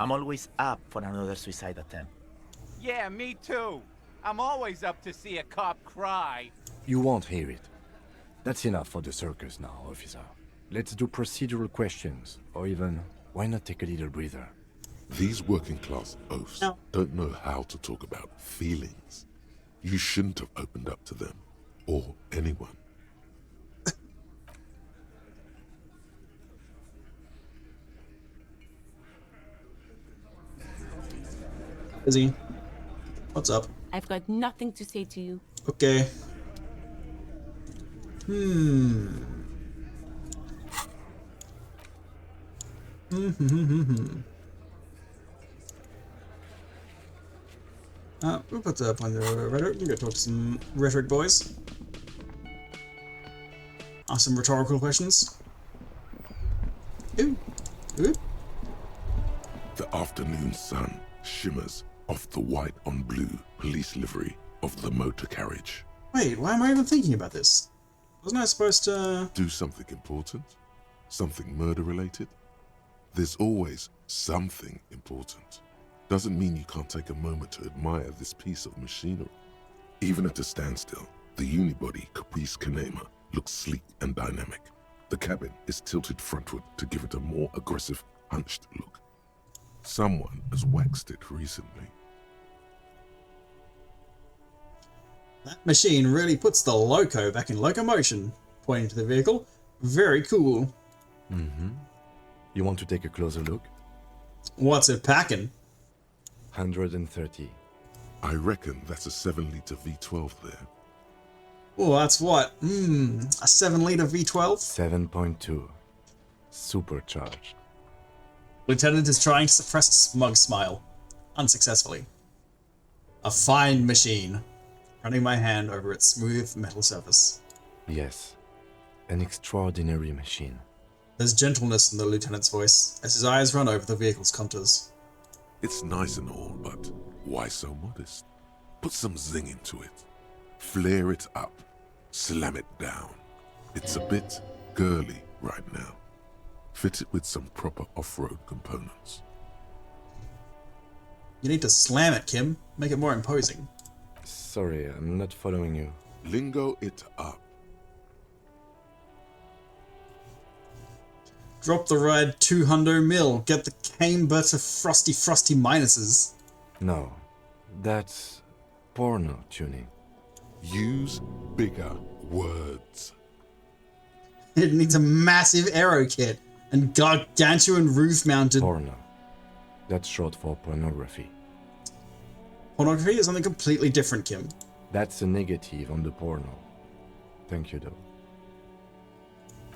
S4: I'm always up for another suicide attempt.
S5: Yeah, me too. I'm always up to see a cop cry.
S3: You won't hear it. That's enough for the circus now, officer. Let's do procedural questions, or even, why not take a little breather?
S8: These working class oafs don't know how to talk about feelings. You shouldn't have opened up to them, or anyone.
S1: Izzy, what's up?
S6: I've got nothing to say to you.
S1: Okay. We'll put that up on the rhetoric. We're gonna talk to some rhetoric boys. Ask some rhetorical questions. Ooh. Ooh.
S8: The afternoon sun shimmers off the white on blue police livery of the motor carriage.
S1: Wait, why am I even thinking about this? Wasn't I supposed to...
S8: Do something important? Something murder-related? There's always something important. Doesn't mean you can't take a moment to admire this piece of machinery. Even at a standstill, the unibody Caprice Kanema looks sleek and dynamic. The cabin is tilted frontward to give it a more aggressive, hunched look. Someone has waxed it recently.
S1: That machine really puts the loco back in locomotion, pointing to the vehicle. Very cool.
S3: Mm-hmm. You want to take a closer look?
S1: What's it packing?
S3: 130.
S8: I reckon that's a 7-liter V12 there.
S1: Oh, that's what? A 7-liter V12?
S3: 7.2. Supercharged.
S1: Lieutenant is trying to suppress a smug smile. Unsuccessfully. A fine machine. Running my hand over its smooth metal surface.
S3: Yes. An extraordinary machine.
S1: There's gentleness in the lieutenant's voice as his eyes run over the vehicle's contours.
S8: It's nice and all, but why so modest? Put some zing into it. Flare it up. Slam it down. It's a bit girly right now. Fit it with some proper off-road components.
S1: You need to slam it, Kim. Make it more imposing.
S3: Sorry, I'm not following you.
S8: Lingo it up.
S1: Drop the ride 200 mil. Get the camber to frosty minuses.
S3: No, that's Porno tuning.
S8: Use bigger words.
S1: It needs a massive aero kit and gargantuan roof-mounted...
S3: Porno. That's short for pornography.
S1: Pornography is something completely different, Kim.
S3: That's a negative on the porno. Thank you, though.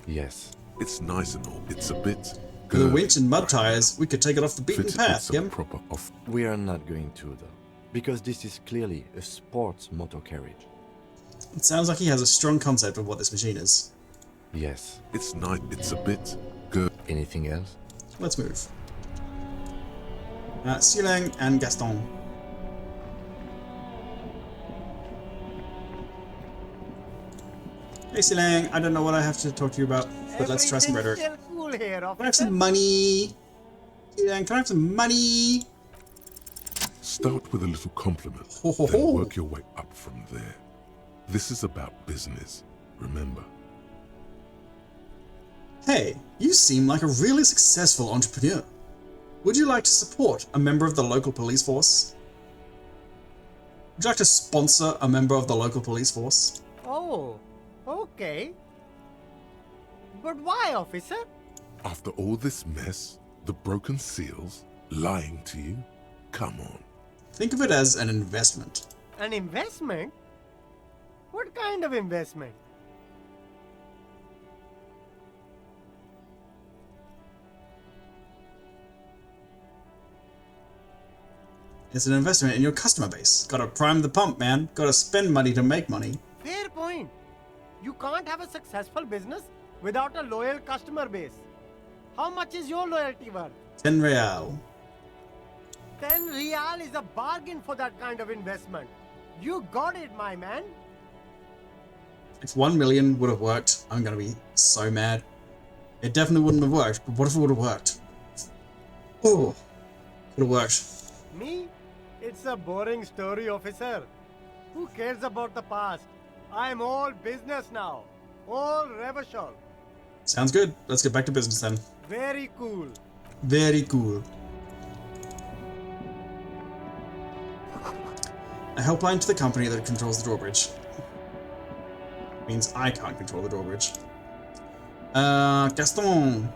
S3: Yes.
S8: It's nice and all. It's a bit...
S1: With a winch and mud tires, we could take it off the beaten
S8: Fitted
S1: path,
S8: with some
S1: Kim.
S8: proper off.
S3: We are not going to, though. Because this is clearly a sports motor carriage.
S1: It sounds like he has a strong concept of what this machine is.
S3: Yes.
S8: It's nice. It's a bit good.
S3: Anything else?
S1: Let's move. Silang and Gaston. Hey Silang, I don't know what I have to talk to you about, but let's try some rhetoric.
S9: Still cool here,
S1: Can I have
S9: officer.
S1: some money? Silang, can I have some money?
S8: Start with a little compliment,
S1: Ho, ho,
S8: then
S1: ho.
S8: work your way up from there. This is about business, remember.
S1: Hey, you seem like a really successful entrepreneur. Would you like to support a member of the local police force? Would you like to sponsor a member of the local police force?
S9: Oh, okay. But why, officer?
S8: After all this mess, the broken seals, lying to you, come on.
S1: Think of it as an investment.
S9: An investment? What kind of investment?
S1: It's an investment in your customer base. Gotta prime the pump, man. Gotta spend money to make money.
S9: Fair point. You can't have a successful business without a loyal customer base. How much is your loyalty worth?
S1: 10 real.
S9: 10 real is a bargain for that kind of investment. You got it, my man.
S1: If 1 million would have worked, I'm gonna be so mad. It definitely wouldn't have worked, but what if it would have worked? Oh, could have worked.
S9: Me? It's a boring story, officer. Who cares about the past? I'm all business now. All revolution.
S1: Sounds good. Let's get back to business then.
S9: Very cool.
S1: Very cool. A helpline to the company that controls the drawbridge. Means I can't control the drawbridge. Gaston.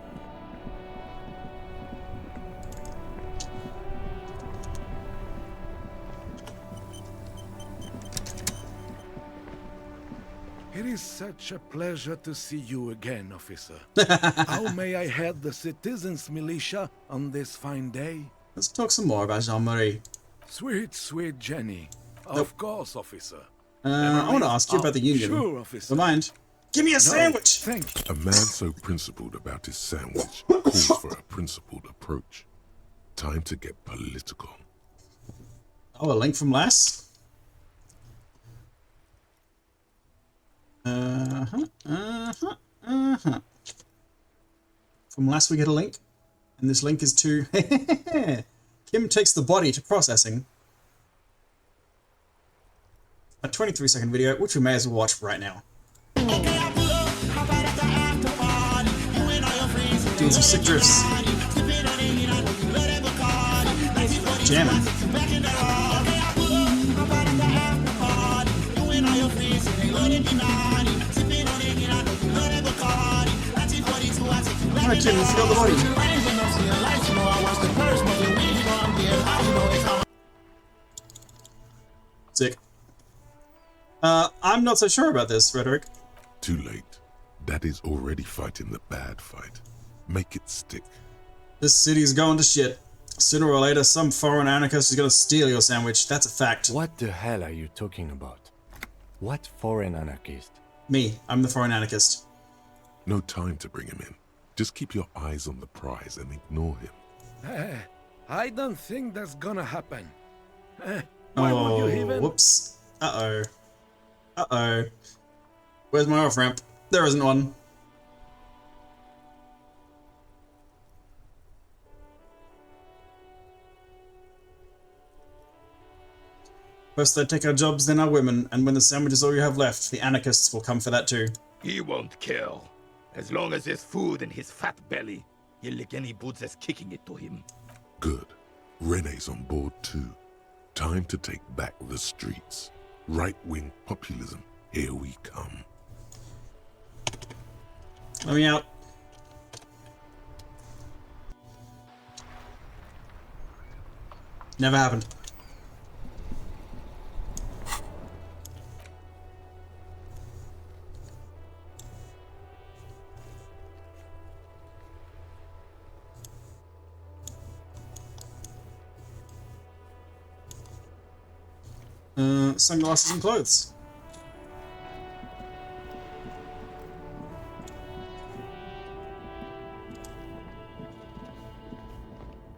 S17: It is such a pleasure to see you again, officer. How may I head the citizens' militia on this fine day?
S1: Let's talk some more about Jean-Marie.
S17: Sweet, sweet Jenny. Of course, officer.
S1: I want to ask you about the union.
S17: Sure, officer.
S1: Don't mind. Give me a sandwich!
S17: Thank you.
S8: A man so principled about his sandwich calls for a principled approach. Time to get political.
S1: Oh, a link from Lass? From last we get a link, and this link is to Kim takes the body to processing. A 23-second video, which we may as well watch right now. Doing some sick drifts. Jamming. Alright, Kim, let's go the body. Sick. I'm not so sure about this, Rhetoric.
S8: Too late. Daddy's already fighting the bad fight. Make it stick.
S1: This city's going to shit. Sooner or later, some foreign anarchist is gonna steal your sandwich. That's a fact.
S3: What the hell are you talking about? What foreign anarchist?
S1: Me. I'm the foreign anarchist.
S8: No time to bring him in. Just keep your eyes on the prize and ignore him.
S17: I don't think that's gonna happen. Why would you even...
S1: Whoops. Uh-oh. Uh-oh. Where's my off-ramp? There isn't one. First they take our jobs, then our women, and when the sandwich is all you have left, the anarchists will come for that too.
S15: He won't kill. As long as there's food in his fat belly, he'll lick any boots that's kicking it to him.
S8: Good. Rene's on board too. Time to take back the streets. Right-wing populism, here we come.
S1: Let me out. Never happened. Sunglasses and clothes.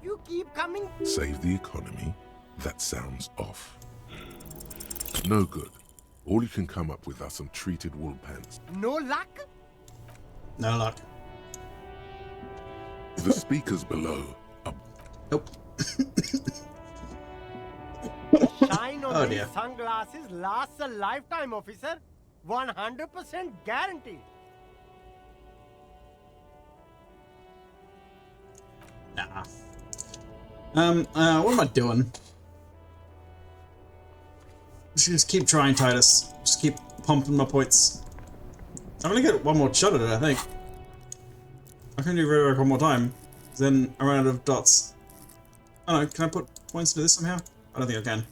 S9: You keep coming.
S8: Save the economy? That sounds off. No good. All you can come up with are some treated wool pants.
S9: No luck?
S1: No luck.
S8: The speakers below are...
S1: Nope.
S9: Shine on
S1: Oh,
S9: these
S1: dear.
S9: sunglasses lasts a lifetime, officer. 100% guaranteed.
S1: Nah. What am I doing? Just keep trying, Titus. Just keep pumping my points. I'm gonna get one more shot at it, I think. I can do rework one more time. Then I run out of dots. I don't know, can I put points into this somehow? I don't think I can.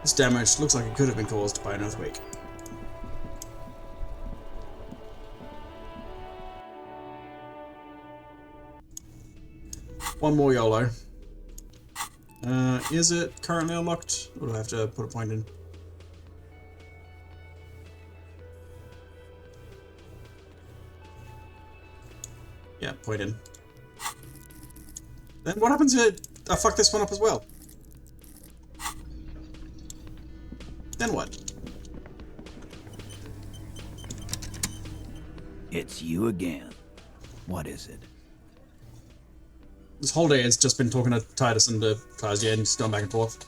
S1: This damage looks like it could have been caused by an earthquake. One more YOLO. Is it currently unlocked? Or do I have to put a point in? Yeah, point in. Then what happens if I fuck this one up as well? Then what?
S2: It's you again. What is it?
S1: This whole day it's just been talking to Titus and to Kazia and just going back and forth.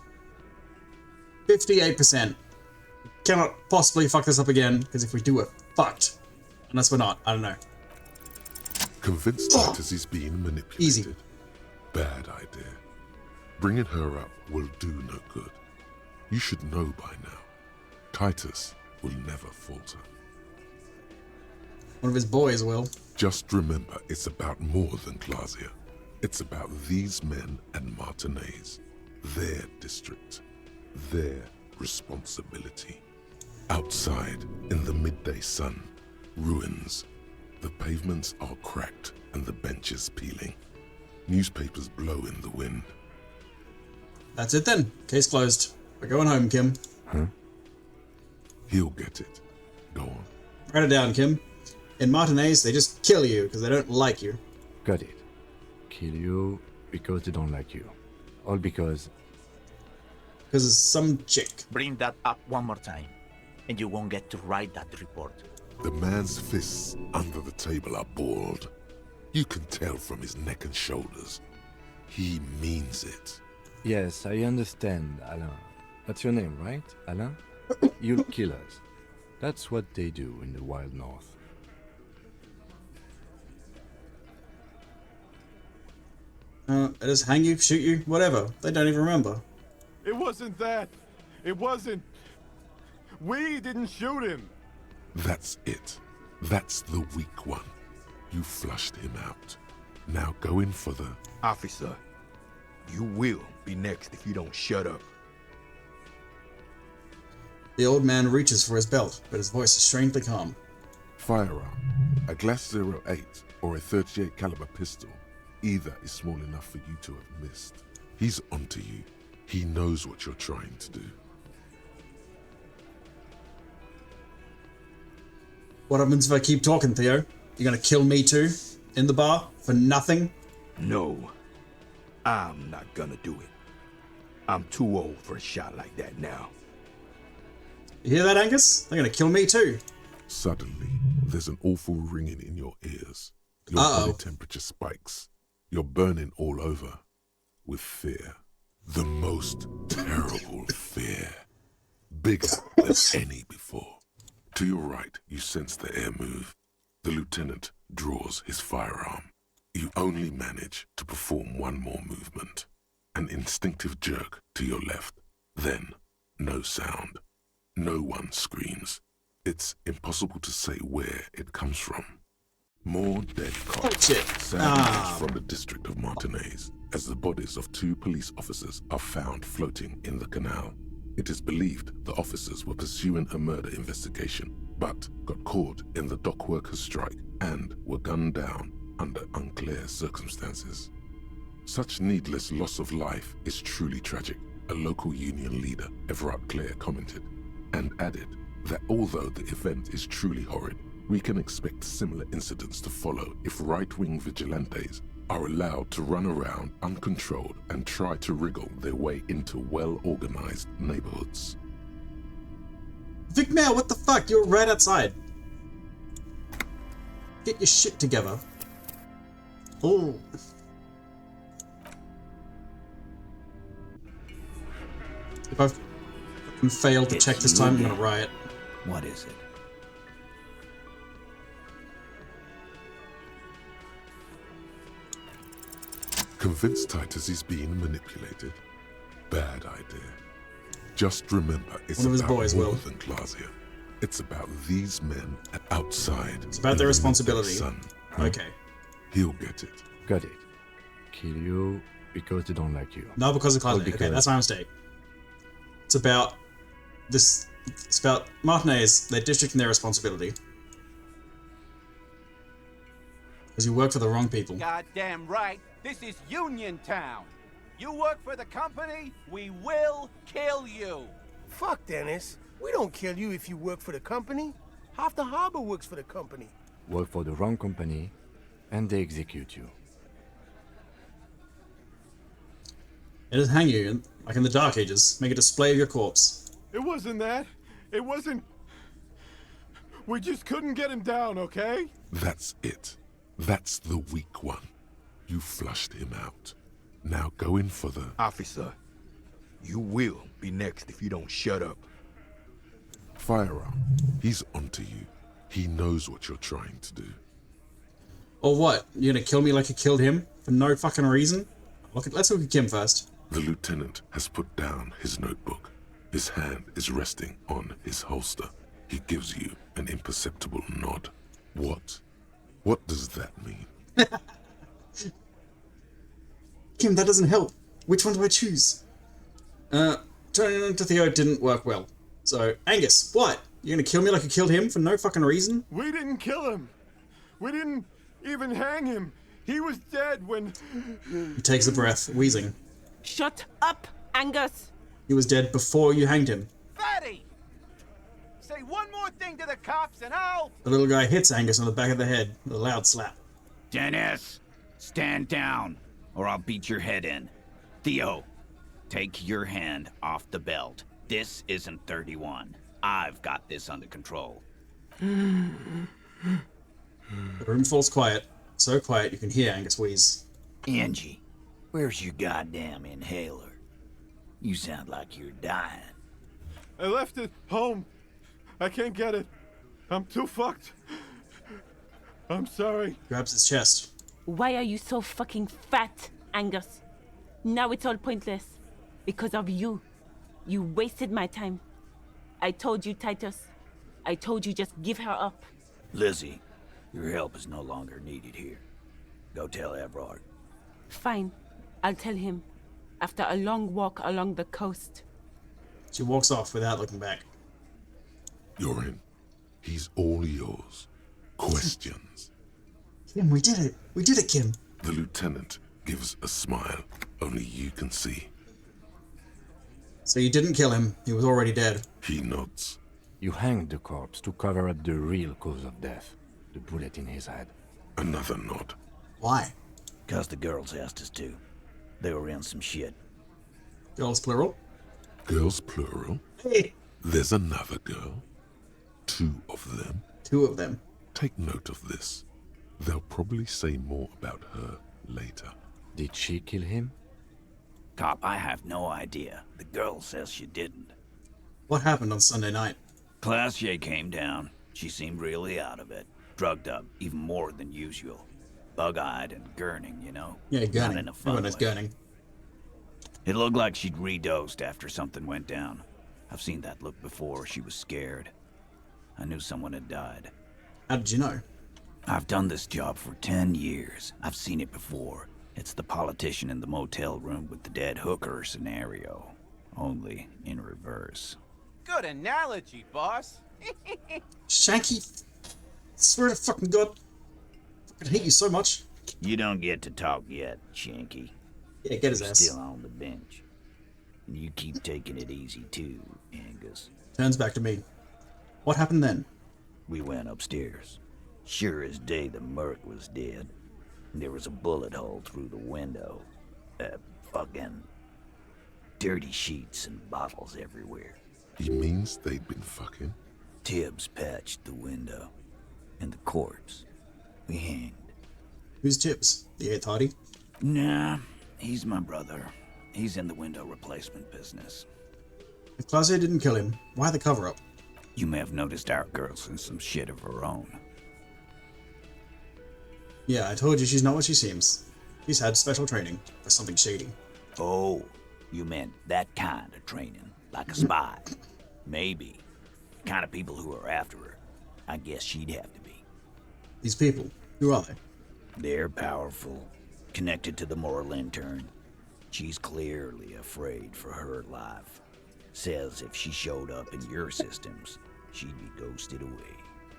S1: 58%. Cannot possibly fuck this up again, because if we do, we're fucked. Unless we're not, I don't know.
S8: Convinced Titus is being manipulated.
S1: Easy.
S8: Bad idea. Bringing her up will do no good. You should know by now. Titus will never falter.
S1: One of his boys will.
S8: Just remember, it's about more than Glasia. It's about these men and Martinez. Their district. Their responsibility. Outside, in the midday sun, ruins. The pavements are cracked and the benches peeling. Newspapers blow in the wind.
S1: That's it then. Case closed. We're going home, Kim.
S8: Huh? He'll get it. Go on.
S1: Write it down, Kim. In Martinez, they just kill you because they don't like you.
S3: Got it. Kill you because they don't like you. All because...
S1: Because it's some chick.
S4: Bring that up one more time, and you won't get to write that report.
S8: The man's fists under the table are balled. You can tell from his neck and shoulders. He means it.
S3: Yes, I understand, Alain. That's your name, right, Alain? You'll kill us. That's what they do in the wild north.
S1: They just hang you, shoot you, whatever. They don't even remember.
S7: It wasn't that. It wasn't. We didn't shoot him.
S8: That's it. That's the weak one. You flushed him out. Now go in for the...
S15: Officer, you will be next if you don't shut up.
S1: The old man reaches for his belt, but his voice is strangely calm.
S8: Firearm. A Glass 08 or a 38 caliber pistol. Either is small enough for you to have missed. He's onto you. He knows what you're trying to do.
S1: What happens if I keep talking, Theo? You gonna kill me too? In the bar? For nothing?
S15: No. I'm not gonna do it. I'm too old for a shot like that now.
S1: You hear that, Angus? They're gonna kill me too.
S8: Suddenly, there's an awful ringing in your ears. Your body temperature spikes. You're burning all over with fear. The most terrible fear. Bigger than any before. To your right, you sense the air move. The lieutenant draws his firearm. You only manage to perform one more movement. An instinctive jerk to your left. Then, no sound. No one screams. It's impossible to say where it comes from. More dead cops sound from the district of Martinez as the bodies of 2 police officers are found floating in the canal. It is believed the officers were pursuing a murder investigation, but got caught in the dock workers' strike and were gunned down under unclear circumstances. Such needless loss of life is truly tragic, a local union leader, Everard Clare, commented, and added that although the event is truly horrid, we can expect similar incidents to follow if right-wing vigilantes are allowed to run around uncontrolled and try to wriggle their way into well-organized neighborhoods.
S1: Vic Mail, what the fuck? You're right outside. Get your shit together. Oh. If I've failed to check this time, I'm gonna riot.
S2: What is it?
S8: Convinced Titus is being manipulated? Bad idea. Just remember, it's
S1: One of his
S8: about
S1: boys,
S8: more
S1: Will.
S8: than Clausia. It's about these men outside.
S1: It's about their responsibility.
S8: Son.
S1: Okay.
S8: He'll get it.
S3: Got it. Kill you because they don't like you.
S1: Not because of
S3: Or
S1: Claudia. Okay,
S3: because-
S1: that's my mistake. It's about this. It's about Martinez, their district, and their responsibility. Because you work for the wrong people.
S5: Goddamn right. This is Union Town. You work for the company, we will kill you.
S9: Fuck, Dennis. We don't kill you if you work for the company. Half the harbor works for the company.
S3: Work for the wrong company, and they execute you.
S1: They just hang you, like in the Dark Ages. Make a display of your corpse.
S7: It wasn't that. It wasn't. We just couldn't get him down, okay?
S8: That's it. That's the weak one. You flushed him out. Now go in for the...
S15: Officer, you will be next if you don't shut up.
S8: firearm. He's onto you. He knows what you're trying to do.
S1: Or what? You're gonna kill me like you killed him? For no fucking reason? Let's look at Kim first.
S8: The lieutenant has put down his notebook. His hand is resting on his holster. He gives you an imperceptible nod. What? What does that mean?
S1: Kim, that doesn't help. Which one do I choose? Turning into Theo didn't work well. So, Angus, what? You're gonna kill me like you killed him for no fucking reason?
S7: We didn't kill him. We didn't even hang him. He was dead when...
S1: He takes a breath, wheezing.
S6: Shut up, Angus!
S1: He was dead before you hanged him.
S5: Fatty! Say one more thing to the cops and I'll...
S1: The little guy hits Angus on the back of the head with a loud slap.
S2: Dennis, stand down, or I'll beat your head in. Theo, take your hand off the belt. This isn't 31. I've got this under control.
S1: The room falls quiet. So quiet you can hear Angus wheeze.
S2: Angie, where's your goddamn inhaler? You sound like you're dying.
S7: I left it home. I can't get it. I'm too fucked. I'm sorry.
S1: Grabs his chest.
S6: Why are you so fucking fat, Angus? Now it's all pointless. Because of you. You wasted my time. I told you, Titus. I told you just give her up.
S2: Lizzie, your help is no longer needed here. Go tell Everard.
S6: Fine. I'll tell him. After a long walk along the coast.
S1: She walks off without looking back.
S8: You're in. He's all yours. Questions?
S1: Kim, we did it. We did it, Kim.
S8: The lieutenant gives a smile only you can see.
S1: So you didn't kill him. He was already dead.
S8: He nods.
S3: You hanged the corpse to cover up the real cause of death. The bullet in his head.
S8: Another nod.
S1: Why?
S2: 'Cause the girls asked us to. They were in some shit.
S1: Girls plural?
S8: Girls plural?
S1: Hey.
S8: There's another girl. 2 of them.
S1: 2 of them.
S8: Take note of this. They'll probably say more about her later.
S3: Did she kill him?
S2: Cop, I have no idea. The girl says she didn't.
S1: What happened on Sunday night?
S2: Classier came down. She seemed really out of it. Drugged up, even more than usual. Bug-eyed and gurning, you know?
S1: Yeah,
S2: Not
S1: gurning.
S2: in a fun
S1: Everyone is
S2: way.
S1: gurning.
S2: It looked like she'd redosed after something went down. I've seen that look before. She was scared. I knew someone had died.
S1: How did you know?
S2: I've done this job for 10 years. I've seen it before. It's the politician in the motel room with the dead hooker scenario. Only in reverse.
S5: Good analogy, boss.
S1: Shanky, swear to fucking God, I fucking hate you so much.
S2: You don't get to talk yet, Shanky.
S1: Yeah, get his
S2: You're
S1: ass.
S2: still on the bench. And you keep taking it easy too, Angus.
S1: Turns back to me. What happened then?
S2: We went upstairs. Sure as day the merc was dead. And there was a bullet hole through the window. Fucking dirty sheets and bottles everywhere.
S8: He means they'd been fucking?
S2: Tibbs patched the window. And the corpse. We hanged.
S1: Who's Tibbs? The 8th Hardy?
S2: Nah, he's my brother. He's in the window replacement business.
S1: If Claudia didn't kill him, why the cover-up?
S2: You may have noticed our girl's in some shit of her own.
S1: Yeah, I told you she's not what she seems. She's had special training for something shady.
S2: Oh, you meant that kind of training, like a spy. Maybe. The kind of people who are after her. I guess she'd have to be.
S1: These people, who are they?
S2: They're powerful, connected to the moral intern. She's clearly afraid for her life. Says if she showed up in your systems, she'd be ghosted away.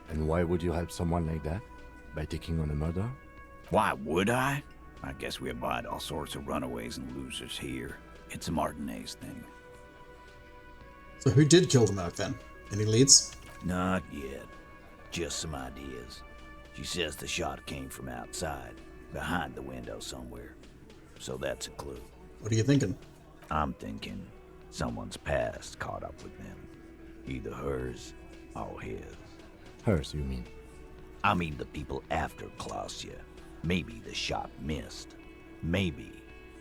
S3: And why would you help someone like that? By taking on a murder?
S2: Why would I? I guess we abide all sorts of runaways and losers here. It's a Martinez thing.
S1: So who did kill the merc then? Any leads?
S2: Not yet. Just some ideas. She says the shot came from outside, behind the window somewhere. So that's a clue.
S1: What are you thinking?
S2: I'm thinking someone's past caught up with them. Either hers or his.
S3: Hers, you mean?
S2: I mean the people after Claudia. Maybe the shot missed. Maybe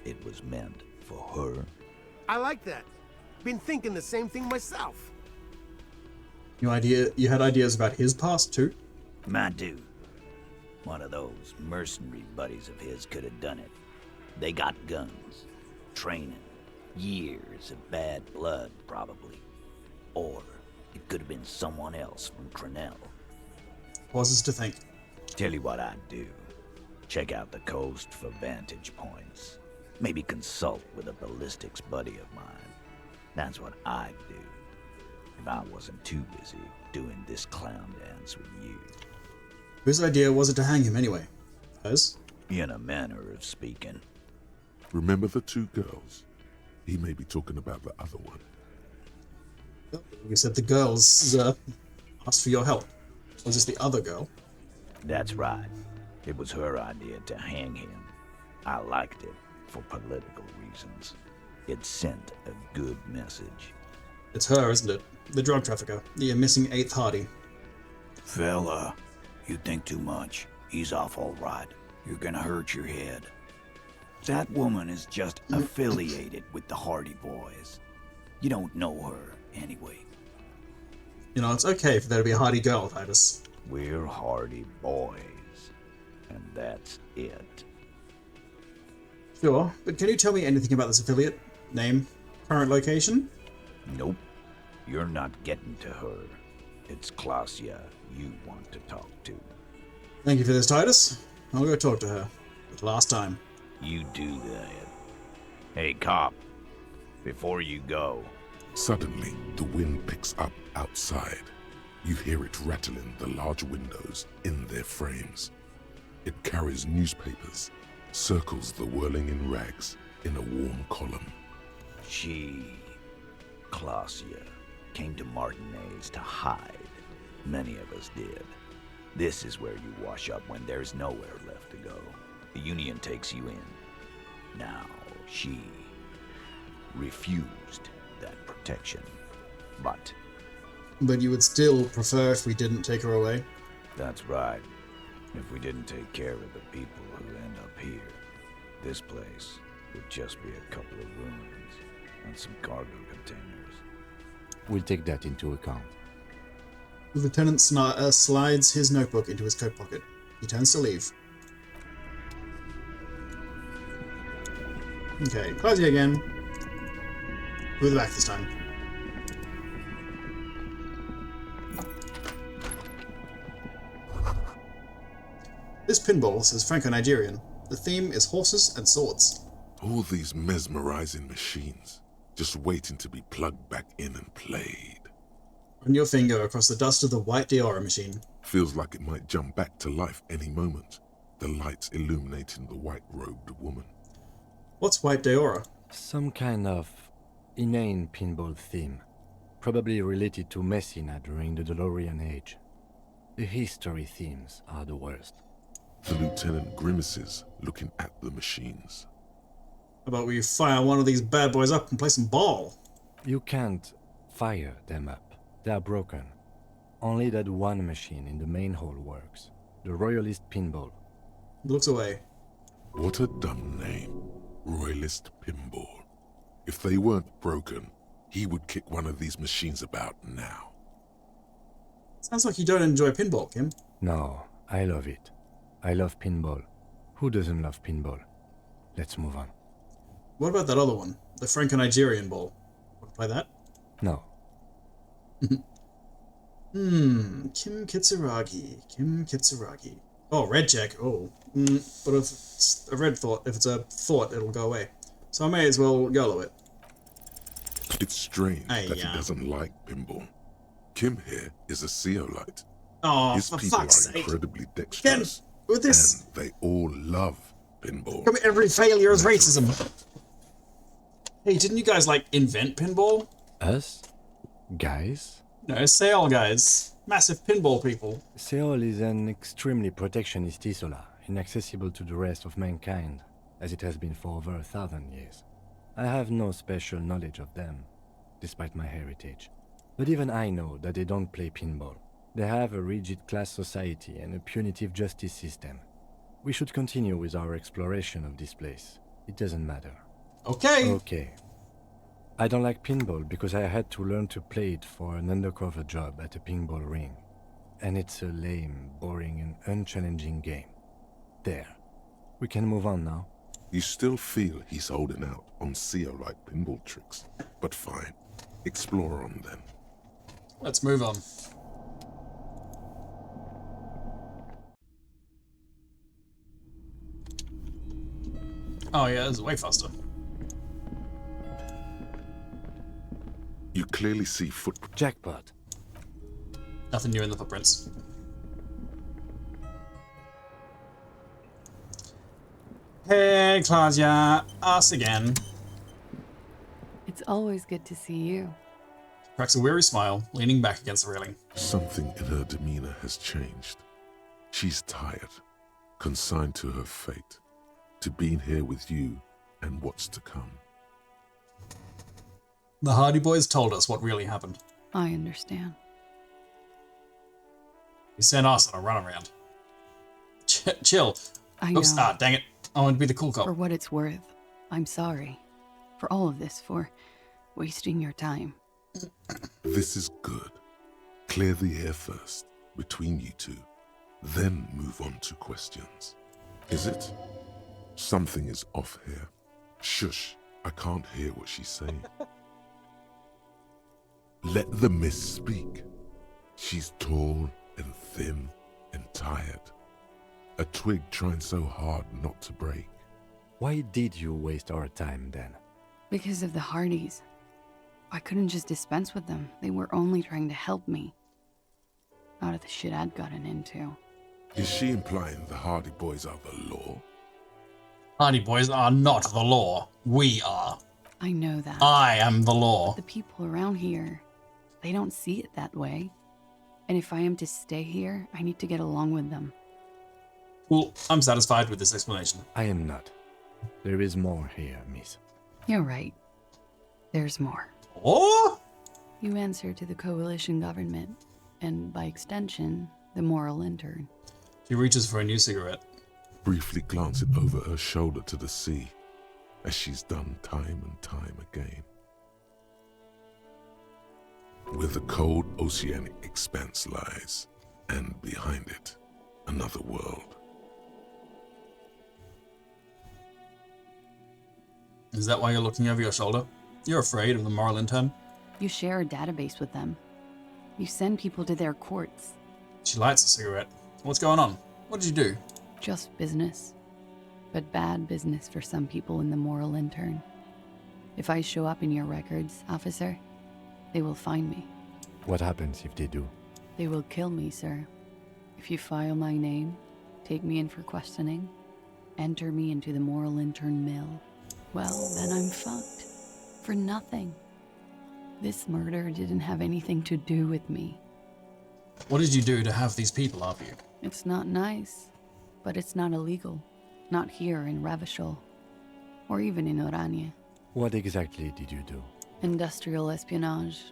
S2: it was meant for her.
S9: I like that. Been thinking the same thing myself.
S1: You had ideas about his past too?
S2: My dude. One of those mercenary buddies of his could have done it. They got guns, training, years of bad blood, probably. Or it could have been someone else from Crenell.
S1: Pauses to think.
S2: Tell you what I'd do. Check out the coast for vantage points. Maybe consult with a ballistics buddy of mine. That's what I'd do. If I wasn't too busy doing this clown dance with you.
S1: Whose idea was it to hang him anyway? Hers?
S2: In a manner of speaking.
S8: Remember the two girls? He may be talking about the other one.
S1: You said the girls asked for your help. Was this the other girl?
S2: That's right. It was her idea to hang him. I liked it for political reasons. It sent a good message.
S1: It's her, isn't it? The drug trafficker. The missing 8th Hardy.
S2: Fella, you think too much. He's off all right. You're gonna hurt your head. That woman is just affiliated with the Hardy Boys. You don't know her, anyway.
S1: You know, it's okay for there to be a Hardy girl, Titus.
S2: We're Hardy Boys. And that's it.
S1: Sure, but can you tell me anything about this affiliate? Name? Current location?
S2: Nope. You're not getting to her. It's Claudia you want to talk to.
S1: Thank you for this, Titus. I'll go talk to her. For the last time.
S2: You do that. Hey, cop. Before you go.
S8: Suddenly, the wind picks up outside. You hear it rattling the large windows in their frames. It carries newspapers, circles the whirling in rags in a warm column.
S2: She, Claudia, came to Martinez to hide. Many of us did. This is where you wash up when there's nowhere left to go. The Union takes you in. Now, she refused that protection. But
S1: you would still prefer if we didn't take her away?
S2: that's right. If we didn't take care of the people who end up here, this place would just be a couple of ruins and some cargo containers.
S3: We'll take that into account.
S1: The lieutenant slides his notebook into his coat pocket. He turns to leave. Okay, Claudia again. Through the back this time. This pinball says Franco-Nigerian. The theme is horses and swords.
S8: All these mesmerizing machines, just waiting to be plugged back in and played.
S1: Run your finger across the dust of the white Diora machine.
S8: Feels like it might jump back to life any moment. The lights illuminating the white-robed woman.
S1: What's white Diora?
S3: Some kind of inane pinball theme, probably related to Messina during the DeLorean age. The history themes are the worst.
S8: The lieutenant grimaces, looking at the machines.
S1: How about we fire one of these bad boys up and play some ball?
S3: You can't fire them up. They are broken. Only that one machine in the main hall works. The Royalist Pinball.
S1: Looks away.
S8: What a dumb name. Royalist Pinball. If they weren't broken, he would kick one of these machines about now.
S1: Sounds like you don't enjoy pinball, Kim.
S3: No, I love it. I love pinball. Who doesn't love pinball? Let's move on.
S1: What about that other one? The Franco-Nigerian ball. Want to play that?
S3: No.
S1: Kim Kitsuragi. Kim Kitsuragi. Oh, red check. Oh. But if it's a red thought, if it's a thought, it'll go away. So I may as well YOLO it.
S8: It's strange that he doesn't like pinball. Kim here is a Zeolite.
S1: Oh,
S8: his
S1: for
S8: people
S1: fuck's
S8: are
S1: sake.
S8: incredibly dexterous.
S1: With this.
S8: And they all love pinball.
S1: Come every failure is racism. Hey, didn't you guys, like, invent pinball?
S3: Us? Guys?
S1: No, Seoul guys. Massive pinball people.
S3: Seoul is an extremely protectionist isola, inaccessible to the rest of mankind, as it has been for over 1,000 years. I have no special knowledge of them, despite my heritage. But even I know that they don't play pinball. They have a rigid class society and a punitive justice system. We should continue with our exploration of this place. It doesn't matter.
S1: Okay.
S3: Okay. I don't like pinball because I had to learn to play it for an undercover job at a pinball ring. And it's a lame, boring and unchallenging game. There. We can move on now.
S8: You still feel he's holding out on Zeolite pinball tricks. But fine. Explore on then.
S1: Let's move on. Oh yeah, this is way faster.
S8: You clearly see footprints.
S3: Jackpot.
S1: Nothing new in the footprints. Hey, Claudia. Us again.
S10: It's always good to see you.
S1: Cracks a weary smile, leaning back against the railing.
S8: Something in her demeanor has changed. She's tired, consigned to her fate, to being here with you and what's to come.
S1: The Hardy Boys told us what really happened.
S10: I understand.
S1: He sent us on a runaround. Chill.
S10: I know.
S1: Oops, dang it. I want to be the cool cop.
S10: For what it's worth, I'm sorry. For all of this, for wasting your time.
S8: This is good. Clear the air first, between you two. Then move on to questions. Is it? Something is off here. Shush, I can't hear what she's saying. Let the mist speak. She's tall and thin and tired. A twig trying so hard not to break.
S3: Why did you waste our time then?
S10: Because of the Hardys. I couldn't just dispense with them. They were only trying to help me. Out of the shit I'd gotten into.
S8: Is she implying the Hardy Boys are the law?
S1: Hardy Boys are not the law. We are.
S10: I know that.
S1: I am the law.
S10: The people around here, they don't see it that way. And if I am to stay here, I need to get along with them.
S1: Well, I'm satisfied with this explanation.
S3: I am not. There is more here, miss.
S10: You're right. There's more.
S1: Oh?
S10: You answer to the coalition government, and by extension, the moral intern.
S1: She reaches for a new cigarette.
S8: Briefly glancing over her shoulder to the sea, as she's done time and time again. where the cold oceanic expanse lies, and behind it, another world.
S1: Is that why you're looking over your shoulder? You're afraid of the moral intern?
S10: You share a database with them. You send people to their courts.
S1: She lights a cigarette. What's going on? What did you do?
S10: Just business. But bad business for some people in the moral intern. If I show up in your records, officer, they will find me.
S3: What happens if they do?
S10: They will kill me, sir. If you file my name, take me in for questioning, enter me into the moral intern mill, well, then I'm fucked. For nothing. This murder didn't have anything to do with me.
S1: What did you do to have these people after you?
S10: It's not nice, but it's not illegal. Not here in Ravishol, or even in Orania.
S3: What exactly did you do?
S10: Industrial espionage.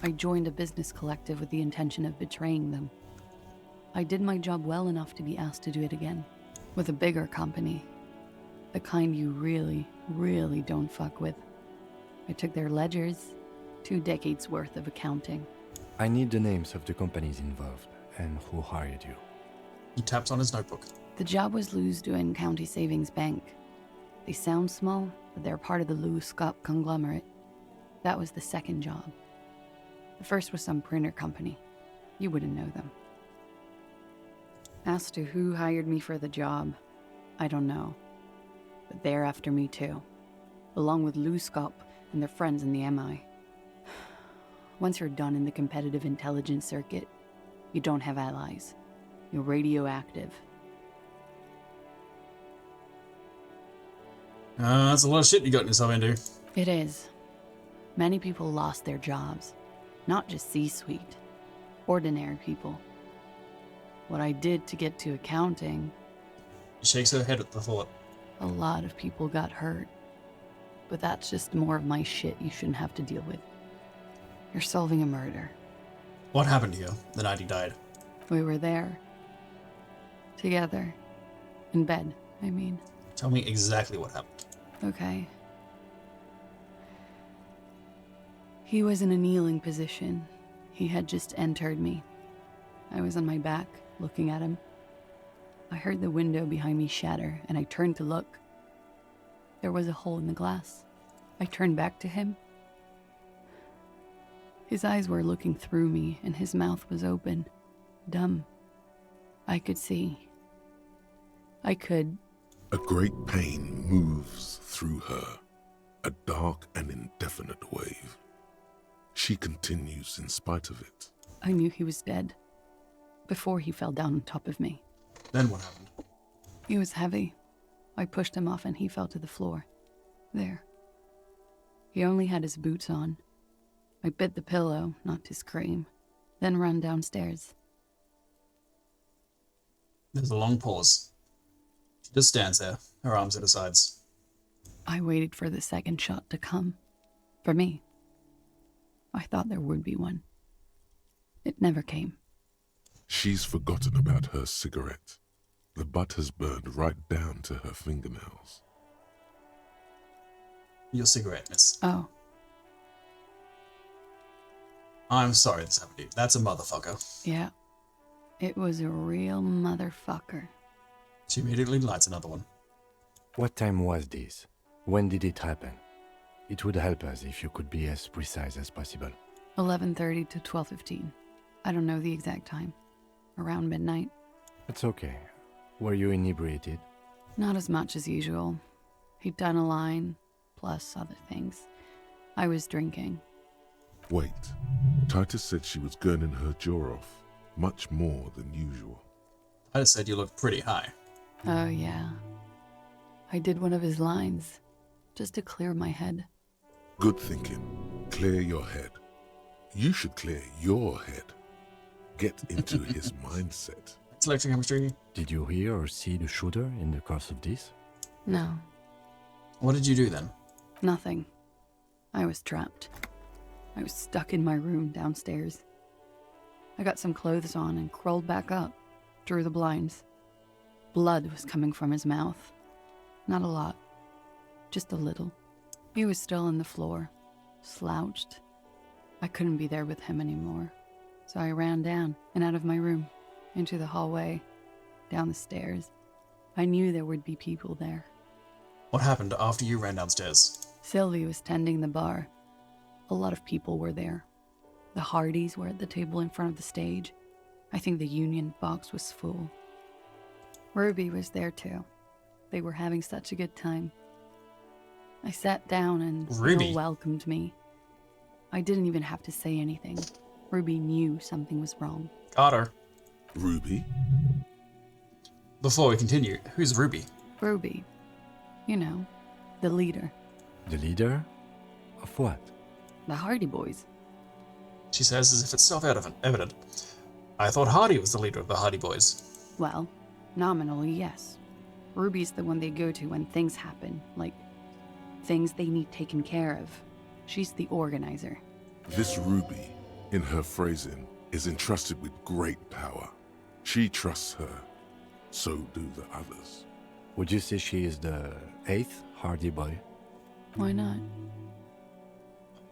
S10: I joined a business collective with the intention of betraying them. I did my job well enough to be asked to do it again. With a bigger company. The kind you really, really don't fuck with. I took their ledgers, 2 decades worth of accounting.
S3: I need the names of the companies involved and who hired you.
S1: He taps on his notebook.
S10: The job was Louisdouen County Savings Bank. They sound small, but they're part of the Louis Scott conglomerate. That was the second job. The first was some printer company. You wouldn't know them. As to who hired me for the job, I don't know. But they're after me too. Along with Louis Scott and their friends in the MI. Once you're done in the competitive intelligence circuit, you don't have allies. You're radioactive.
S1: That's a lot of shit you got yourself into.
S10: It is. Many people lost their jobs. Not just C-suite. Ordinary people. What I did to get to accounting...
S1: She shakes her head at the thought.
S10: A lot of people got hurt. But that's just more of my shit you shouldn't have to deal with. You're solving a murder.
S1: What happened here the night he died?
S10: We were there. Together. In bed, I mean.
S1: Tell me exactly what happened.
S10: Okay. He was in a kneeling position. He had just entered me. I was on my back, looking at him. I heard the window behind me shatter, and I turned to look. There was a hole in the glass. I turned back to him. His eyes were looking through me, and his mouth was open. Dumb. I could see. I could...
S8: A great pain moves through her, a dark and indefinite wave. She continues in spite of it.
S10: I knew he was dead. Before he fell down on top of me.
S1: Then what happened?
S10: He was heavy. I pushed him off and he fell to the floor. There. He only had his boots on. I bit the pillow, not to scream, then ran downstairs.
S1: There's a long pause. She just stands there, her arms at her sides.
S10: I waited for the second shot to come. For me. I thought there would be one. It never came.
S8: She's forgotten about her cigarette. The butt has burned right down to her fingernails.
S1: Your cigarette, miss.
S10: Oh.
S1: I'm sorry this happened to you. That's a motherfucker.
S10: Yeah. It was a real motherfucker.
S1: She immediately lights another one.
S3: What time was this? When did it happen? It would help us if you could be as precise as possible.
S10: 11:30 to 12:15. I don't know the exact time. Around midnight.
S3: It's okay. Were you inebriated?
S10: Not as much as usual. He'd done a line, plus other things. I was drinking.
S8: Wait. Titus said she was gurning her jaw off, much more than usual.
S1: Titus said you looked pretty high.
S10: Oh, yeah. I did one of his lines, just to clear my head.
S8: Good thinking. Clear your head. You should clear your head. Get into his mindset.
S1: It's electrochemistry.
S3: Did you hear or see the shooter in the course of this?
S10: No.
S1: What did you do then?
S10: Nothing. I was trapped. I was stuck in my room downstairs. I got some clothes on and crawled back up, drew the blinds. Blood was coming from his mouth. Not a lot. Just a little. He was still on the floor, slouched. I couldn't be there with him anymore. So I ran down and out of my room, into the hallway, down the stairs. I knew there would be people there.
S1: What happened after you ran downstairs?
S10: Sylvie was tending the bar. A lot of people were there. The Hardys were at the table in front of the stage. I think the Union box was full. Ruby was there too. They were having such a good time. I sat down and
S1: Ruby
S10: Will welcomed me. I didn't even have to say anything. Ruby knew something was wrong.
S1: Got her.
S8: Ruby?
S1: Before we continue, who's Ruby?
S10: Ruby. You know, the leader.
S3: The leader? Of what?
S10: The Hardy Boys.
S1: She says as if it's self-evident. I thought Hardy was the leader of the Hardy Boys.
S10: Well, nominally, yes. Ruby's the one they go to when things happen, like things they need taken care of. She's the organizer.
S8: This Ruby, in her phrasing, is entrusted with great power. She trusts her. So do the others.
S3: Would you say she is the 8th Hardy Boy?
S10: Why not?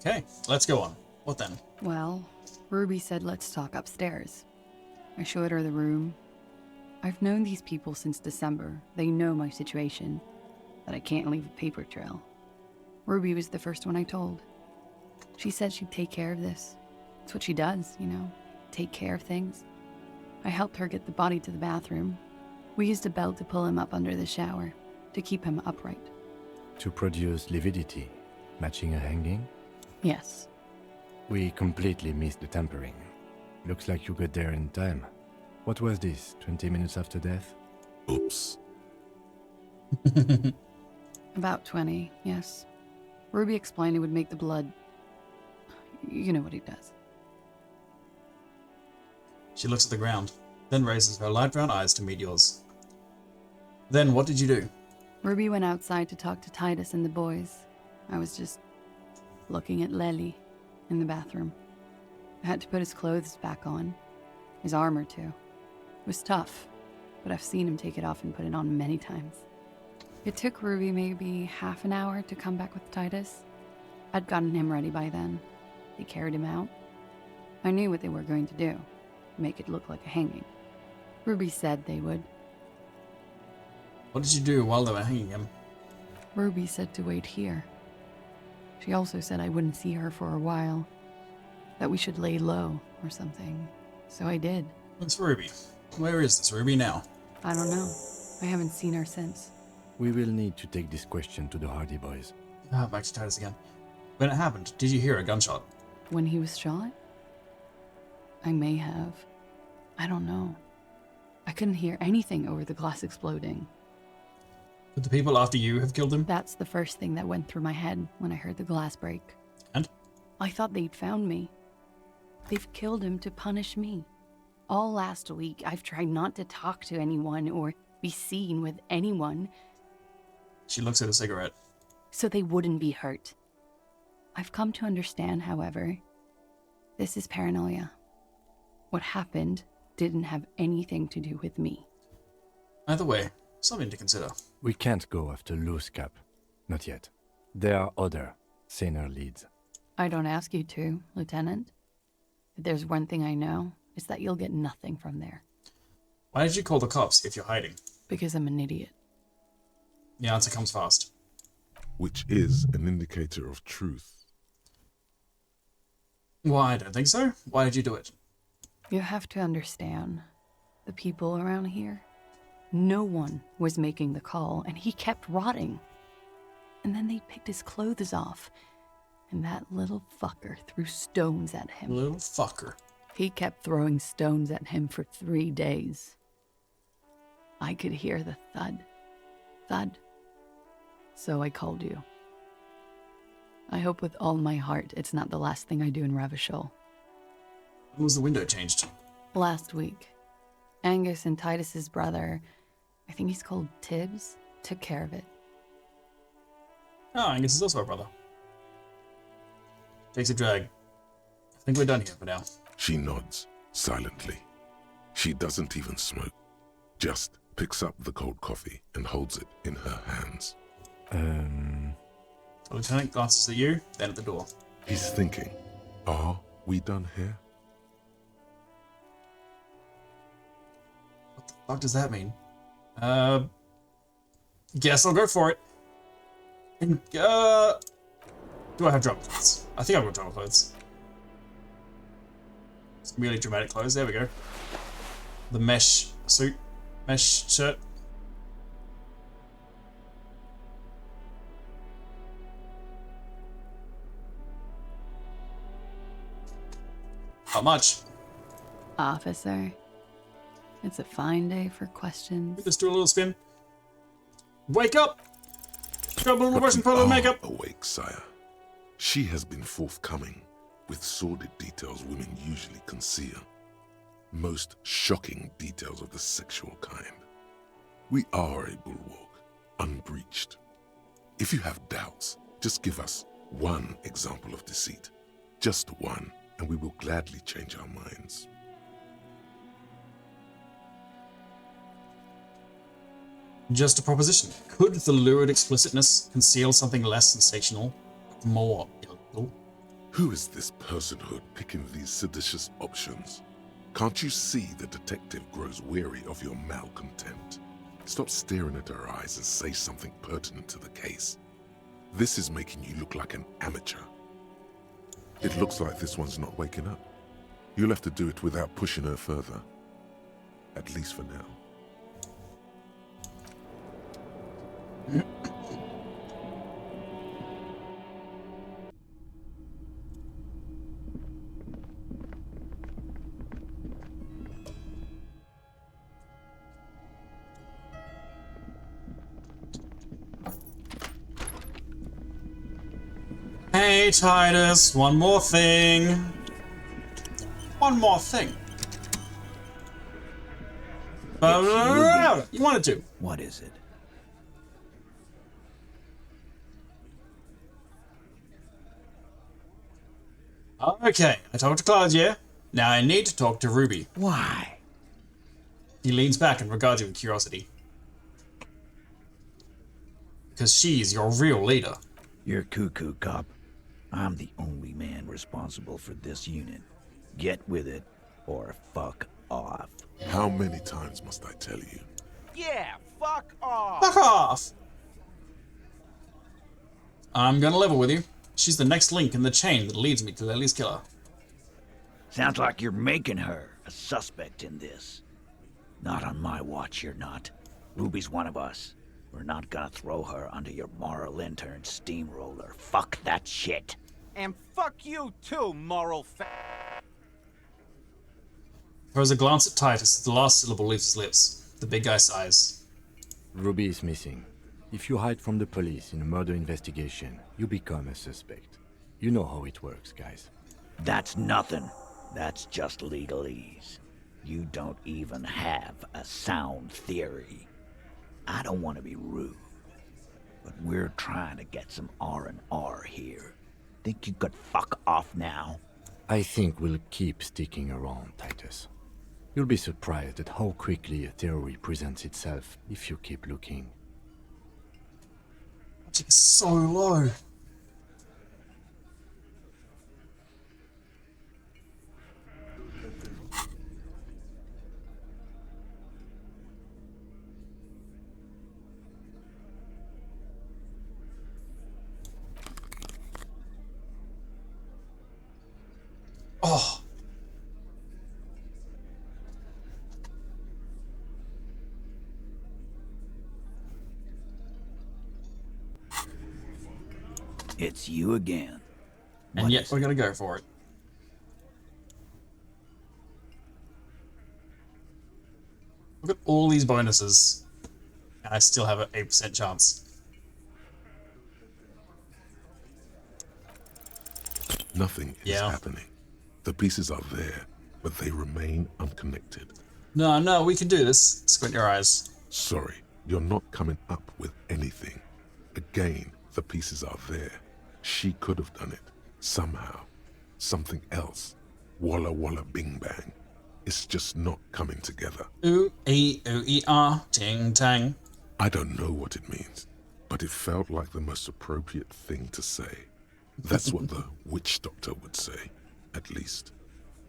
S1: Okay, let's go on. What then?
S10: Well, Ruby said let's talk upstairs. I showed her the room. I've known these people since December. They know my situation, that I can't leave a paper trail. Ruby was the first one I told. She said she'd take care of this. It's what she does, you know, take care of things. I helped her get the body to the bathroom. We used a belt to pull him up under the shower, to keep him upright.
S3: To produce lividity, matching a hanging?
S10: Yes.
S3: We completely missed the tampering. Looks like you got there in time. What was this, 20 minutes after death?
S8: Oops.
S10: About 20, yes. Ruby explained it would make the blood... You know what he does.
S1: She looks at the ground, then raises her light brown eyes to meet yours. Then what did you do?
S10: Ruby went outside to talk to Titus and the boys. I was just looking at Lely in the bathroom. I had to put his clothes back on. His armor, too. It was tough, but I've seen him take it off and put it on many times. It took Ruby maybe half an hour to come back with Titus. I'd gotten him ready by then. They carried him out. I knew what they were going to do. Make it look like a hanging. Ruby said they would.
S1: What did you do while they were hanging him?
S10: Ruby said to wait here. She also said I wouldn't see her for a while. That we should lay low or something. So I did.
S1: It's Ruby. Where is this Ruby now?
S10: I don't know. I haven't seen her since.
S3: We will need to take this question to the Hardy Boys.
S1: Back to Titus again. When it happened, did you hear a gunshot?
S10: When he was shot? I may have. I don't know. I couldn't hear anything over the glass exploding.
S1: Could the people after you have killed him?
S10: That's the first thing that went through my head when I heard the glass break.
S1: And?
S10: I thought they'd found me. They've killed him to punish me. All last week, I've tried not to talk to anyone or be seen with anyone.
S1: She looks at a cigarette.
S10: So they wouldn't be hurt. I've come to understand, however, this is paranoia. What happened didn't have anything to do with me.
S1: Either way, something to consider.
S3: We can't go after loose cap. Not yet. There are other, saner leads.
S10: I don't ask you to, Lieutenant. If there's one thing I know, it's that you'll get nothing from there.
S1: Why did you call the cops if you're hiding?
S10: Because I'm an idiot.
S1: The answer comes fast.
S8: Which is an indicator of truth.
S1: Why, I don't think so. Why did you do it?
S10: You have to understand, the people around here, no one was making the call, and he kept rotting. And then they picked his clothes off, and that little fucker threw stones at him.
S1: Little fucker.
S10: He kept throwing stones at him for 3 days. I could hear the thud. Thud. So I called you. I hope with all my heart it's not the last thing I do in Ravishol.
S1: When was the window changed?
S10: Last week. Angus and Titus's brother, I think he's called Tibbs, took care of it.
S1: Oh, Angus is also a brother. Takes a drag. I think we're done here for now.
S8: She nods, silently. She doesn't even smoke. Just picks up the cold coffee and holds it in her hands.
S1: The lieutenant glances at you, then at the door.
S8: He's thinking. Are we done here?
S1: What the fuck does that mean? Guess I'll go for it. And, do I have drama clothes? I think I've got drama clothes. It's really dramatic clothes. There we go. The mesh suit. Mesh shirt. Not much.
S10: Officer, it's a fine day for questions.
S1: Let's do a little spin. Wake up! Trouble in the Western photo makeup.
S8: Awake, sire. She has been forthcoming with sordid details women usually conceal. Most shocking details of the sexual kind. We are a bulwark, unbreached. If you have doubts, just give us one example of deceit. Just one, and we will gladly change our minds.
S1: Just a proposition. Could the lurid explicitness conceal something less sensational, more illegal?
S8: Who is this personhood picking these seditious options? Can't you see the detective grows weary of your malcontent? Stop staring at her eyes and say something pertinent to the case. This is making you look like an amateur. It looks like this one's not waking up. You'll have to do it without pushing her further. At least for now.
S1: Hey, Titus, one more thing. One more thing. You wanted to.
S2: What is it?
S1: Okay, I talked to Claudia. Now I need to talk to Ruby.
S2: Why?
S1: He leans back and regards you with curiosity. Because she's your real leader.
S2: You're cuckoo, cop. I'm the only man responsible for this unit. Get with it, or fuck off.
S8: How many times must I tell you?
S5: Yeah, fuck off!
S1: Fuck off! I'm gonna level with you. She's the next link in the chain that leads me to Lily's killer.
S2: Sounds like you're making her a suspect in this. Not on my watch, you're not. Ruby's one of us. We're not gonna throw her under your moral intern steamroller. Fuck that shit.
S5: And fuck you too, moral
S1: Throws a glance at Titus as the last syllable leaves his lips. The big guy sighs.
S3: Ruby is missing. If you hide from the police in a murder investigation, you become a suspect. You know how it works, guys.
S2: That's nothing. That's just legalese. You don't even have a sound theory. I don't want to be rude, but we're trying to get some R&R here. Think you could fuck off now?
S3: I think we'll keep sticking around, Titus. You'll be surprised at how quickly a theory presents itself if you keep looking.
S1: It's so low. Oh.
S2: It's you again.
S1: And yet we're gonna go for it. Look at all these bonuses. And I still have an 8% chance.
S8: Nothing is happening. The pieces are there, but they remain unconnected.
S1: No, we can do this. Squint your eyes.
S8: Sorry, you're not coming up with anything. Again, the pieces are there. She could have done it. Somehow. Something else. Walla walla bing bang. It's just not coming together.
S1: Ooh, ee, ah, ting, tang.
S8: I don't know what it means, but it felt like the most appropriate thing to say. That's what the witch doctor would say. at least.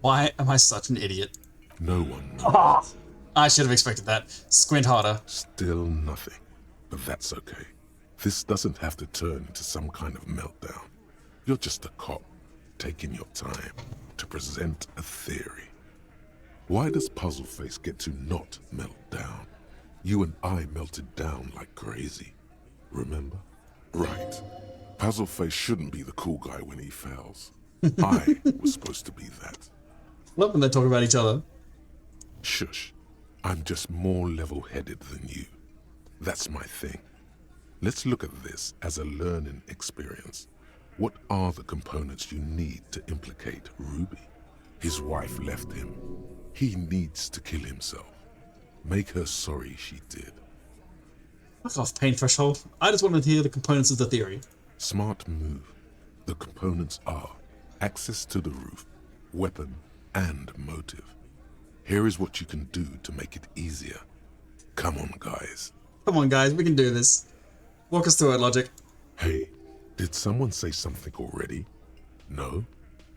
S1: Why am I such an idiot?
S8: No one knows.
S1: I should have expected that. Squint harder.
S8: Still nothing. But that's okay. This doesn't have to turn into some kind of meltdown. You're just a cop, taking your time to present a theory. Why does Puzzleface get to not melt down? You and I melted down like crazy. Remember? Right. Puzzleface shouldn't be the cool guy when he fails. I was supposed to be that.
S1: Love when they talk about each other.
S8: Shush. I'm just more level-headed than you. That's my thing. Let's look at this as a learning experience. What are the components you need to implicate Ruby? His wife left him. He needs to kill himself. Make her sorry she did.
S1: Fuck off, pain threshold. I just wanted to hear the components of the theory.
S8: Smart move. The components are access to the roof, weapon, and motive. Here is what you can do to make it easier. Come on, guys.
S1: Come on, guys, we can do this. Walk us through it, Logic.
S8: Hey, did someone say something already? No?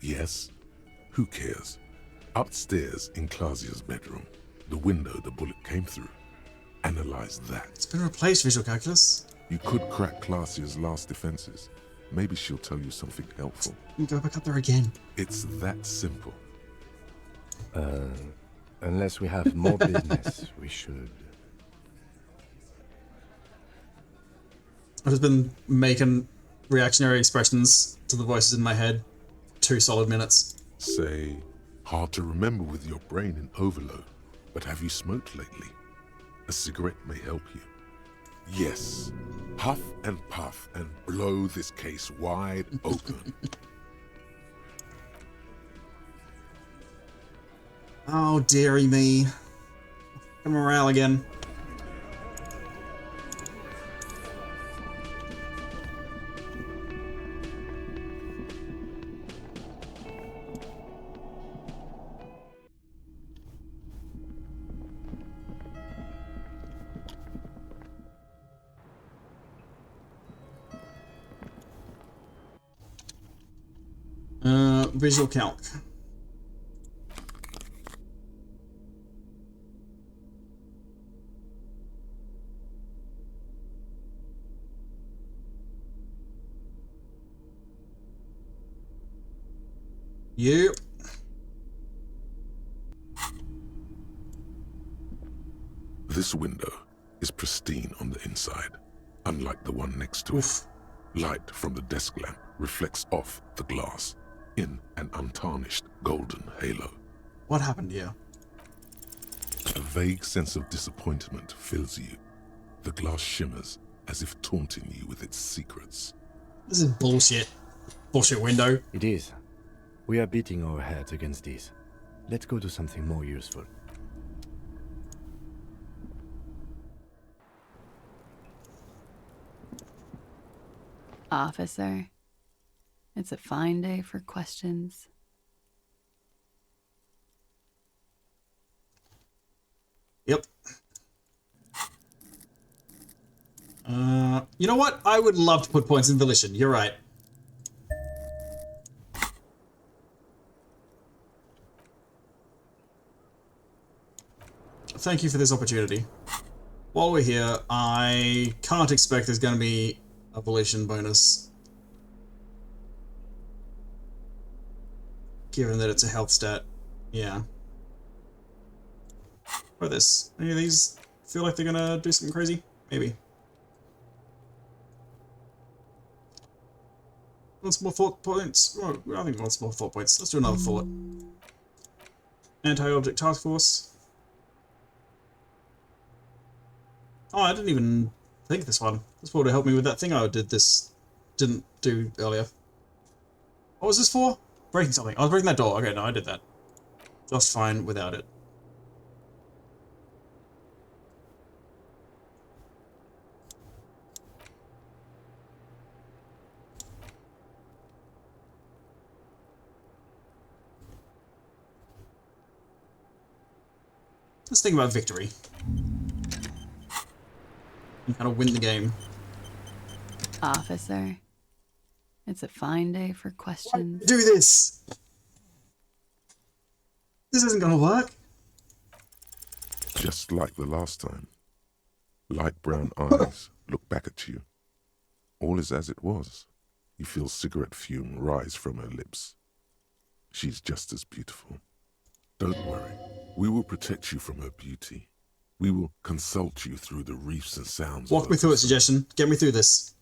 S8: Yes? Who cares? Upstairs in Clausia's bedroom, the window the bullet came through. Analyze that.
S1: It's been replaced, visual calculus.
S8: You could crack Clausia's last defenses. Maybe she'll tell you something helpful.
S1: You go back up there again.
S8: It's that simple.
S3: Unless we have more business, we should.
S1: I've just been making reactionary expressions to the voices in my head. 2 solid minutes.
S8: Say, hard to remember with your brain in overload, but have you smoked lately? A cigarette may help you. Yes, huff and puff and blow this case wide open.
S1: Oh, dearie me. Morale again. Visual calc. Yep.
S8: This window is pristine on the inside, unlike the one next to it. Light from the desk lamp reflects off the glass in an untarnished golden halo.
S1: What happened here?
S8: A vague sense of disappointment fills you. The glass shimmers as if taunting you with its secrets.
S1: This is bullshit. Bullshit window.
S3: It is. We are beating our heads against this. Let's go to something more useful.
S10: Officer, it's a fine day for questions.
S1: Yep. You know what? I would love to put points in volition. You're right. Thank you for this opportunity. While we're here, I can't expect there's going to be a volition bonus. Given that it's a health stat. Yeah. What this? Any of these feel like they're going to do something crazy? Maybe. Wants more thought points? Oh, I think wants more thought points. Let's do another thought. Anti-object task force. Oh, I didn't even think of this one. This would have helped me with that thing I didn't do earlier. What was this for? Breaking something. I was breaking that door. Okay, no, I did that. Just fine without it. Let's think about victory. And kind of win the game.
S10: Officer, it's a fine day for questions.
S1: Do this! This isn't gonna work.
S8: Just like the last time. Light brown eyes look back at you. All is as it was. You feel cigarette fume rise from her lips. She's just as beautiful. Don't worry. We will protect you from her beauty. We will consult you through the reefs and sounds.
S1: Walk me through it, suggestion. Get me through this.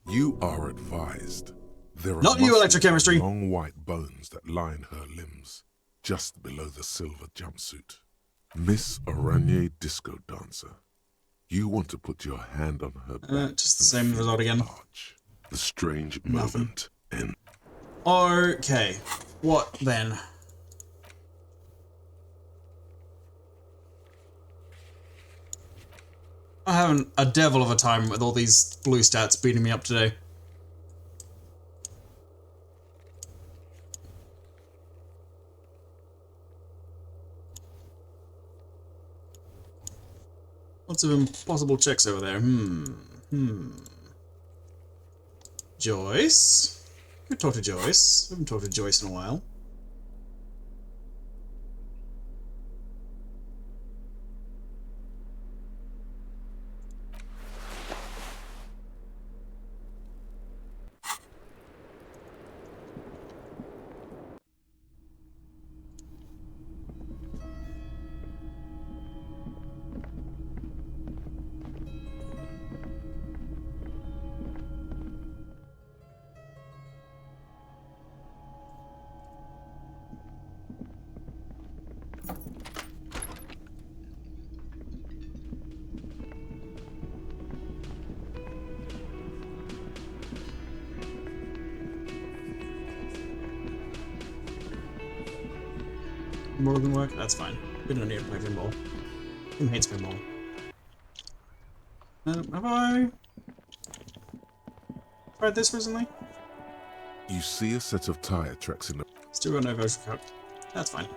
S8: You are advised. There are
S1: Not you, electrochemistry.
S8: long white bones that line her limbs, just below the silver jumpsuit. Miss Oranje Disco Dancer. You want to put your hand on her back.
S1: Just the same result again.
S8: The strange moment and...
S1: Okay. What then? I'm having a devil of a time with all these blue stats beating me up today. Lots of impossible checks over there. Joyce? Could talk to Joyce. I haven't talked to Joyce in a while. More than work? That's fine. We don't need to play pinball. Who hates pinball? Have I tried this recently?
S8: You see a set of tire tracks in the...
S1: Still got no voucher code. That's fine.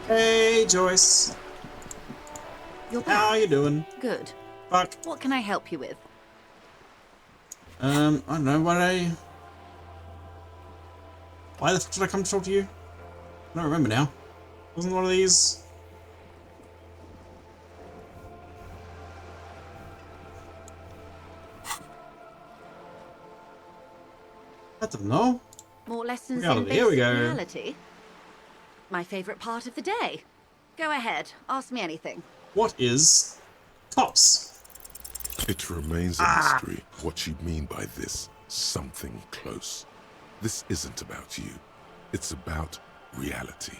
S1: Hey, Joyce.
S21: You're back.
S1: How you doing?
S21: Good.
S1: Fuck.
S21: What can I help you with?
S1: I don't know, why the fuck did I come to talk to you? I don't remember now. Wasn't one of these... I don't know.
S21: More lessons
S1: Reality.
S21: in
S1: Here we
S21: basic
S1: go.
S21: reality? My favourite part of the day. Go ahead, ask me anything.
S1: What is cops?
S8: It remains a mystery what you mean by this something close. This isn't about you. It's about reality.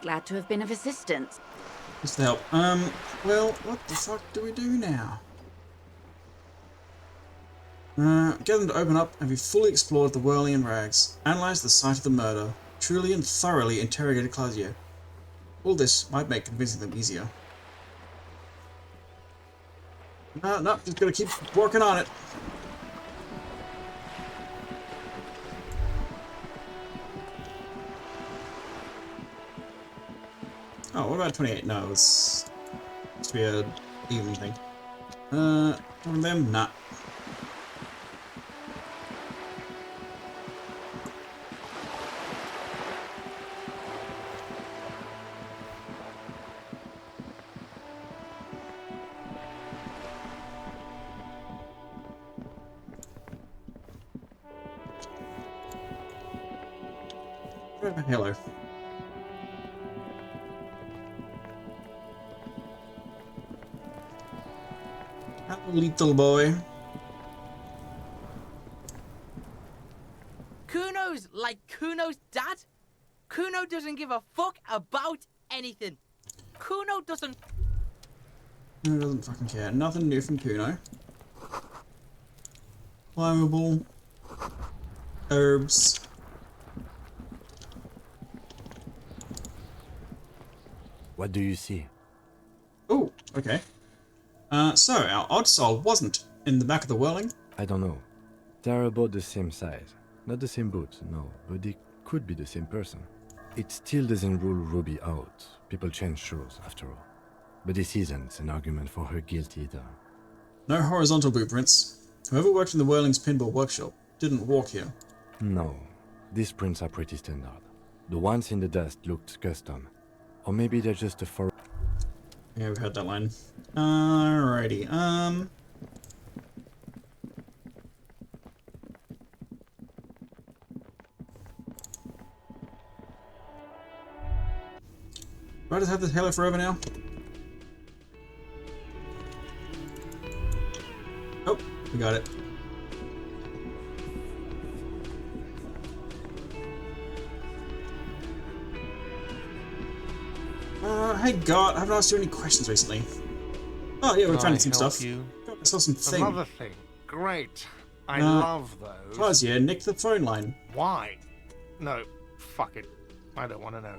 S21: Glad to have been of assistance.
S1: Just to help. Well, what the fuck do we do now? Get them to open up. Have you fully explored the whirling and rags? Analyze the site of the murder. Truly and thoroughly interrogated Claudio. All this might make convincing them easier. No, just gotta keep working on it. Oh, what about 28? No, it's supposed to be a even thing. From them, nah. Hello. Hello, little boy.
S22: Kuno's like Kuno's dad? Kuno doesn't give a fuck about anything. Kuno doesn't...
S1: Kuno doesn't fucking care. Nothing new from Kuno. Climbable. Herbs.
S3: What do you see?
S1: Okay. So our odd soul wasn't in the back of the whirling.
S3: I don't know. They're about the same size. Not the same boots, no, but they could be the same person. It still doesn't rule Ruby out. People change shows, after all. But this isn't an argument for her guilt either.
S1: No horizontal blueprints. Whoever worked in the Whirling's pinball workshop didn't walk here.
S3: No. These prints are pretty standard. The ones in the dust looked custom. Or maybe they're just a for...
S1: Yeah, we heard that line. Alrighty, do I just have this Halo forever now? Oh, we got it. Hey God, I haven't asked you any questions recently. Oh yeah, we're finding some stuff. I saw some thing.
S19: Another thing. Great. I love those.
S1: Claudia, nicked the phone line.
S19: Why? No, fuck it. I don't want to know.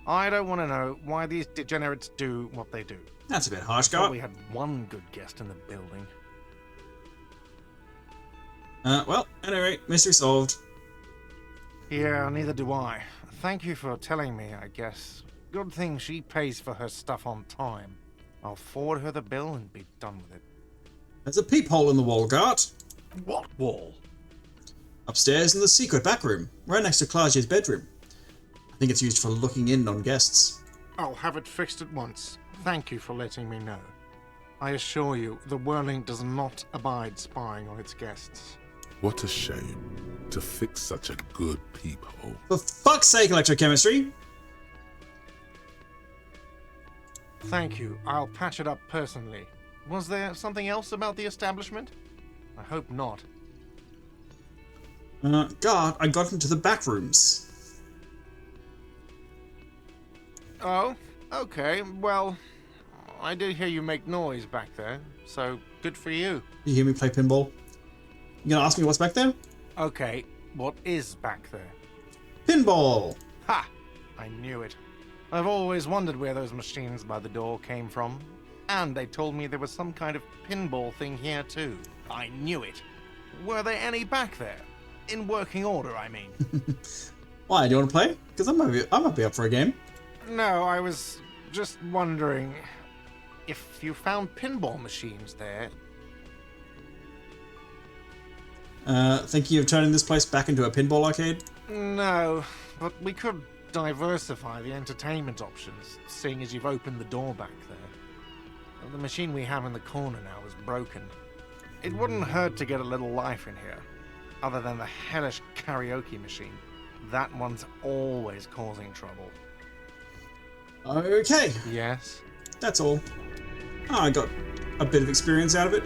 S19: I don't want to know why these degenerates do what they do.
S1: That's a bit harsh,
S19: I thought
S1: God.
S19: we had one good guest in the building.
S1: Well, anyway, mystery solved.
S19: Yeah, neither do I. Thank you for telling me, I guess. Good thing she pays for her stuff on time. I'll forward her the bill and be done with it.
S1: There's a peephole in the wall, Gart.
S19: What wall?
S1: Upstairs in the secret back room, right next to Claudia's bedroom. I think it's used for looking in on guests.
S19: I'll have it fixed at once. Thank you for letting me know. I assure you, the Whirling does not abide spying on its guests.
S8: What a shame to fix such a good peephole.
S1: For fuck's sake, electrochemistry!
S19: Thank you. I'll patch it up personally. Was there something else about the establishment? I hope not.
S1: God, I got into the back rooms.
S19: Oh, okay. Well, I did hear you make noise back there, so good for you.
S1: You hear me play pinball? You gonna ask me what's back there?
S19: Okay, what is back there?
S1: Pinball!
S19: Ha! I knew it. I've always wondered where those machines by the door came from. And they told me there was some kind of pinball thing here too. I knew it. Were there any back there? In working order, I mean.
S1: Why, do you want to play? Because I might be up for a game.
S19: No, I was just wondering if you found pinball machines there.
S1: Thinking of turning this place back into a pinball arcade?
S19: No, but we could diversify the entertainment options, seeing as you've opened the door back there. The machine we have in the corner now is broken. It wouldn't hurt to get a little life in here, other than the hellish karaoke machine. That one's always causing trouble.
S1: Okay.
S19: Yes?
S1: That's all. Oh, I got a bit of experience out of it.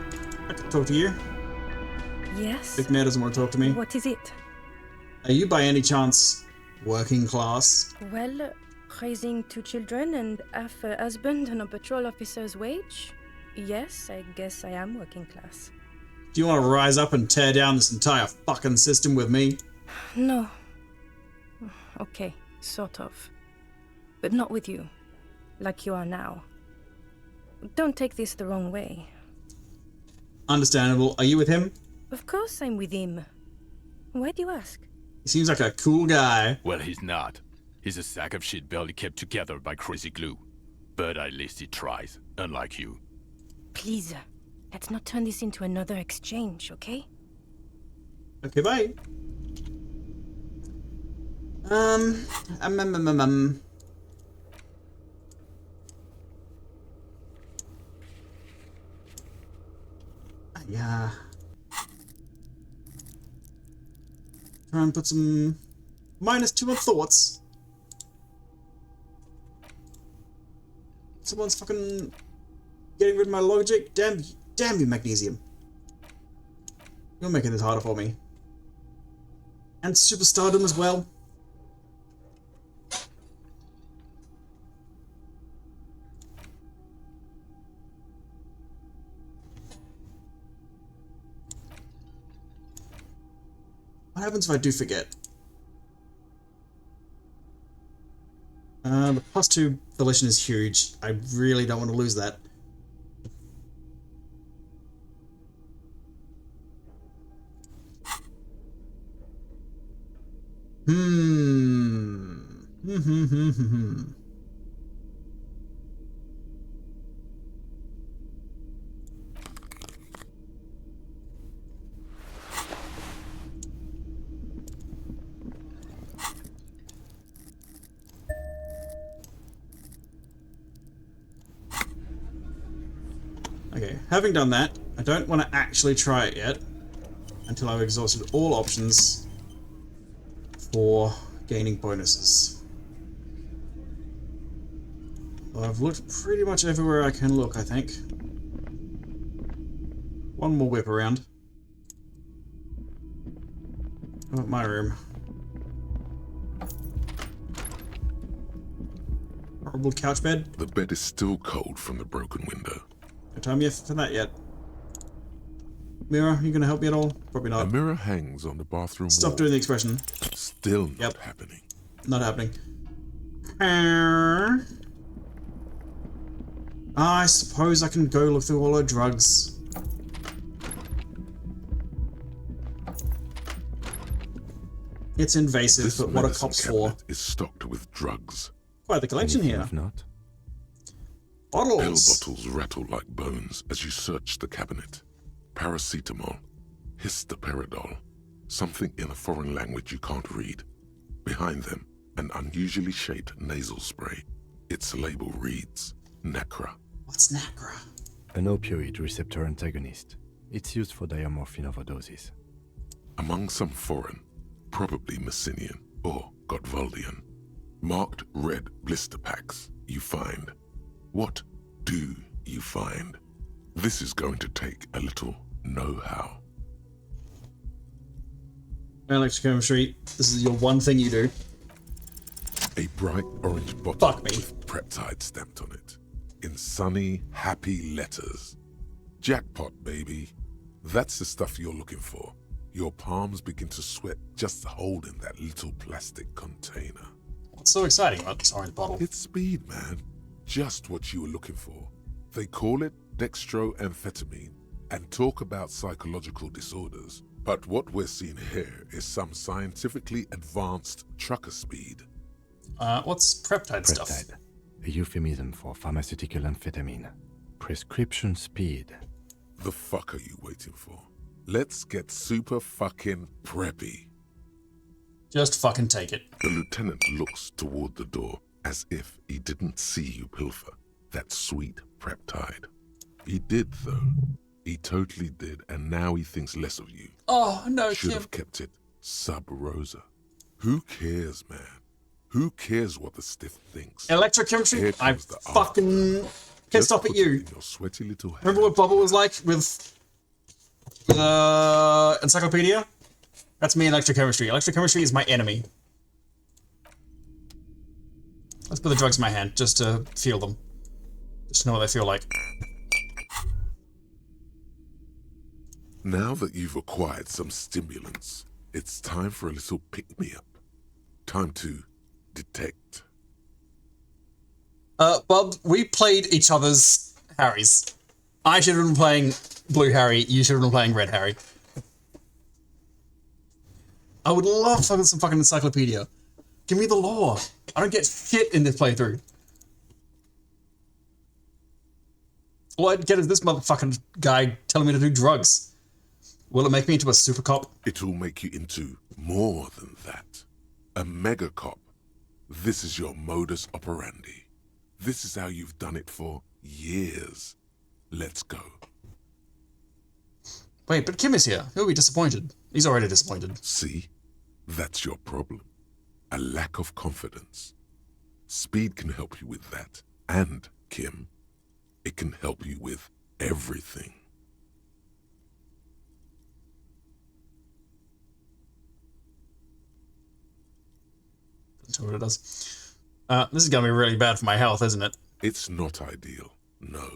S1: I can talk to you.
S11: Yes?
S1: Big Mare doesn't want to talk to me.
S11: What is it?
S1: Are you by any chance working class?
S11: Well, raising 2 children and half a husband on a patrol officer's wage? Yes, I guess I am working class.
S1: Do you want to rise up and tear down this entire fucking system with me?
S11: No. Okay, sort of. But not with you. Like you are now. Don't take this the wrong way.
S1: Understandable. Are you with him?
S11: Of course I'm with him. Why do you ask?
S1: He seems like a cool guy.
S12: Well, he's not. He's a sack of shit barely kept together by crazy glue. But at least he tries, unlike you.
S11: Please, let's not turn this into another exchange, okay?
S1: Okay, bye. Yeah. Try and put some -2 on thoughts. Someone's fucking getting rid of my logic. Damn you, magnesium. You're making this harder for me. And superstardom as well. What happens if I do forget? The +2 volition is huge. I really don't want to lose that. Okay, having done that, I don't want to actually try it yet until I've exhausted all options for gaining bonuses. Well, I've looked pretty much everywhere I can look, I think. One more whip around. How about my room? Horrible couch bed.
S8: The bed is still cold from the broken window.
S1: No time yet for that yet. Mirror, you gonna help me at all? Probably not.
S8: A mirror hangs on the bathroom
S1: Stop
S8: wall.
S1: doing the expression.
S8: Still not happening.
S1: Not happening. I suppose I can go look through all her drugs. It's invasive,
S8: This
S1: but what are
S8: medicine
S1: cops for?
S8: cabinet is stocked with drugs.
S1: Quite the collection here.
S3: If not,
S1: Bottles.
S8: Pill bottles rattle like bones as you search the cabinet. Paracetamol, histoperidol, something in a foreign language you can't read. Behind them, an unusually shaped nasal spray. Its label reads, Nacra.
S1: What's Nacra?
S3: an opioid receptor antagonist. It's used for diamorphine overdoses.
S8: Among some foreign, probably Messinian or Gotwaldian, marked red blister packs you find. What do you find? This is going to take a little know-how.
S1: Electrochemistry, this is your one thing you do.
S8: A bright orange bottle with Preptide stamped on it. In sunny, happy letters. Jackpot, baby. That's the stuff you're looking for. Your palms begin to sweat just holding that little plastic container.
S1: What's so exciting about this orange bottle?
S8: It's speed, man. Just what you were looking for. They call it dextroamphetamine and talk about psychological disorders. But what we're seeing here is some scientifically advanced trucker speed.
S1: What's Preptide stuff?
S3: Preptide, a euphemism for pharmaceutical amphetamine. Prescription speed.
S8: The fuck are you waiting for? Let's get super fucking preppy.
S1: Just fucking take it.
S8: The lieutenant looks toward the door as if he didn't see you pilfer that sweet Preptide. He did, though. He totally did, and now he thinks less of you.
S1: Oh, no,
S8: Should
S1: Kim.
S8: have kept it sub rosa. Who cares, man? Who cares what the stiff thinks?
S1: Electrochemistry?
S8: Here
S1: I
S8: comes the
S1: fucking can't
S8: Just
S1: stop at
S8: put it
S1: you.
S8: in your sweaty little hand.
S1: Remember what Bubble was like with Encyclopedia? That's me in electrochemistry. Electrochemistry is my enemy. Let's put the drugs in my hand just to feel them. Just to know what they feel like.
S8: Now that you've acquired some stimulants, it's time for a little pick-me-up. Time to detect.
S1: Bob, we played each other's Harrys. I should have been playing Blue Harry, you should have been playing Red Harry. I would love some fucking encyclopedia. Give me the lore. I don't get shit in this playthrough. All I'd get is this motherfucking guy telling me to do drugs. Will it make me into a super cop?
S8: It'll make you into more than that. A mega cop. This is your modus operandi. This is how you've done it for years. Let's go.
S1: Wait, but Kim is here. He'll be disappointed. He's already disappointed.
S8: See? That's your problem. A lack of confidence. Speed can help you with that. And, Kim, it can help you with everything.
S1: That's what it does. This is going to be really bad for my health, isn't it?
S8: It's not ideal, no.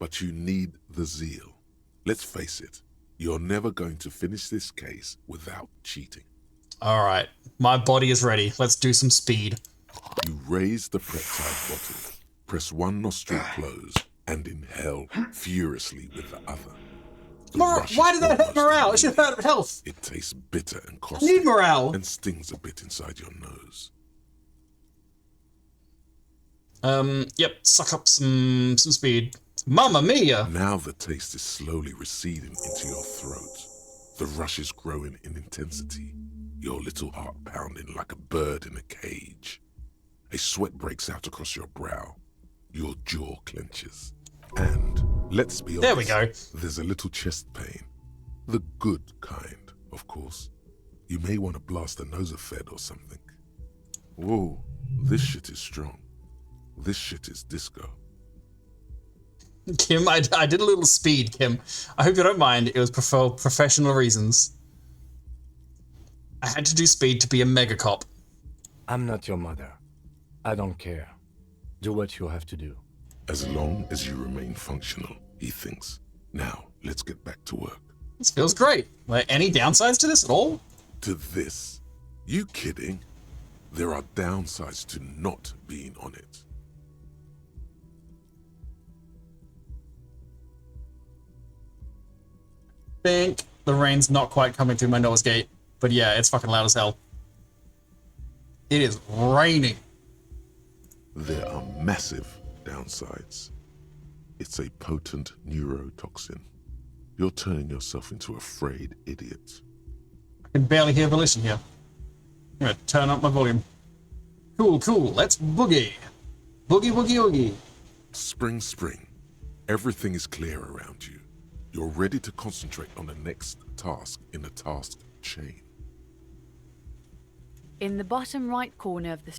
S8: But you need the zeal. Let's face it, you're never going to finish this case without cheating.
S1: Alright, my body is ready. Let's do some speed.
S8: You raise the Preptide bottle, press one nostril close, and inhale furiously with the other.
S1: Why did that hurt morale? It should hurt health.
S8: It tastes bitter and
S1: I
S8: caustic.
S1: need morale.
S8: And stings a bit inside your nose.
S1: Yep, suck up some speed. Mamma mia!
S8: Now the taste is slowly receding into your throat. The rush is growing in intensity. Your little heart pounding like a bird in a cage. A sweat breaks out across your brow. Your jaw clenches. And, let's be honest,
S1: there we go.
S8: There's a little chest pain. The good kind, of course. You may want to blast a nosophed or something. Whoa, this shit is strong. This shit is disco.
S1: Kim, I did a little speed, Kim. I hope you don't mind. It was for professional reasons. I had to do speed to be a mega cop.
S3: I'm not your mother. I don't care. Do what you have to do.
S8: As long as you remain functional, he thinks. Now, let's get back to work.
S1: This feels great. Like, any downsides to this at all?
S8: To this? You kidding? There are downsides to not being on it.
S1: Think the rain's not quite coming through my nose gate, but yeah, it's fucking loud as hell. It is raining.
S8: There are massive downsides. It's a potent neurotoxin. You're turning yourself into a frayed idiot.
S1: I can barely hear Volition here. I'm gonna turn up my volume. Cool, let's boogie. Boogie, boogie, oogie.
S8: Spring, spring. Everything is clear around you. You're ready to concentrate on the next task in the task chain.
S13: In the bottom right corner of the...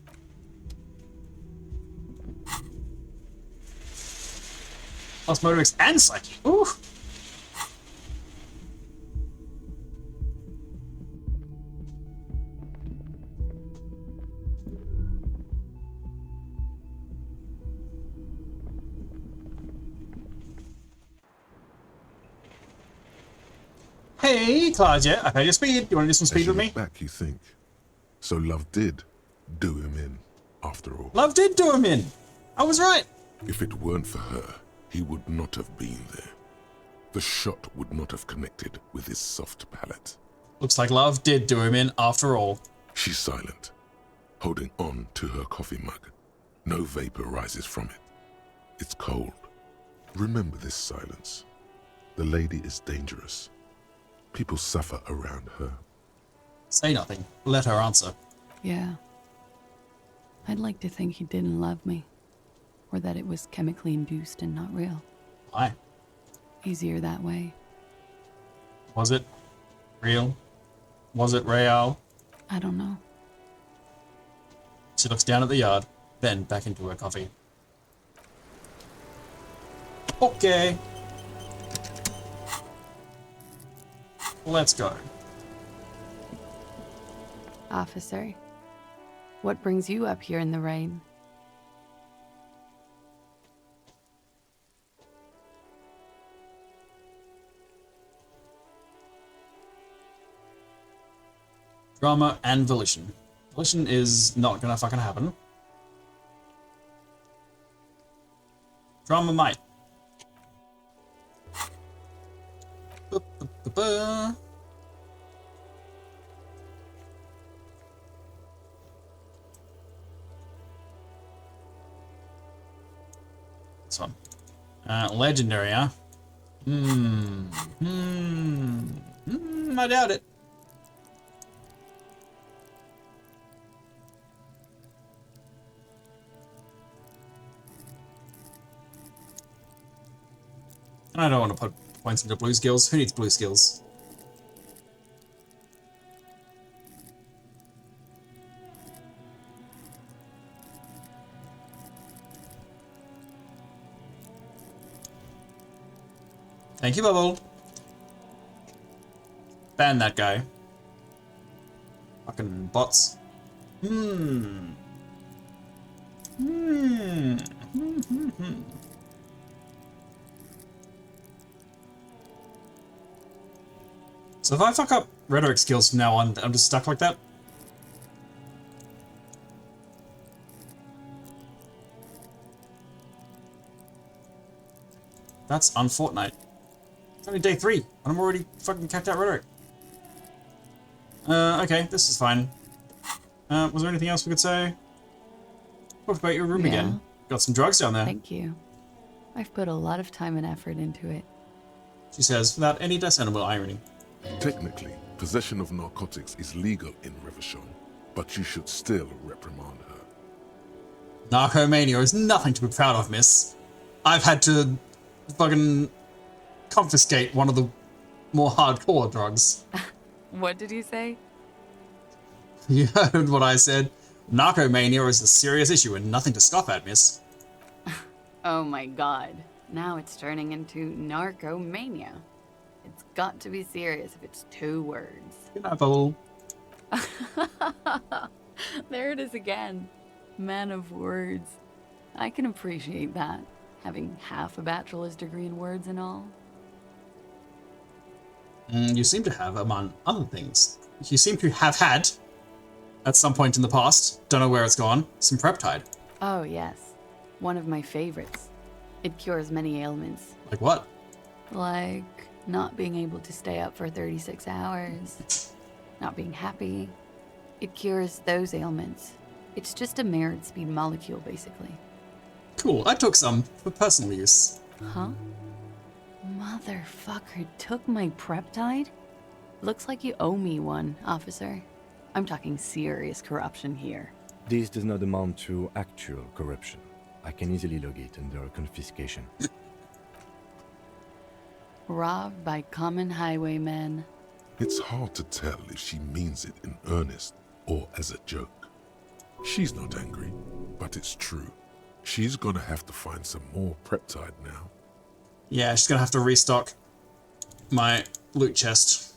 S1: Osmotics and Psyche. Ooh. Hey, Claudia, I've had your speed. You want to do some speed with me?
S8: Back, you think? So love did do him in, after all.
S1: Love did do him in. I was right.
S8: If it weren't for her, he would not have been there. The shot would not have connected with his soft palate.
S1: Looks like Love did do him in after all.
S8: She's silent, holding on to her coffee mug. No vapor rises from it. It's cold. Remember this silence. The lady is dangerous. People suffer around her.
S1: Say nothing. Let her answer.
S10: Yeah. I'd like to think he didn't love me. Or that it was chemically induced and not real.
S1: Why?
S10: Easier that way.
S1: Was it real? Was it real?
S10: I don't know.
S1: She looks down at the yard, then back into her coffee. Okay. Let's go.
S10: Officer, what brings you up here in the rain?
S1: Drama and Volition. Volition is not gonna fucking happen. Drama might. Ba-ba-ba-ba. This one. Legendary, huh? I doubt it. I don't want to put points into blue skills. Who needs blue skills? Thank you, Bubble. Ban that guy. Fucking bots. So if I fuck up rhetoric skills from now on, I'm just stuck like that? That's unfortunate. It's only day 3, and I'm already fucking capped out rhetoric. Okay, this is fine. Was there anything else we could say? What about your room again? Got some drugs down there.
S10: Thank you. I've put a lot of time and effort into it.
S1: She says, without any discernible irony.
S8: Technically, possession of narcotics is legal in Revachon, but you should still reprimand her.
S1: Narcomania is nothing to be proud of, miss. I've had to fucking confiscate one of the more hardcore drugs.
S10: What did you say?
S1: You heard what I said. Narcomania is a serious issue and nothing to scoff at, miss.
S10: Oh my god. Now it's turning into narcomania. It's got to be serious if it's 2 words.
S1: Good night, Bubble.
S10: There it is again. Man of words. I can appreciate that. Having half a bachelor's degree in words and all.
S1: You seem to have, among other things, you seem to have had, at some point in the past, don't know where it's gone, some Preptide.
S10: Oh yes. One of my favorites. It cures many ailments.
S1: Like what?
S10: Like not being able to stay up for 36 hours. Not being happy. It cures those ailments. It's just a merit speed molecule, basically.
S1: Cool, I took some for personal use.
S10: Huh? Motherfucker took my Preptide? Looks like you owe me one, officer. I'm talking serious corruption here.
S3: This does not amount to actual corruption. I can easily log it under confiscation.
S10: Robbed by common highwaymen.
S8: It's hard to tell if she means it in earnest or as a joke. She's not angry, but it's true. She's gonna have to find some more Preptide now.
S1: Yeah, she's gonna have to restock my loot chest.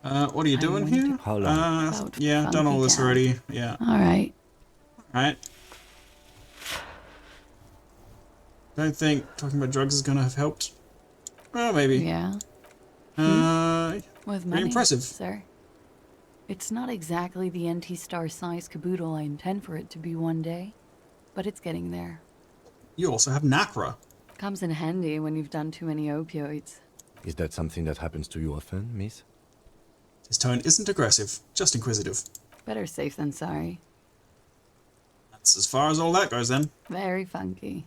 S1: What are you doing here?
S3: How long?
S1: Yeah, done all this already. Yeah.
S10: Alright.
S1: Alright. Don't think talking about drugs is gonna have helped. Well, maybe.
S10: Yeah. With
S1: pretty
S10: money,
S1: impressive.
S10: sir. It's not exactly the NT-star size caboodle I intend for it to be one day, but it's getting there.
S1: You also have Nacra.
S10: Comes in handy when you've done too many opioids.
S3: Is that something that happens to you often, miss?
S1: His tone isn't aggressive, just inquisitive.
S10: Better safe than sorry.
S1: That's as far as all that goes then.
S10: Very funky.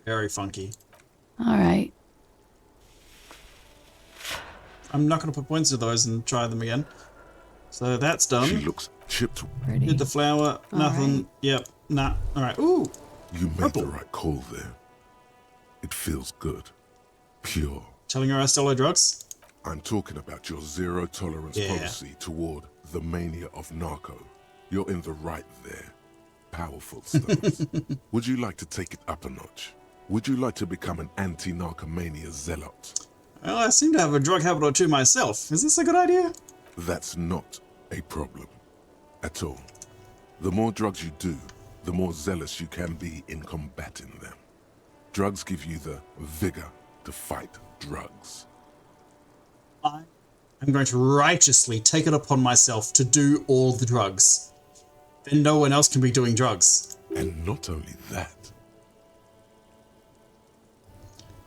S1: Very funky.
S10: Alright.
S1: I'm not going to put points into those and try them again. So that's done.
S8: She looks chipped.
S10: Pretty.
S1: Did the flower, nothing.
S10: Alright.
S1: Yep, nah. Alright, ooh!
S8: You made the right call there. It feels good. Pure.
S1: Telling her I stole her drugs?
S8: I'm talking about your zero tolerance policy toward the mania of narco. You're in the right there. Powerful stuff. Would you like to take it up a notch? Would you like to become an anti-narcomania zealot?
S1: Well, I seem to have a drug habit or two myself. Is this a good idea?
S8: That's not a problem at all. The more drugs you do, the more zealous you can be in combating them. Drugs give you the vigor to fight drugs.
S1: I'm going to righteously take it upon myself to do all the drugs. Then no one else can be doing drugs.
S8: And not only that.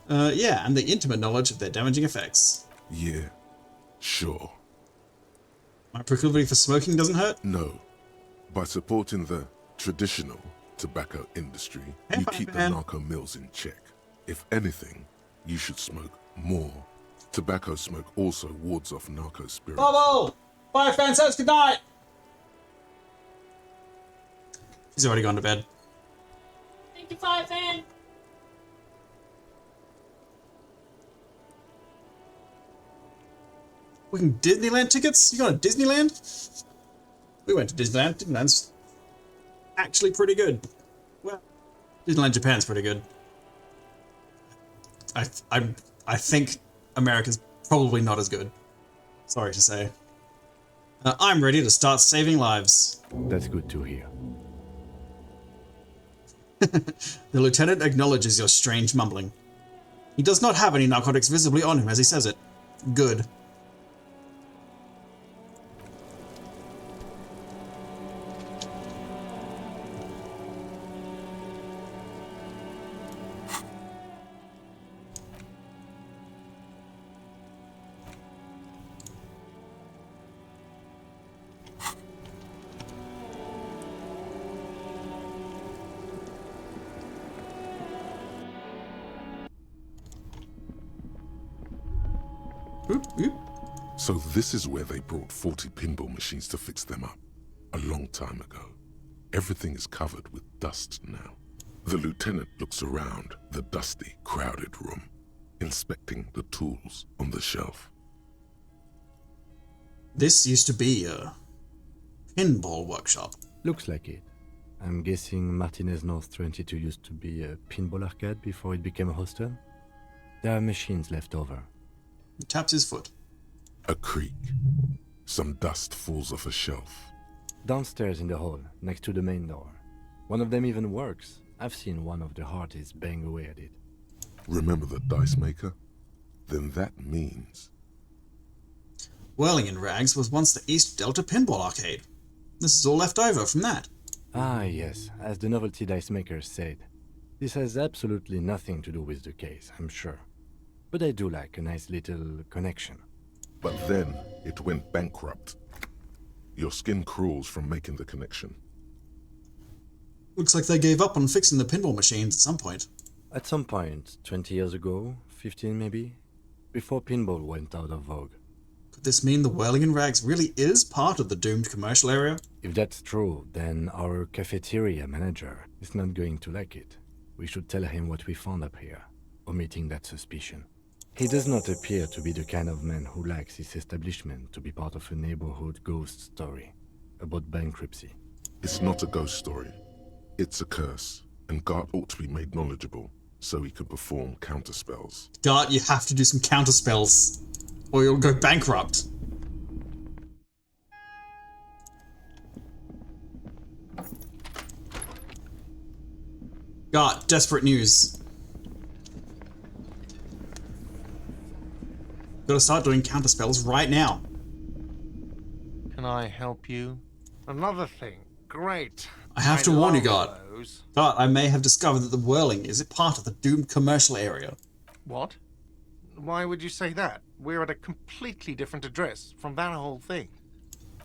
S1: Yeah, and the intimate knowledge of their damaging effects.
S8: Yeah, sure.
S1: My proclivity for smoking doesn't hurt?
S8: No. By supporting the traditional tobacco industry, you keep the narco mills in check. If anything, you should smoke more. Tobacco smoke also wards off narco spirits.
S1: Bubble! Bye, fan says goodnight! She's already gone to bed.
S16: Thank you, Fire Fan.
S1: Booking Disneyland tickets? You going to Disneyland? We went to Disneyland. Disneyland's actually pretty good. Well, Disneyland Japan's pretty good. I think America's probably not as good. Sorry to say. I'm ready to start saving lives.
S3: That's good to hear.
S1: The lieutenant acknowledges your strange mumbling. He does not have any narcotics visibly on him as he says it. Good. Oop, oop.
S8: So this is where they brought 40 pinball machines to fix them up. A long time ago. Everything is covered with dust now. The lieutenant looks around the dusty, crowded room, inspecting the tools on the shelf.
S1: This used to be a pinball workshop.
S3: Looks like it. I'm guessing Martinez North 22 used to be a pinball arcade before it became a hostel. There are machines left over.
S1: He taps his foot.
S8: A creak. Some dust falls off a shelf.
S3: Downstairs in the hall, next to the main door. One of them even works. I've seen one of the hearties bang away at it.
S8: Remember the dice maker? Then that means...
S1: Whirling in Rags was once the East Delta Pinball Arcade. This is all left over from that.
S3: Ah, yes, as the novelty dice makers said. This has absolutely nothing to do with the case, I'm sure. But I do like a nice little connection.
S8: But then it went bankrupt. Your skin crawls from making the connection.
S1: Looks like they gave up on fixing the pinball machines at some point.
S3: At some point, 20 years ago, 15 maybe, before pinball went out of vogue.
S1: Could this mean the Whirling in Rags really is part of the doomed commercial area?
S3: If that's true, then our cafeteria manager is not going to like it. We should tell him what we found up here, omitting that suspicion. He does not appear to be the kind of man who likes his establishment to be part of a neighborhood ghost story about bankruptcy.
S8: It's not a ghost story. It's a curse, and Gart ought to be made knowledgeable so he can perform counterspells.
S1: Gart, you have to do some counterspells, or you'll go bankrupt. Gart, desperate news. Gotta start doing counterspells right now.
S19: Can I help you? Another thing. Great.
S1: I have to warn you,
S19: love
S1: Gart.
S19: those.
S1: Gart, I may have discovered that the Whirling is a part of the doomed commercial area.
S19: What? Why would you say that? We're at a completely different address from that whole thing.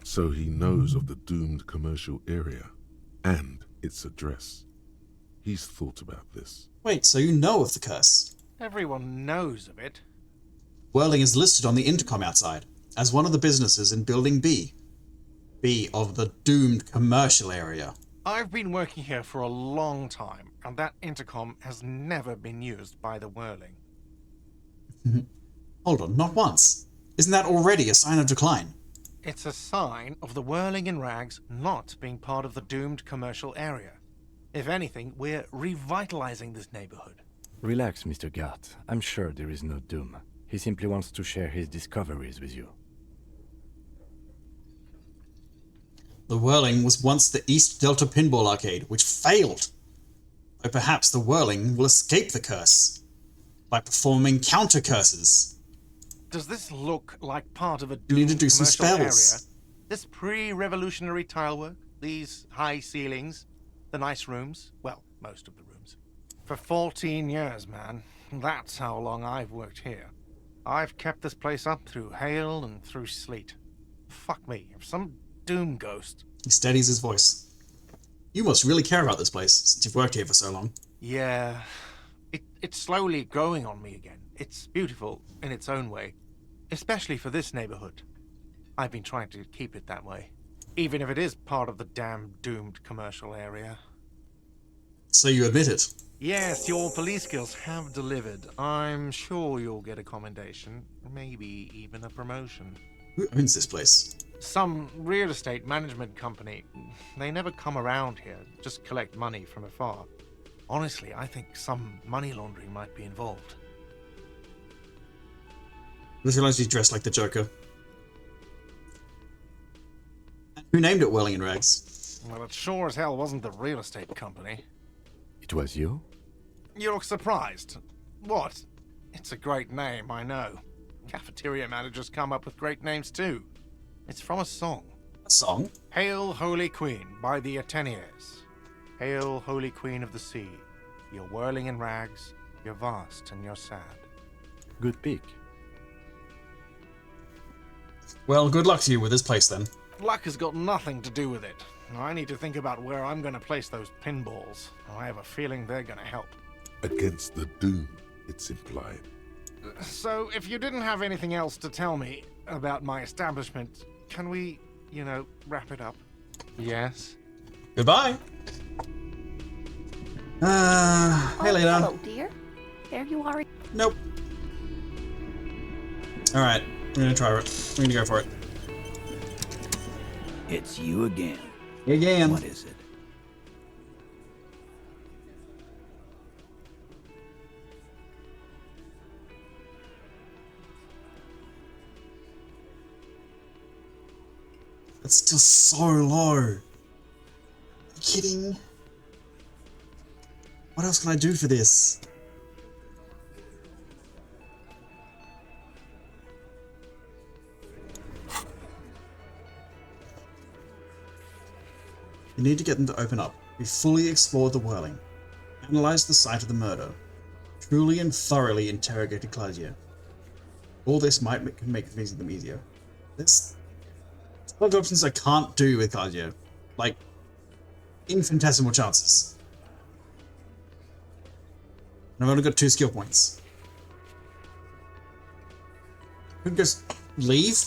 S8: So he knows of the doomed commercial area and its address. He's thought about this.
S1: Wait, so you know of the curse?
S19: Everyone knows of it.
S1: Whirling is listed on the intercom outside as one of the businesses in Building B. B of the doomed commercial area.
S19: I've been working here for a long time, and that intercom has never been used by the Whirling.
S1: Hold on, not once. Isn't that already a sign of decline?
S19: It's a sign of the Whirling in Rags not being part of the doomed commercial area. If anything, we're revitalizing this neighborhood.
S3: Relax, Mr. Gart. I'm sure there is no doom. He simply wants to share his discoveries with you.
S1: The Whirling was once the East Delta Pinball Arcade, which failed. But perhaps the Whirling will escape the curse by performing counter curses.
S19: Does this look like part of a
S1: You need to
S19: doomed
S1: do some
S19: commercial
S1: spells.
S19: area? This pre-revolutionary tile work, these high ceilings, the nice rooms, well, most of the rooms. For 14 years, man. That's how long I've worked here. I've kept this place up through hail and through sleet. Fuck me, if some doom ghost...
S1: He steadies his voice. You must really care about this place, since you've worked here for so long.
S19: Yeah, it's slowly growing on me again. It's beautiful in its own way, especially for this neighborhood. I've been trying to keep it that way, even if it is part of the damn doomed commercial area.
S1: So you admit it?
S19: Yes, your police skills have delivered. I'm sure you'll get a commendation, maybe even a promotion.
S1: Who owns this place?
S19: Some real estate management company. They never come around here, just collect money from afar. Honestly, I think some money laundering might be involved.
S1: I just realized he's dressed like the Joker. Who named it Whirling in Rags?
S19: Well, it sure as hell wasn't the real estate company.
S3: It was you?
S19: You look surprised. What? It's a great name, I know. Cafeteria managers come up with great names too. It's from a song.
S1: A song?
S19: Hail, Holy Queen, by the Ateniers. Hail, Holy Queen of the Sea. You're whirling in rags, you're vast and you're sad.
S3: Good pick.
S1: Well, good luck to you with this place then.
S19: Luck has got nothing to do with it. I need to think about where I'm going to place those pinballs. I have a feeling they're going to help.
S8: Against the doom, it's implied.
S19: So, if you didn't have anything else to tell me about my establishment, can we, wrap it up? Yes?
S1: Goodbye. Hey, Lena.
S10: Hello, dear. There you are.
S1: Nope. Alright, we're gonna try it. We're gonna go for it.
S2: It's you again.
S1: Again.
S2: What is it?
S1: It's still so low. Are you kidding? What else can I do for this? You need to get them to open up. We fully explored the whirling. Analyzed the site of the murder. Truly and thoroughly interrogated Claudio. All this might make them easier. There's a lot of options I can't do with Claudio. Like, infinitesimal chances. And I've only got 2 skill points. Could just leave.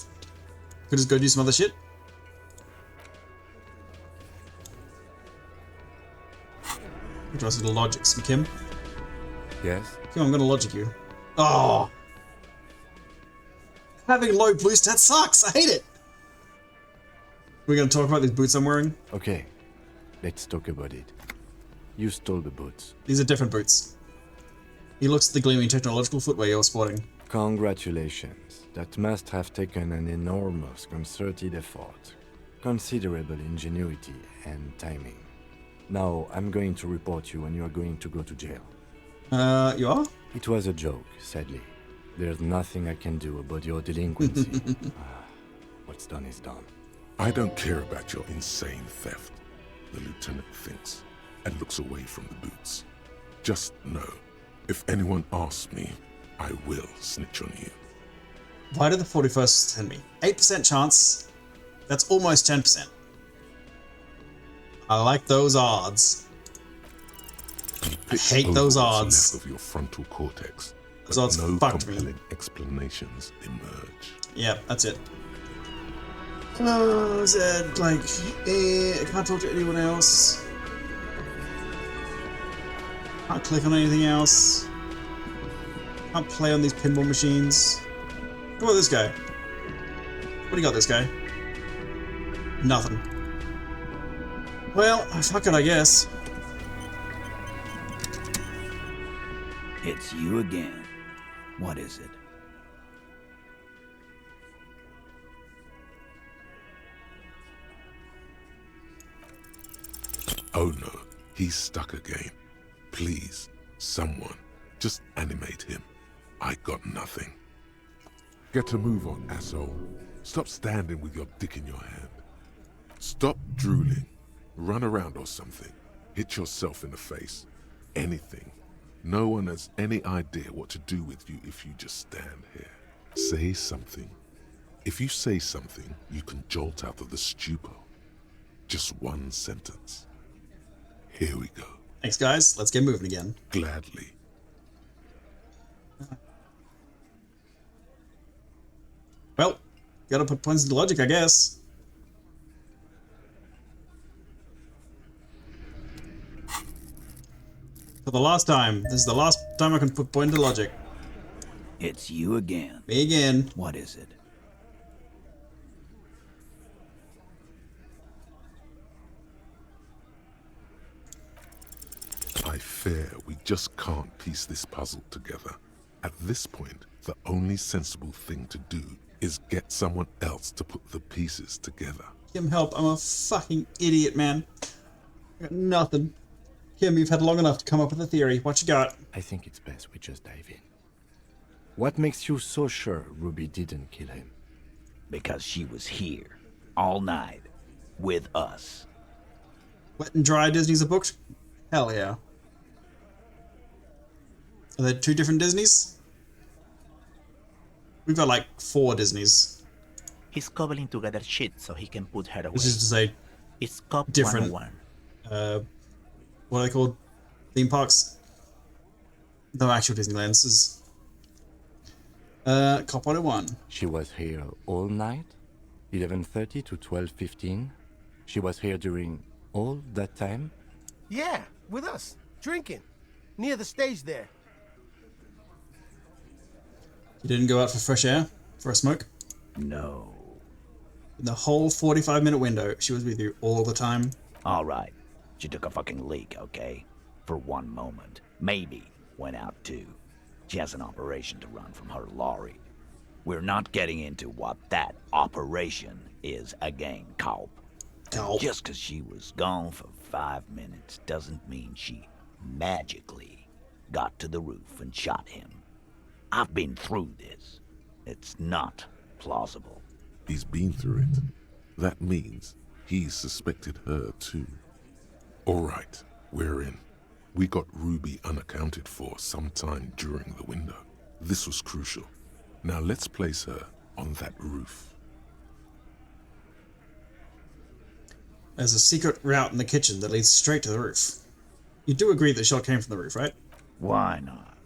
S1: Could just go do some other shit. Which was the logic, some Kim.
S3: Yes?
S1: Kim, I'm gonna logic you. Oh! Having low blue stat sucks! I hate it! We're gonna talk about these boots I'm wearing?
S3: Okay, let's talk about it. You stole the boots.
S1: These are different boots. He looks at the gleaming technological footwear you're sporting.
S3: Congratulations. That must have taken an enormous concerted effort, considerable ingenuity and timing. Now, I'm going to report you and you are going to go to jail.
S1: You are?
S3: It was a joke, sadly. There's nothing I can do about your delinquency. What's done is done.
S8: I don't care about your insane theft, the lieutenant thinks, and looks away from the boots. Just know, if anyone asks me, I will snitch on you.
S1: Why did the 41st send me? 8% chance. That's almost 10%. I like those odds. I hate those odds.
S8: Left of your frontal cortex,
S1: those odds
S8: no
S1: fucked me.
S8: compelling explanations emerge.
S1: Yep, that's it. Oh, Zed, like, I can't talk to anyone else. Can't click on anything else. Can't play on these pinball machines. What about this guy? What do you got, this guy? Nothing. Well, fuck it, I guess.
S2: It's you again. What is it?
S8: Oh no, he's stuck again. Please, someone, just animate him. I got nothing. Get a move on, asshole. Stop standing with your dick in your hand. Stop drooling. Run around or something. Hit yourself in the face. Anything. No one has any idea what to do with you if you just stand here. Say something. If you say something, you can jolt out of the stupor. Just one sentence. Here we go.
S1: Thanks, guys. Let's get moving again.
S8: Gladly.
S1: Well, gotta put points into logic, I guess. For the last time. This is the last time I can put point into logic.
S2: It's you again.
S1: Me again.
S2: What is it?
S8: I fear we just can't piece this puzzle together. At this point, the only sensible thing to do is get someone else to put the pieces together.
S1: Kim, help. I'm a fucking idiot, man. I got nothing. Kim, you've had long enough to come up with a theory. What you got?
S3: I think it's best we just dive in. What makes you so sure Ruby didn't kill him?
S2: Because she was here, all night, with us.
S1: Wet and Dry Disney's a book? Hell yeah. Are there 2 different Disneys? We've got like 4 Disneys.
S4: He's cobbling together shit so he can put her away.
S1: Which is to say,
S4: it's Cop
S1: different.
S4: 101.
S1: What are they called? Theme parks? No actual Disneyland. This is Cop 101.
S3: She was here all night? 11:30 to 12:15? She was here during all that time?
S9: Yeah, with us, drinking, near the stage there.
S1: You didn't go out for fresh air? For a smoke?
S2: No.
S1: In the whole 45-minute window, she was with you all the time?
S2: Alright. She took a fucking leak, okay? For one moment. Maybe went out too. She has an operation to run from her lorry. We're not getting into what that operation is again, Cop. Just 'cause she was gone for 5 minutes doesn't mean she magically got to the roof and shot him. I've been through this. It's not plausible.
S8: He's been through it. That means he suspected her too. All right, we're in. We got Ruby unaccounted for sometime during the window. This was crucial. Now let's place her on that roof.
S1: There's a secret route in the kitchen that leads straight to the roof. You do agree the shot came from the roof, right?
S2: Why not?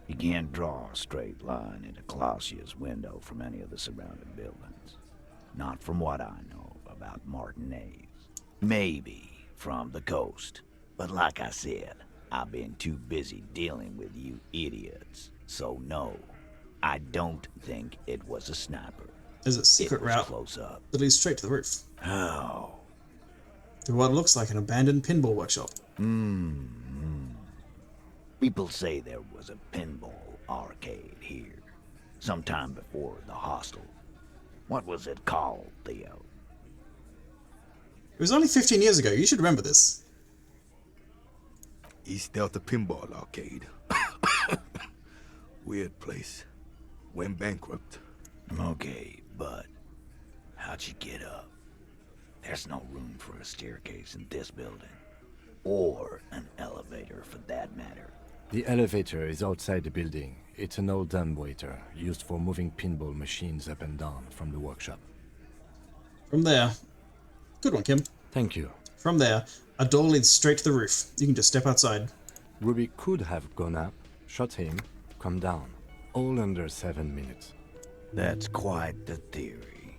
S2: You can't draw a straight line into Clausia's window from any of the surrounding buildings. Not from what I know about Martinez. Maybe from the coast. But like I said, I've been too busy dealing with you idiots. So no, I don't think it was a sniper.
S1: There's a secret route
S2: close up.
S1: that leads straight to the roof.
S2: How?
S1: To what looks like an abandoned pinball workshop.
S2: People say there was a pinball arcade here, sometime before the hostel. What was it called, Theo?
S1: It was only 15 years ago. You should remember this.
S15: East Delta Pinball Arcade. Weird place. Went bankrupt.
S2: Okay, but how'd you get up? There's no room for a staircase in this building. Or an elevator, for that matter.
S3: The elevator is outside the building. It's an old dumbwaiter used for moving pinball machines up and down from the workshop.
S1: From there... Good one, Kim.
S3: Thank you.
S1: From there, a door leads straight to the roof. You can just step outside.
S3: Ruby could have gone up, shot him, come down. All under 7 minutes.
S2: That's quite the theory.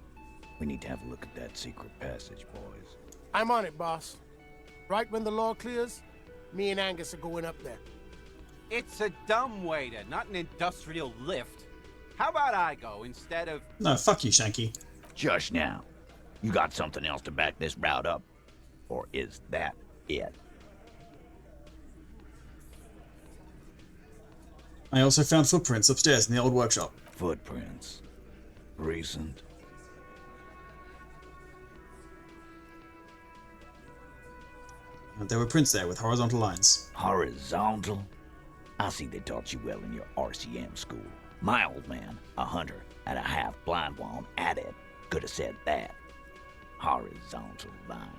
S2: We need to have a look at that secret passage, boys.
S9: I'm on it, boss. Right when the law clears, me and Angus are going up there.
S5: It's a dumbwaiter, not an industrial lift. How about I go instead of...
S1: No, fuck you, Shanky.
S2: Just now. You got something else to back this route up? Or is that it?
S1: I also found footprints upstairs in the old workshop.
S2: Footprints? Recent?
S1: There were prints there with horizontal lines.
S2: Horizontal? I see they taught you well in your RCM school. My old man, a hunter and a half blindwand at it, could have said that. Horizontal lines.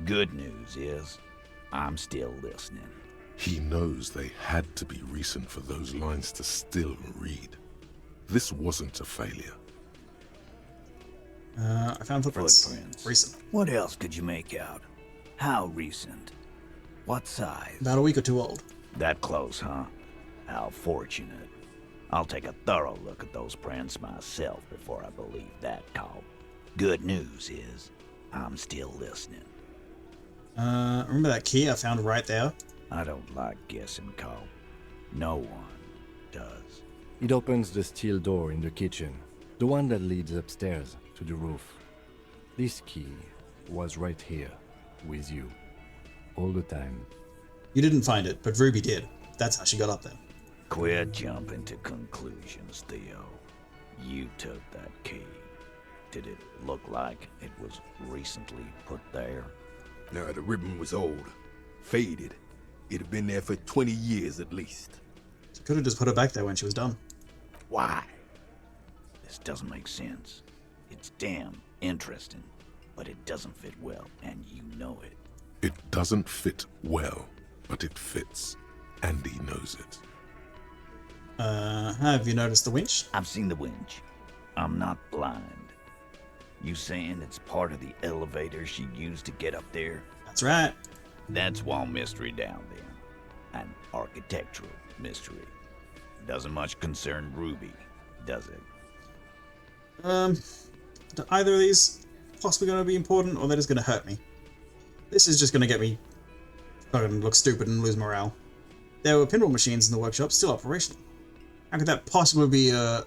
S2: Good news is, I'm still listening.
S8: He knows they had to be recent for those lines to still read. This wasn't a failure.
S1: I found footprints. Recent.
S2: What else could you make out? How recent? What size?
S1: About a week or two old.
S2: That close, huh? How fortunate. I'll take a thorough look at those prints myself before I believe that call. Good news is, I'm still listening.
S1: Remember that key I found right there?
S2: I don't like guessing, Cole. No one does.
S3: It opens the steel door in the kitchen, the one that leads upstairs to the roof. This key was right here, with you, all the time.
S1: You didn't find it, but Ruby did. That's how she got up there.
S2: Quit jumping to conclusions, Theo. You took that key. Did it look like it was recently put there?
S15: No, the ribbon was old. Faded. It'd have been there for 20 years at least.
S1: She could have just put it back there when she was done.
S2: Why? This doesn't make sense. It's damn interesting, but it doesn't fit well, and you know it.
S8: It doesn't fit well, but it fits. And he knows it.
S1: Have you noticed the winch?
S2: I've seen the winch. I'm not blind. You saying it's part of the elevator she used to get up there?
S1: That's right.
S2: That's one mystery down there. An architectural mystery. Doesn't much concern Ruby. does it?
S1: Are either of these possibly going to be important, or they're just going to hurt me? This is just going to get me fucking look stupid and lose morale. There were pinball machines in the workshop, still operational. How could that possibly be an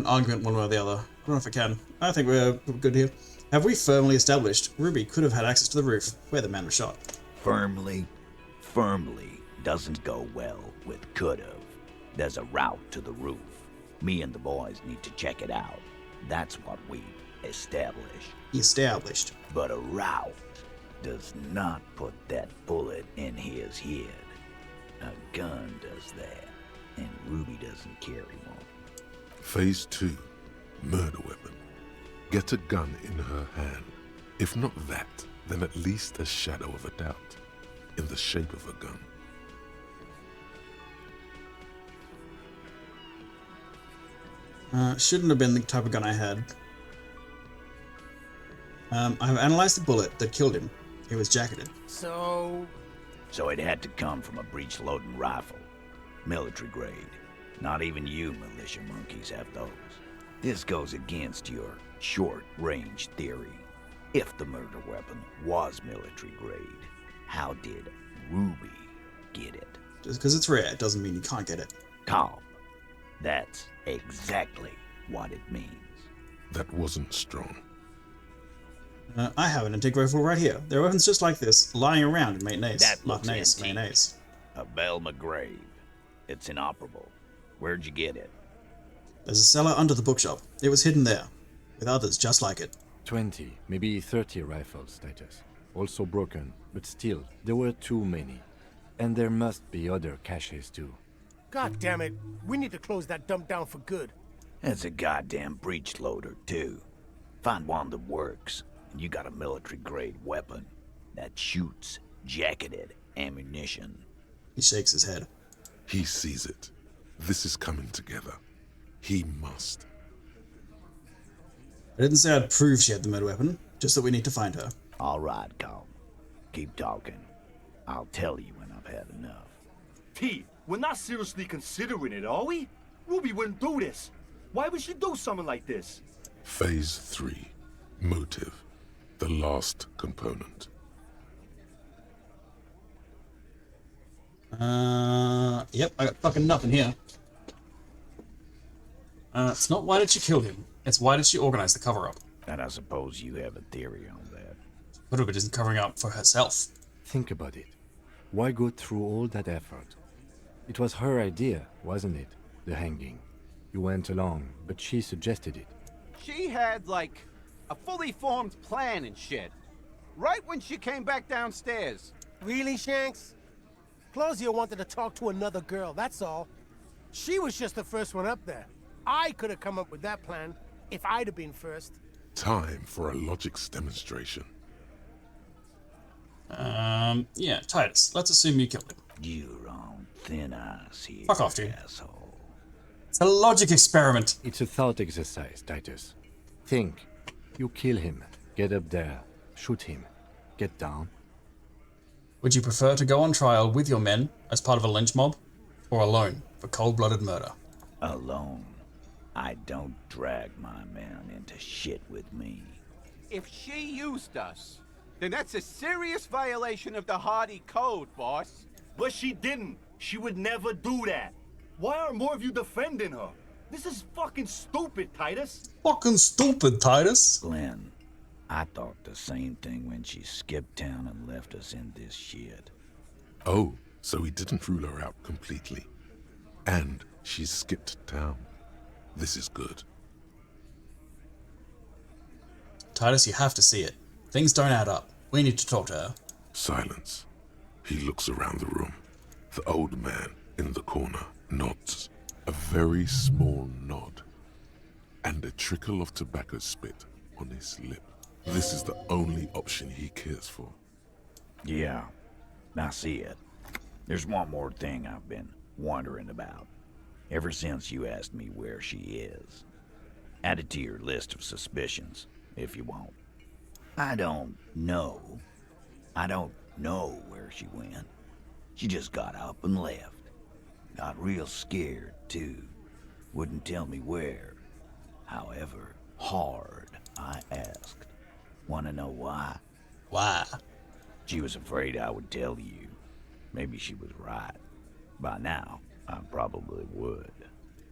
S1: argument one way or the other? I don't know if I can. I think we're good here. Have we firmly established Ruby could have had access to the roof where the man was shot?
S2: Firmly doesn't go well with could've. There's a route to the roof. Me and the boys need to check it out. That's what we established. But a route does not put that bullet in his head. A gun does that, and Ruby doesn't carry one.
S8: Phase 2. Murder weapon. Get a gun in her hand. If not that, then at least a shadow of a doubt. In the shape of a gun.
S1: Shouldn't have been the type of gun I had. I've analyzed the bullet that killed him. It was jacketed.
S2: So it had to come from a breech-loading rifle. Military grade. Not even you militia monkeys have those. This goes against your short-range theory. If the murder weapon was military grade, how did Ruby get it?
S1: Just because it's rare doesn't mean you can't get it.
S2: Calm. That's exactly what it means.
S8: That wasn't strong.
S1: I have an antique rifle right here. There are weapons just like this lying around in Mayonnaise.
S2: That looks
S1: Mayonnaise.
S2: antique.
S1: Mayonnaise.
S2: A Velma grave. It's inoperable. Where'd you get it?
S1: There's a cellar under the bookshop. It was hidden there, with others just like it.
S3: 20, maybe 30 rifles, Titus. Also broken, but still, there were too many. And there must be other caches too.
S9: God damn it. We need to close that dump down for good.
S2: That's a goddamn breech loader, too. Find one that works, and you got a military-grade weapon that shoots jacketed ammunition.
S1: He shakes his head.
S8: He sees it. This is coming together. He must.
S1: I didn't say I'd prove she had the murder weapon, just that we need to find her.
S2: All right, Colin. Keep talking. I'll tell you when I've had enough.
S7: T, we're not seriously considering it, are we? Ruby wouldn't do this. Why would she do something like this?
S8: Phase 3. Motive. The last component.
S1: Yep, I got fucking nothing here. It's not why did she kill him, it's why did she organize the cover-up.
S2: And I suppose you have a theory on that.
S1: Ruby isn't covering up for herself.
S3: Think about it. Why go through all that effort? It was her idea, wasn't it? The hanging. You went along, but she suggested it.
S5: She had, like, a fully formed plan and shit. Right when she came back downstairs.
S9: Really, Shanks? Claudia wanted to talk to another girl, that's all. She was just the first one up there. I could have come up with that plan if I'd have been first.
S8: Time for a logics demonstration.
S1: Yeah, Titus, let's assume you killed him.
S2: You're on thin ice here,
S1: Fuck off, dude.
S2: asshole.
S1: It's a logic experiment.
S3: It's a thought exercise, Titus. Think. You kill him, get up there, shoot him, get down.
S1: Would you prefer to go on trial with your men as part of a lynch mob, or alone for cold-blooded murder?
S2: Alone. I don't drag my men into shit with me.
S5: If she used us, then that's a serious violation of the Hardy Code, boss.
S7: But she didn't. She would never do that. Why aren't more of you defending her? This is fucking stupid, Titus.
S1: Fucking stupid, Titus.
S2: Glenn, I thought the same thing when she skipped town and left us in this shit.
S8: Oh, so he didn't rule her out completely. And she skipped town. This is good.
S1: Titus, you have to see it. Things don't add up. We need to talk to her.
S8: Silence. He looks around the room. The old man in the corner nods. A very small nod. And a trickle of tobacco spit on his lip. This is the only option he cares for.
S2: Yeah, I see it. There's one more thing I've been wondering about. Ever since you asked me where she is. Add it to your list of suspicions, if you want. I don't know where she went. She just got up and left. Got real scared, too. Wouldn't tell me where. However, hard, I asked. Wanna know why?
S1: Why?
S2: She was afraid I would tell you. Maybe she was right. By now, I probably would.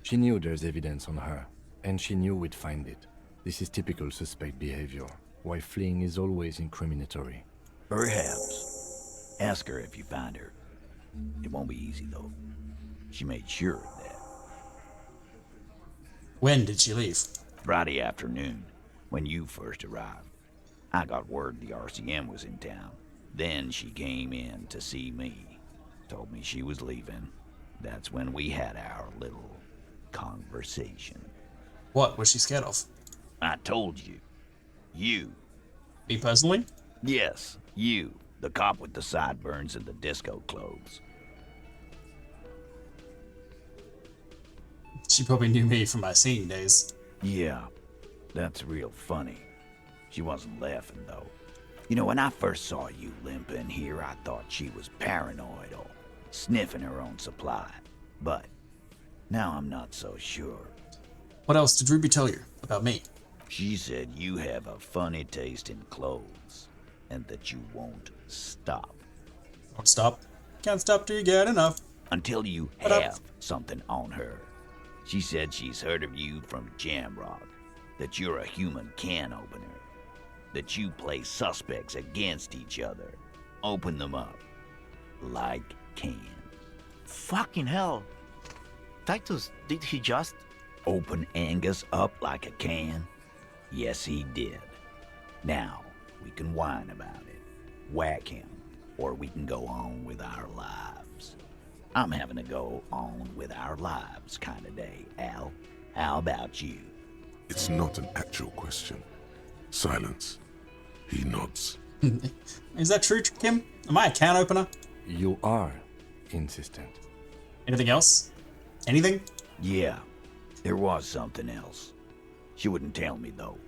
S3: She knew there's evidence on her, and she knew we'd find it. This is typical suspect behavior, why fleeing is always incriminatory.
S2: Perhaps. Ask her if you find her. It won't be easy, though. She made sure of that.
S1: When did she leave?
S2: Friday afternoon, when you first arrived. I got word the RCM was in town. Then she came in to see me. Told me she was leaving. That's when we had our little conversation.
S1: What was she scared of?
S2: I told you. You.
S1: Me personally?
S2: Yes, you. The cop with the sideburns and the disco clothes.
S1: She probably knew me from my singing days.
S2: Yeah, that's real funny. She wasn't laughing, though. You know, when I first saw you limping here, I thought she was paranoid or sniffing her own supply. But now I'm not so sure.
S1: What else did Ruby tell you about me?
S2: She said you have a funny taste in clothes, and that you won't stop.
S1: Won't stop? Can't stop till you get enough.
S2: Until you have something on her. She said she's heard of you from Jamrock, that you're a human can opener, that you play suspects against each other, open them up like cans.
S4: Fucking hell. Titus, did he just...
S2: Open Angus up like a can? Yes, he did. Now, we can whine about it, whack him, or we can go on with our lives. I'm having a go on with our lives kind of day, Al. How about you?
S8: It's not an actual question. Silence. He nods.
S1: Is that true, Kim? Am I a can opener?
S3: You are insistent.
S1: Anything else? Anything?
S2: Yeah, there was something else. She wouldn't tell me, though.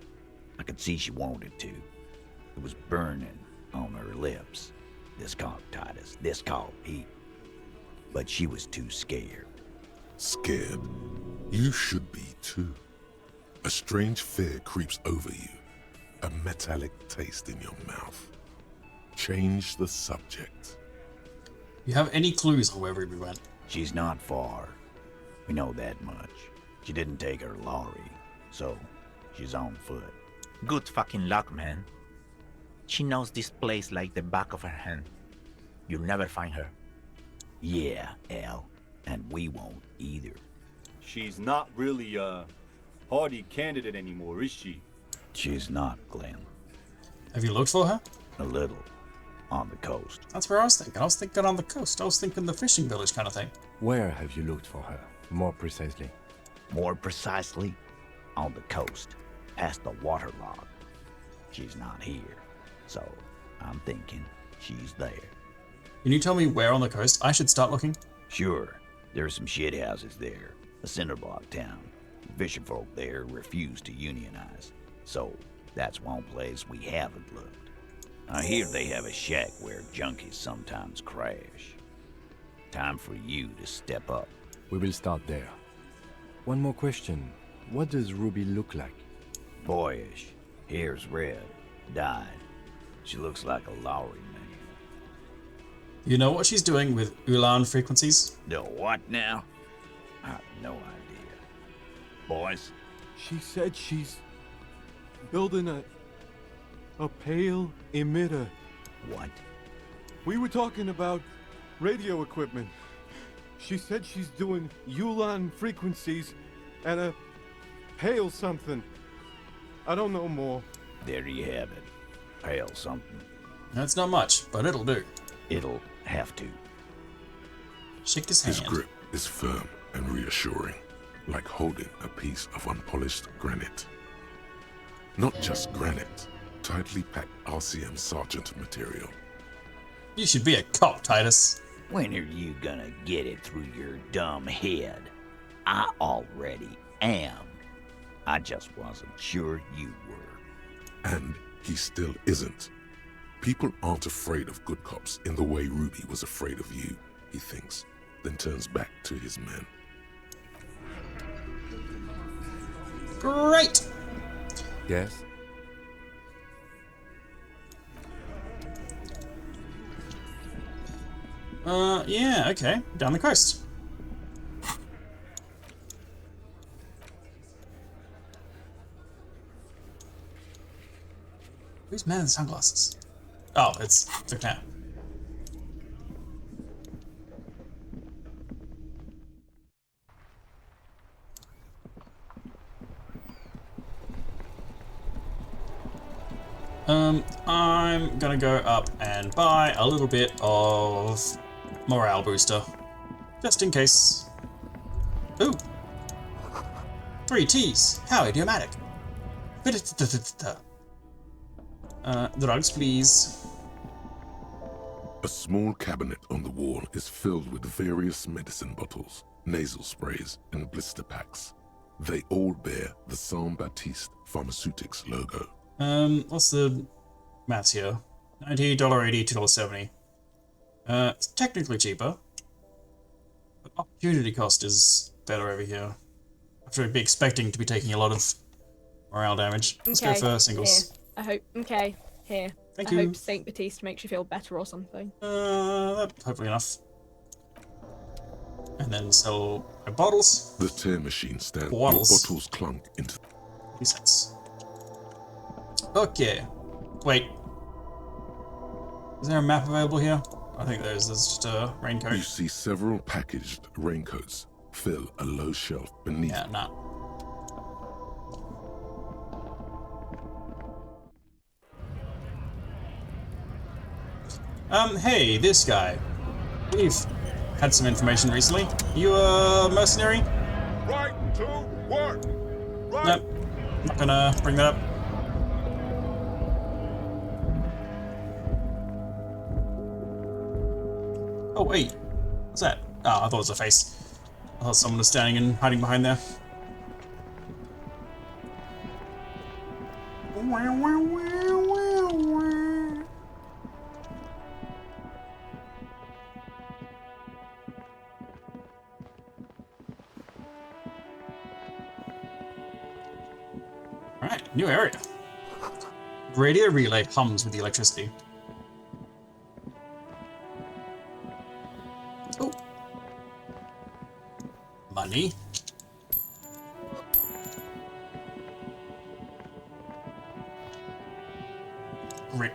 S2: I could see she wanted to. It was burning on her lips. This called Titus. This called Pete. But she was too scared.
S8: Scared? You should be too. A strange fear creeps over you. A metallic taste in your mouth. Change the subject.
S1: You have any clues on where Ruby went?
S2: She's not far. We know that much. She didn't take her lorry, so she's on foot.
S4: Good fucking luck, man. She knows this place like the back of her hand. You'll never find her.
S2: Yeah, Al. And we won't either.
S7: She's not really a hardy candidate anymore, is she?
S2: She's not, Glenn.
S1: Have you looked for her?
S2: A little. On the coast.
S1: That's where I was thinking. I was thinking on the coast. I was thinking the fishing village kind of thing.
S3: Where have you looked for her? More precisely.
S2: More precisely, on the coast, past the waterlogged. She's not here, so I'm thinking she's there.
S1: Can you tell me where on the coast I should start looking?
S2: Sure. There's some shit houses there. A cinderblock town. The fisherfolk there refuse to unionize. So, that's one place we haven't looked. I hear they have a shack where junkies sometimes crash. Time for you to step up.
S3: We will start there. One more question. What does Ruby look like?
S2: Boyish. Hair's red. Dyed. She looks like a Lowry man.
S1: You know what she's doing with Ulan frequencies?
S2: The what now? I have no idea. Boys?
S7: She said she's building a pale emitter.
S2: What?
S7: We were talking about radio equipment. She said she's doing Ulan frequencies and a pale something. I don't know more.
S2: There you have it. Pale something.
S1: That's not much, but it'll do.
S2: It'll have to.
S1: Shake his hand.
S8: His grip is firm and reassuring, like holding a piece of unpolished granite. Not just granite, tightly packed RCM Sergeant material.
S1: You should be a cop, Titus.
S2: When are you gonna get it through your dumb head? I already am. I just wasn't sure you were.
S8: And he still isn't. People aren't afraid of good cops in the way Ruby was afraid of you, he thinks, then turns back to his men.
S1: Great!
S3: Yes?
S1: Yeah, okay. Down the coast. Who's man in the sunglasses? Oh, it's Victor. I'm gonna go up and buy a little bit of morale booster. Just in case. Ooh. 3 T's. How idiomatic. Drugs, please.
S8: A small cabinet on the wall is filled with various medicine bottles, nasal sprays, and blister packs. They all bear the Saint Baptiste Pharmaceutics logo.
S1: What's the maths here? $90, $80, $2.70. It's technically cheaper. But opportunity cost is better over here. After be expecting to be taking a lot of morale damage. Let's go for singles.
S18: Here. I hope. Okay, here.
S1: Thank
S18: I
S1: you.
S18: hope Saint Baptiste makes you feel better or something.
S1: Hopefully enough. And then sell my bottles.
S8: The tear machine stands.
S1: Bottles.
S8: Bottles clunk into
S1: 50 cents. Okay. Wait. Is there a map available here? I think there's just a raincoat.
S8: You see several packaged raincoats fill a low shelf beneath.
S1: Yeah, nah. Hey, this guy. We've had some information recently. You a mercenary?
S8: Right to work. Right.
S1: Nope. Not gonna bring that up. Oh, wait. What's that? Oh, I thought it was a face. I thought someone was standing and hiding behind there. Alright, new area. Radio relay hums with the electricity. Oh. Money. Rick.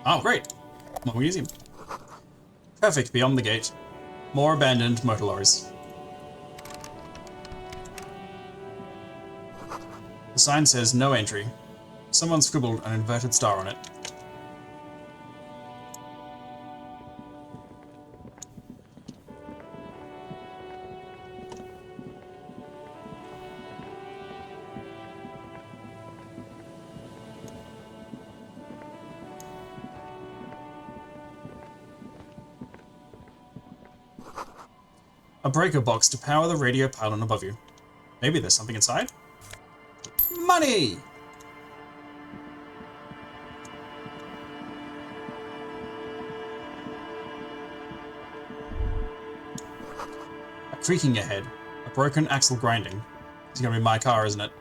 S1: Oh, great. More museum. Traffic beyond the gate. More abandoned motor lorries. The sign says no entry. Someone scribbled an inverted star on it. A breaker box to power the radio pylon above you. Maybe there's something inside? Money! A creaking ahead. A broken axle grinding. It's gonna be my car, isn't it?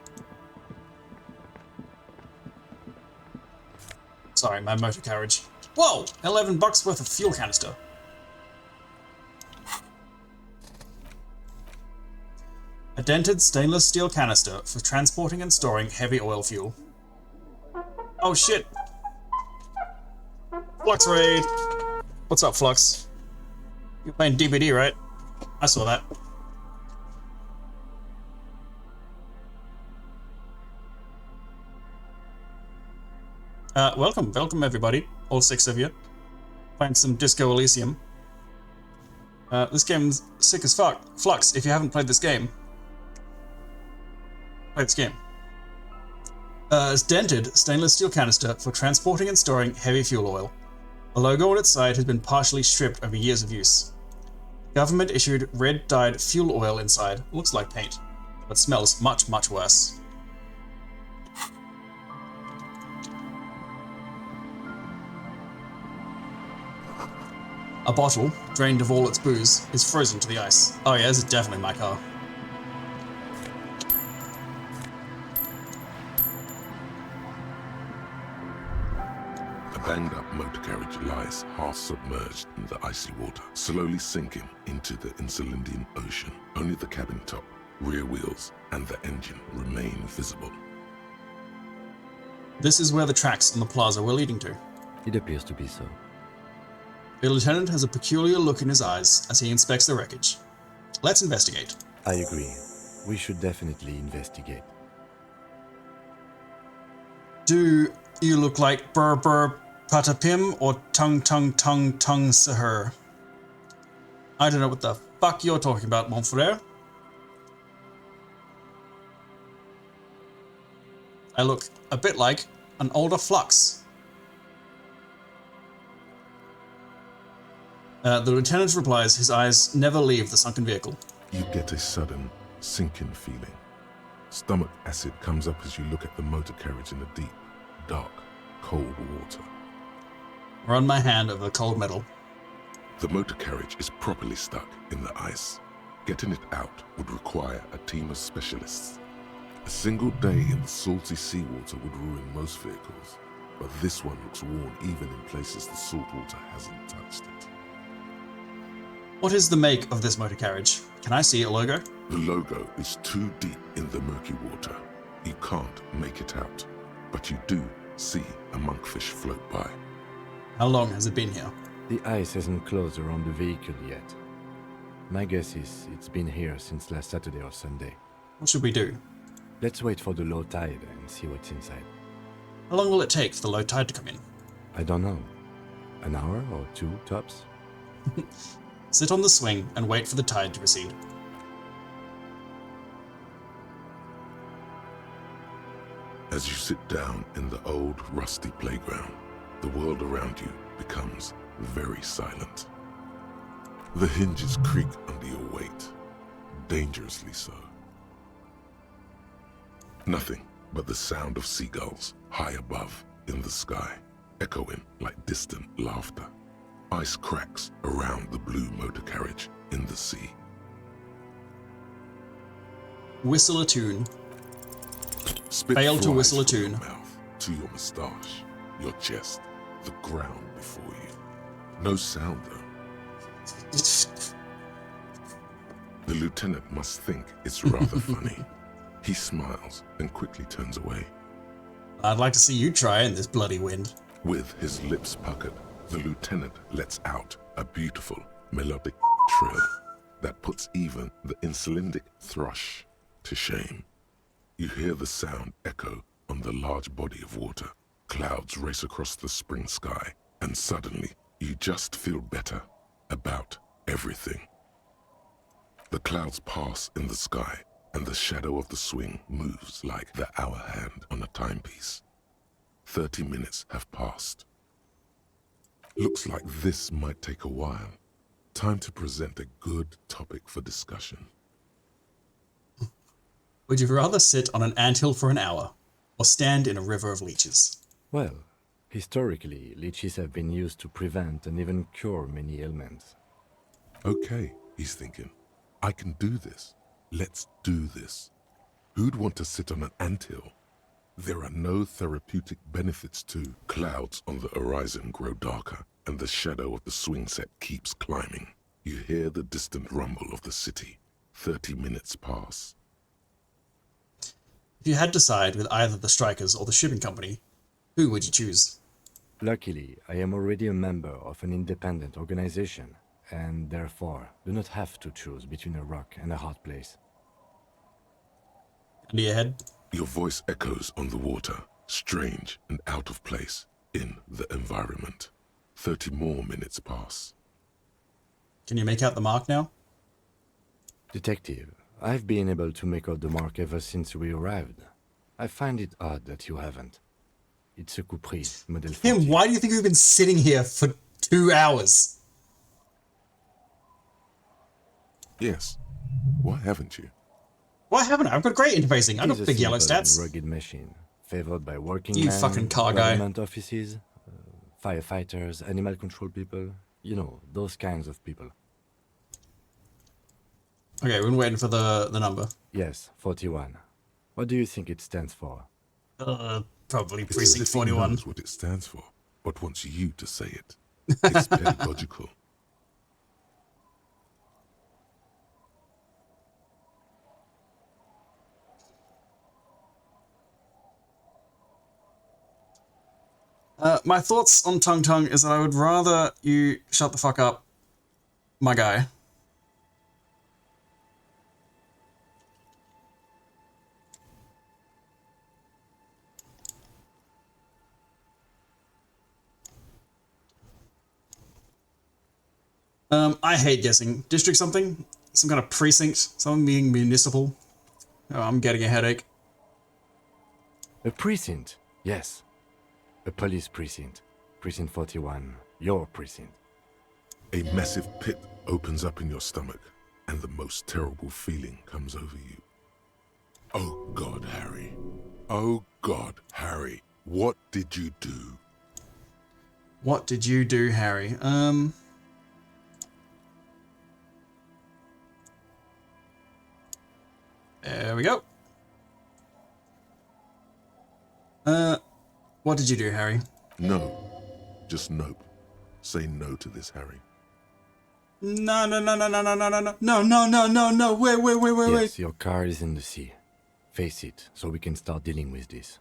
S1: Sorry, my motor carriage. Whoa! $11 worth of fuel canister. A dented stainless steel canister for transporting and storing heavy oil fuel. Oh shit! Flux raid! What's up, Flux? You're playing DBD, right? I saw that. Welcome everybody, all 6 of you. Playing some Disco Elysium. This game's sick as fuck. Flux, if you haven't played this game, play this game. It's dented stainless steel canister for transporting and storing heavy fuel oil. The logo on its side has been partially stripped over years of use. Government issued red dyed fuel oil inside. Looks like paint, but smells much, much worse. A bottle, drained of all its booze, is frozen to the ice. Oh yeah, this is definitely my car.
S8: A banged-up motor carriage lies half-submerged in the icy water, slowly sinking into the Elysium Ocean. Only the cabin top, rear wheels, and the engine remain visible.
S1: This is where the tracks on the plaza were leading to.
S3: It appears to be so.
S1: The lieutenant has a peculiar look in his eyes as he inspects the wreckage. Let's investigate.
S3: I agree. We should definitely investigate.
S1: Do you look like Burr Patapim or Tung Sahur? I don't know what the fuck you're talking about, mon frere. I look a bit like an older Flux. The lieutenant replies, his eyes never leave the sunken vehicle.
S8: You get a sudden sinking feeling. Stomach acid comes up as you look at the motor carriage in the deep, dark, cold water.
S1: Run my hand over the cold metal.
S8: The motor carriage is properly stuck in the ice. Getting it out would require a team of specialists. A single day in the salty seawater would ruin most vehicles, but this one looks worn even in places the salt water hasn't touched it.
S1: What is the make of this motor carriage? Can I see a logo?
S8: The logo is too deep in the murky water. You can't make it out, but you do see a monkfish float by.
S1: How long has it been here?
S3: The ice hasn't closed around the vehicle yet. My guess is it's been here since last Saturday or Sunday.
S1: What should we do?
S3: Let's wait for the low tide and see what's inside.
S1: How long will it take for the low tide to come in?
S3: I don't know. An hour or two, tops?
S1: Sit on the swing and wait for the tide to recede.
S8: As you sit down in the old, rusty playground, the world around you becomes very silent. The hinges creak under your weight, dangerously so. Nothing but the sound of seagulls high above in the sky, echoing like distant laughter. Ice cracks around the blue motor carriage in the sea.
S1: Whistle a tune.
S8: Spit
S1: Fail to
S8: flies
S1: whistle a
S8: from
S1: tune.
S8: your mouth to your moustache, your chest, the ground before you. No sound though. The lieutenant must think it's rather funny. He smiles and quickly turns away.
S1: I'd like to see you try in this bloody wind.
S8: With his lips puckered, the lieutenant lets out a beautiful, melodic trill that puts even the insulindic thrush to shame. You hear the sound echo on the large body of water. Clouds race across the spring sky, and suddenly you just feel better about everything. The clouds pass in the sky, and the shadow of the swing moves like the hour hand on a timepiece. 30 minutes have passed. Looks like this might take a while. Time to present a good topic for discussion.
S1: Would you rather sit on an anthill for an hour, or stand in a river of leeches?
S3: Well, historically, leeches have been used to prevent and even cure many ailments.
S8: Okay, he's thinking. I can do this. Let's do this. Who'd want to sit on an anthill? There are no therapeutic benefits to. Clouds on the horizon grow darker, and the shadow of the swing set keeps climbing. You hear the distant rumble of the city. 30 minutes pass.
S1: If you had to side with either the strikers or the shipping company, who would you choose?
S3: Luckily, I am already a member of an independent organization, and therefore do not have to choose between a rock and a hard place.
S1: Under your head?
S8: Your voice echoes on the water, strange and out of place in the environment. 30 more minutes pass.
S1: Can you make out the mark now?
S3: Detective, I've been able to make out the mark ever since we arrived. I find it odd that you haven't. It's a Capri, Model 40.
S1: Tim, why do you think we've been sitting here for 2 hours?
S8: Yes. Why haven't you?
S1: Why haven't I? I've got great interfacing. I've
S3: It's
S1: got
S3: a
S1: big yellow
S3: simple and
S1: stats.
S3: rugged machine, favored by working
S1: You
S3: men,
S1: fucking car guy.
S3: government offices, firefighters, animal control people. You know, those kinds of people.
S1: Okay, we're waiting for the number.
S3: Yes, 41. What do you think it stands for?
S1: Probably
S8: It's as
S1: Precinct
S8: if he
S1: 41.
S8: knows what it stands for, but wants you to say it. It's pedagogical.
S1: My thoughts on Tung Tung is that I would rather you shut the fuck up, my guy. I hate guessing. District something? Some kind of precinct? Something being municipal? Oh, I'm getting a headache.
S3: A precinct? Yes. A police precinct. Precinct 41. Your precinct.
S8: A massive pit opens up in your stomach, and the most terrible feeling comes over you. Oh God, Harry. Oh God, Harry. What did you do?
S1: What did you do, Harry? There we go. What did you do, Harry?
S8: No. Just nope. Say no to this, Harry.
S1: No, no, no, no, no, no, no, no, no, no, no, no, no, no, wait.
S3: Yes, your car is in the sea. Face it, so we can start dealing with this.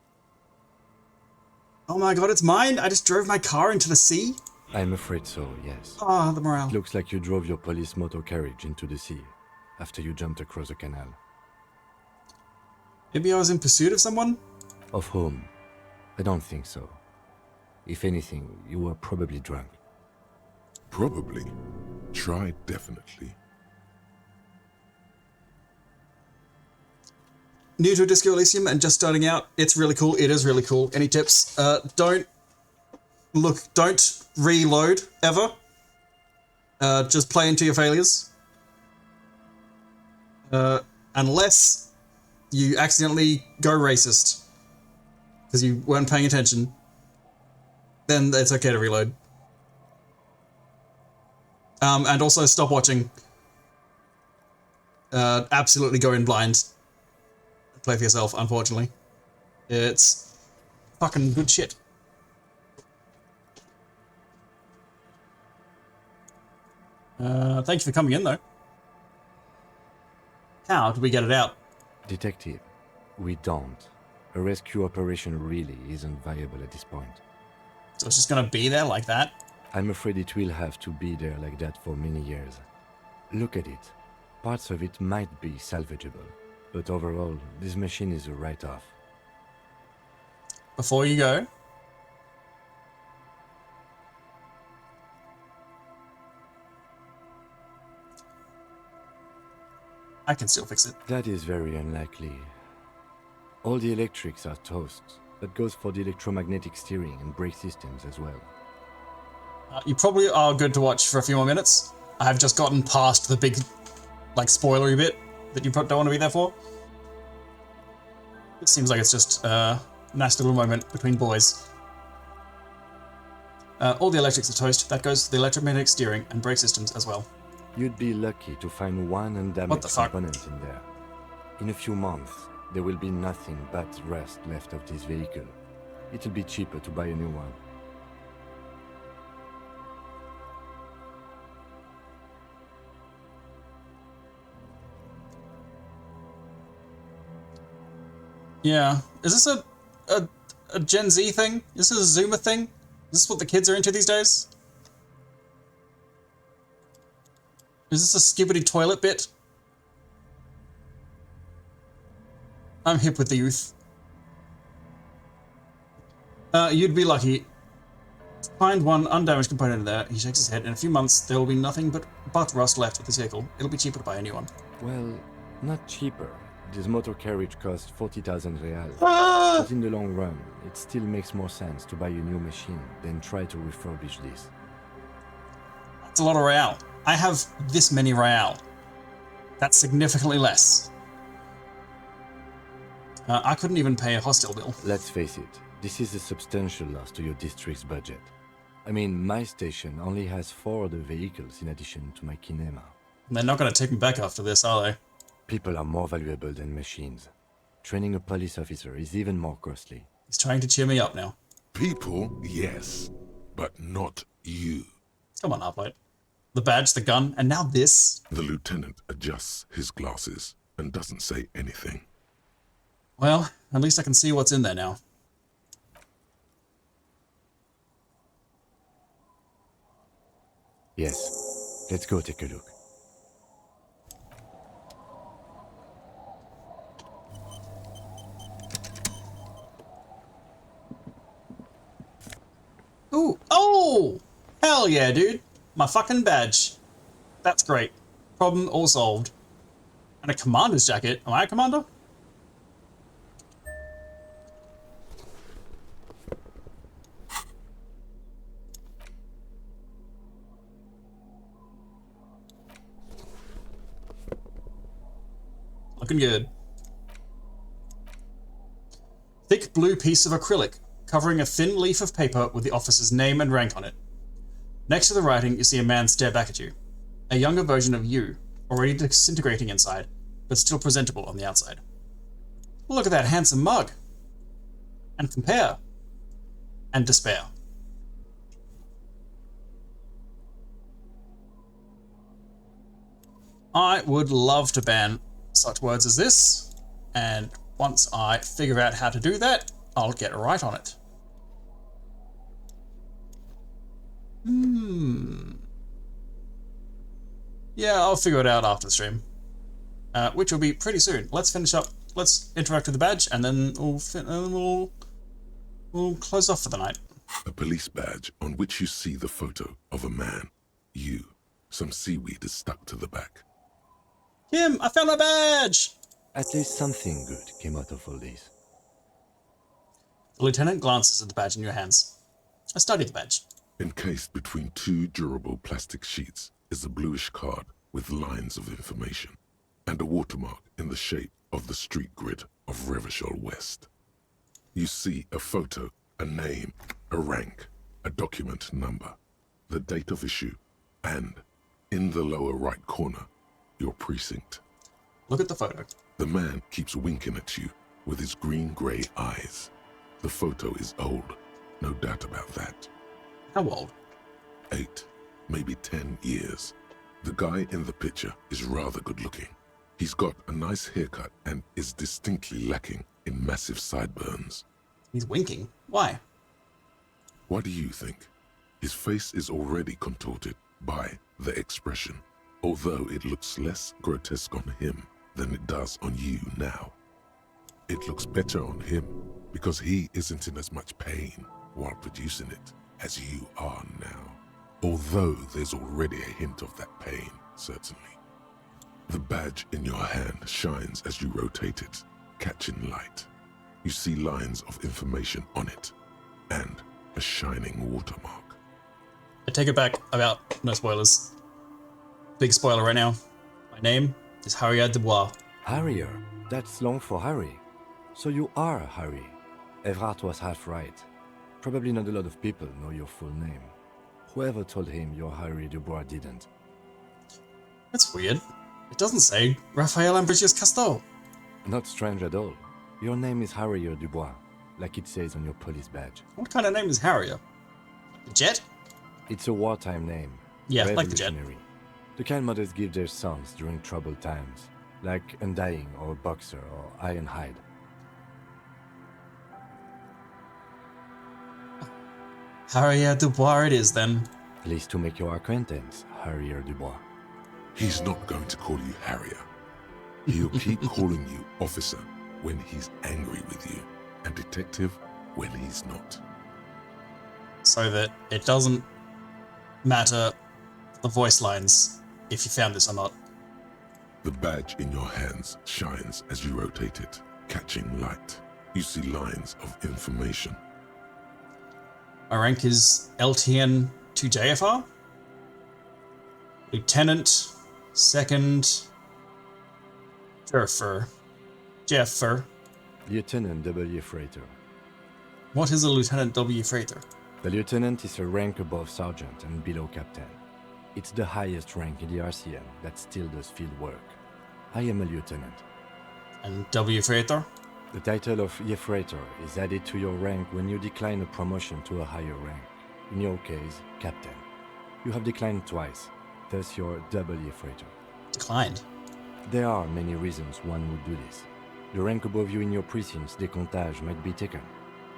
S1: Oh my god, it's mine? I just drove my car into the sea?
S3: I'm afraid so, yes.
S1: Ah, the morale.
S3: It looks like you drove your police motor carriage into the sea, after you jumped across the canal.
S1: Maybe I was in pursuit of someone?
S3: Of whom? I don't think so. If anything, you were probably drunk.
S8: Probably. Try definitely.
S1: New to Disco Elysium and just starting out, it's really cool. It is really cool. Any tips? Don't reload ever. Just play into your failures. Unless you accidentally go racist because you weren't paying attention, then it's okay to reload. And also stop watching. Absolutely go in blind. Play for yourself, unfortunately. It's fucking good shit. Thank you for coming in, though. How did we get it out?
S3: Detective, we don't. A rescue operation really isn't viable at this point.
S1: So it's just gonna be there like that?
S3: I'm afraid it will have to be there like that for many years. Look at it. Parts of it might be salvageable, but overall, this machine is a write-off.
S1: Before you go, I can still fix it.
S3: That is very unlikely. All the electrics are toast. That goes for the electromagnetic steering and brake systems as well.
S1: You probably are good to watch for a few more minutes. I have just gotten past the big, like, spoilery bit that you don't want to be there for. It seems like it's just a nice little moment between boys. All the electrics are toast. That goes for the electromagnetic steering and brake systems as well.
S3: You'd be lucky to find one undamaged component in there. In a few months, there will be nothing but rust left of this vehicle. It'll be cheaper to buy a new one.
S1: Yeah. Is this a Gen Z thing? Is this a Zoomer thing? Is this what the kids are into these days? Is this a skibbity toilet bit? I'm hip with the youth. You'd be lucky. Find one undamaged component in there. He shakes his head. In a few months, there will be nothing but rust left of this vehicle. It'll be cheaper to buy a new one.
S3: Well, not cheaper. This motor carriage costs 40,000 real.
S1: Ah!
S3: But in the long run, it still makes more sense to buy a new machine than try to refurbish this.
S1: That's a lot of real. I have this many real. That's significantly less. I couldn't even pay a hostel bill.
S3: Let's face it, this is a substantial loss to your district's budget. I mean, my station only has 4 other vehicles in addition to my kinema.
S1: They're not going to take me back after this, are they?
S3: People are more valuable than machines. Training a police officer is even more costly.
S1: He's trying to cheer me up now.
S8: People, yes, but not you.
S1: Come on, Arplate. The badge, the gun, and now this?
S8: The lieutenant adjusts his glasses and doesn't say anything.
S1: Well, at least I can see what's in there now.
S3: Yes, let's go take a look.
S1: Ooh, oh! Hell yeah, dude. My fucking badge. That's great. Problem all solved. And a commander's jacket. Am I a commander? Looking good. Thick blue piece of acrylic, covering a thin leaf of paper with the officer's name and rank on it. Next to the writing, you see a man stare back at you. A younger version of you, already disintegrating inside, but still presentable on the outside. Look at that handsome mug. And compare. And despair. I would love to ban such words as this, and once I figure out how to do that, I'll get right on it. Yeah, I'll figure it out after the stream, which will be pretty soon. Let's finish up. Let's interact with the badge, and then we'll close off for the night.
S8: A police badge on which you see the photo of a man. You. Some seaweed is stuck to the back.
S1: Kim, I found my badge!
S3: At least something good came out of all this.
S1: The lieutenant glances at the badge in your hands. I study the badge.
S8: Encased between 2 durable plastic sheets is a bluish card with lines of information and a watermark in the shape of the street grid of Revachol West. You see a photo, a name, a rank, a document number, the date of issue, and, in the lower right corner, your precinct.
S1: Look at the photo.
S8: The man keeps winking at you with his green-grey eyes. The photo is old, no doubt about that.
S1: How old?
S8: 8, maybe 10 years. The guy in the picture is rather good-looking. He's got a nice haircut and is distinctly lacking in massive sideburns.
S1: He's winking? Why?
S8: What do you think? His face is already contorted by the expression, although it looks less grotesque on him than it does on you now. It looks better on him because he isn't in as much pain while producing it as you are now. Although there's already a hint of that pain, certainly. The badge in your hand shines as you rotate it, catching light. You see lines of information on it, and a shining watermark.
S1: I take it back about no spoilers. Big spoiler right now. My name is Harrier Dubois.
S3: Harrier? That's long for Harry. So you are Harry. Evrard was half right. Probably not a lot of people know your full name. Whoever told him you're Harry Dubois didn't.
S1: That's weird. It doesn't say Raphael Ambrosius Castel.
S3: Not strange at all. Your name is Harrier Dubois, like it says on your police badge.
S1: What kind of name is Harrier? The Jet?
S3: It's a wartime name.
S1: Yeah, like the Jet.
S3: The kind mothers give their sons during troubled times, like Undying or Boxer or Ironhide.
S1: Harrier Dubois it is then.
S3: Pleased to make your acquaintance, Harrier Dubois.
S8: He's not going to call you Harrier. He'll keep calling you officer when he's angry with you, and detective when he's not.
S1: So that it doesn't matter the voice lines if you found this or not.
S8: The badge in your hands shines as you rotate it, catching light. You see lines of information.
S1: My rank is LTN to JFR. Lieutenant, second, Jeffer.
S3: Lieutenant W. Freighter.
S1: What is a Lieutenant W. Freighter?
S3: The lieutenant is a rank above sergeant and below captain. It's the highest rank in the RCM that still does field work. I am a lieutenant.
S1: And W Freighter?
S3: The title of Freighter is added to your rank when you decline a promotion to a higher rank. In your case, captain. You have declined twice, thus you're W Freighter.
S1: Declined?
S3: There are many reasons one would do this. The rank above you in your precinct's décomptage might be taken,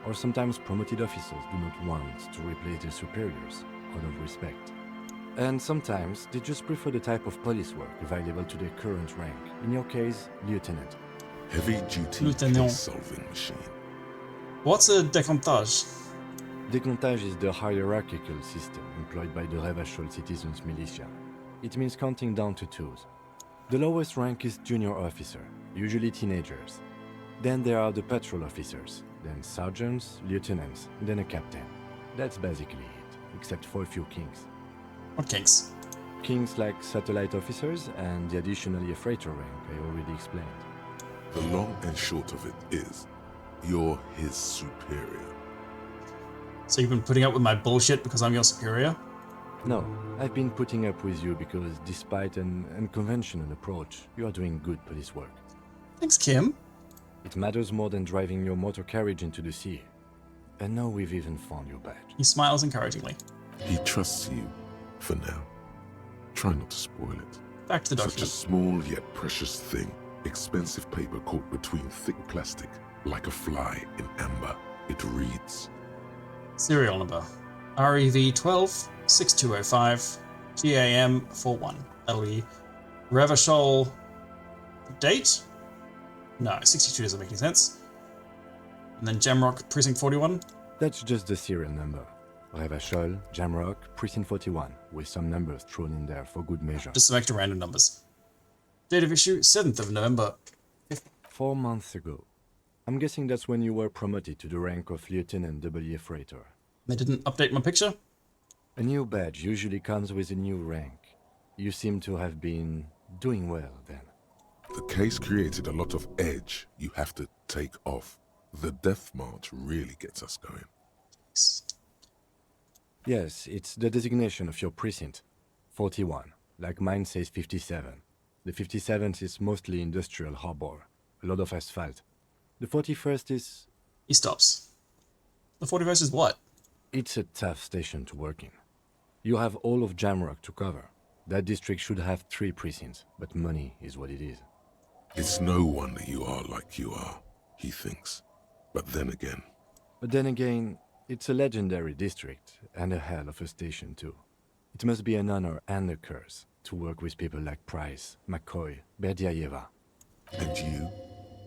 S3: or sometimes promoted officers do not want to replace their superiors out of respect. And sometimes they just prefer the type of police work available to their current rank, in your case, lieutenant.
S8: Heavy-duty case-solving machine.
S1: What's a décomptage?
S3: Décomptage is the hierarchical system employed by the Revachol Citizens Militia. It means counting down to twos. The lowest rank is junior officer, usually teenagers. Then there are the patrol officers, then sergeants, lieutenants, then a captain. That's basically it, except for a few kinks.
S1: What kinks?
S3: Kinks like satellite officers and the additional freighter rank I already explained.
S8: The long and short of it is, you're his superior.
S1: So you've been putting up with my bullshit because I'm your superior?
S3: No, I've been putting up with you because despite an unconventional approach, you are doing good police work.
S1: Thanks, Kim.
S3: It matters more than driving your motor carriage into the sea. And now we've even found your badge.
S1: He smiles encouragingly.
S8: He trusts you, for now. Try not to spoil it.
S1: Back to the document.
S8: Such a small yet precious thing. Expensive paper caught between thick plastic, like a fly in amber. It reads...
S1: Serial number. REV 12 6205 GAM 41. That'll be Revachol. Date? No, 62 doesn't make any sense. And then Jamrock Precinct 41.
S3: That's just the serial number. Revachol, Jamrock, Precinct 41, with some numbers thrown in there for good measure.
S1: Just some extra random numbers. Date of issue, 7th of November.
S3: 4 months ago. I'm guessing that's when you were promoted to the rank of Lieutenant W Freighter.
S1: They didn't update my picture?
S3: A new badge usually comes with a new rank. You seem to have been doing well then.
S8: The case created a lot of edge you have to take off. The death march really gets us going.
S3: Yes, it's the designation of your precinct. 41. Like mine says 57. The 57th is mostly industrial harbor. A lot of asphalt. The 41st is...
S1: He stops. The 41st is what?
S3: It's a tough station to work in. You have all of Jamrock to cover. That district should have 3 precincts, but money is what it is.
S8: It's no wonder you are like you are, he thinks. But then again, it's a legendary district, and a hell of a station too. It must be an honor and a curse to work with people like Price, McCoy, Berdiayeva. And you?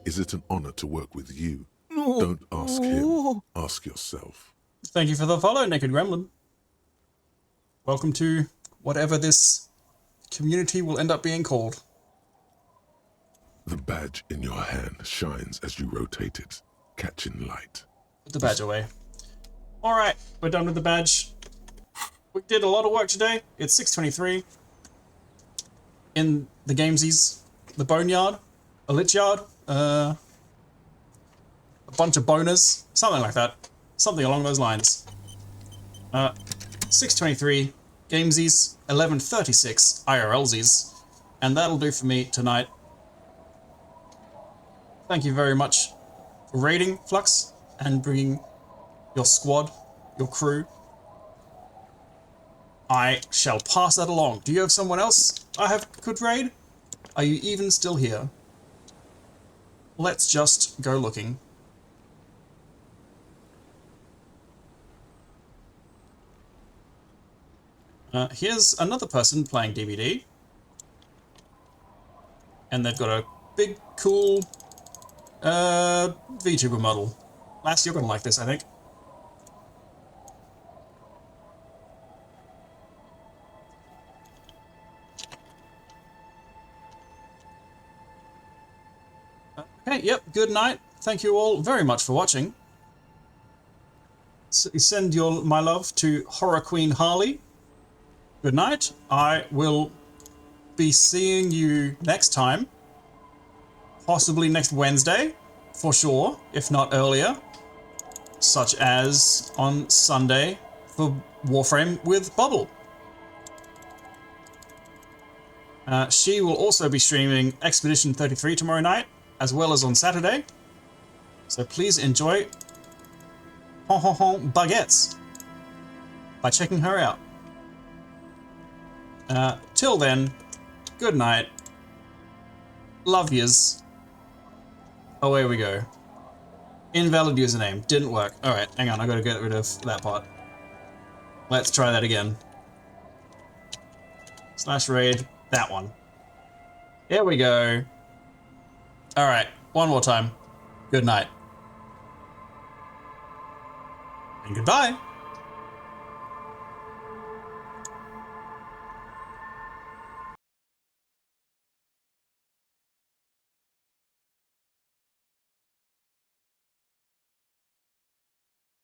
S8: Is it an honor to work with you? Don't ask him, ask yourself.
S1: Thank you for the follow, Naked Gremlin. Welcome to whatever this community will end up being called.
S8: The badge in your hand shines as you rotate it, catching light.
S1: Put the badge away. Alright, we're done with the badge. We did a lot of work today. It's 6:23. In the Gamesies, the Boneyard, a Lich Yard, a bunch of boners, something like that. Something along those lines. 6:23, Gamesies, 11:36, IRLsies. And that'll do for me tonight. Thank you very much for raiding, Flux, and bringing your squad, your crew. I shall pass that along. Do you have someone else could raid? Are you even still here? Let's just go looking. Here's another person playing DVD. And they've got a big, cool VTuber model. Lass, you're gonna like this, I think. Okay, yep, good night. Thank you all very much for watching. Send my love to Horror Queen Harley. Good night. I will be seeing you next time. Possibly next Wednesday, for sure, if not earlier. Such as on Sunday for Warframe with Bubble. She will also be streaming Expedition 33 tomorrow night, as well as on Saturday. So please enjoy baguettes by checking her out. Till then, good night. Love yous. Away we go. Invalid username. Didn't work. Alright, hang on, I gotta get rid of that part. Let's try that again. /raid, that one. Here we go. Alright, one more time. Good night. And goodbye.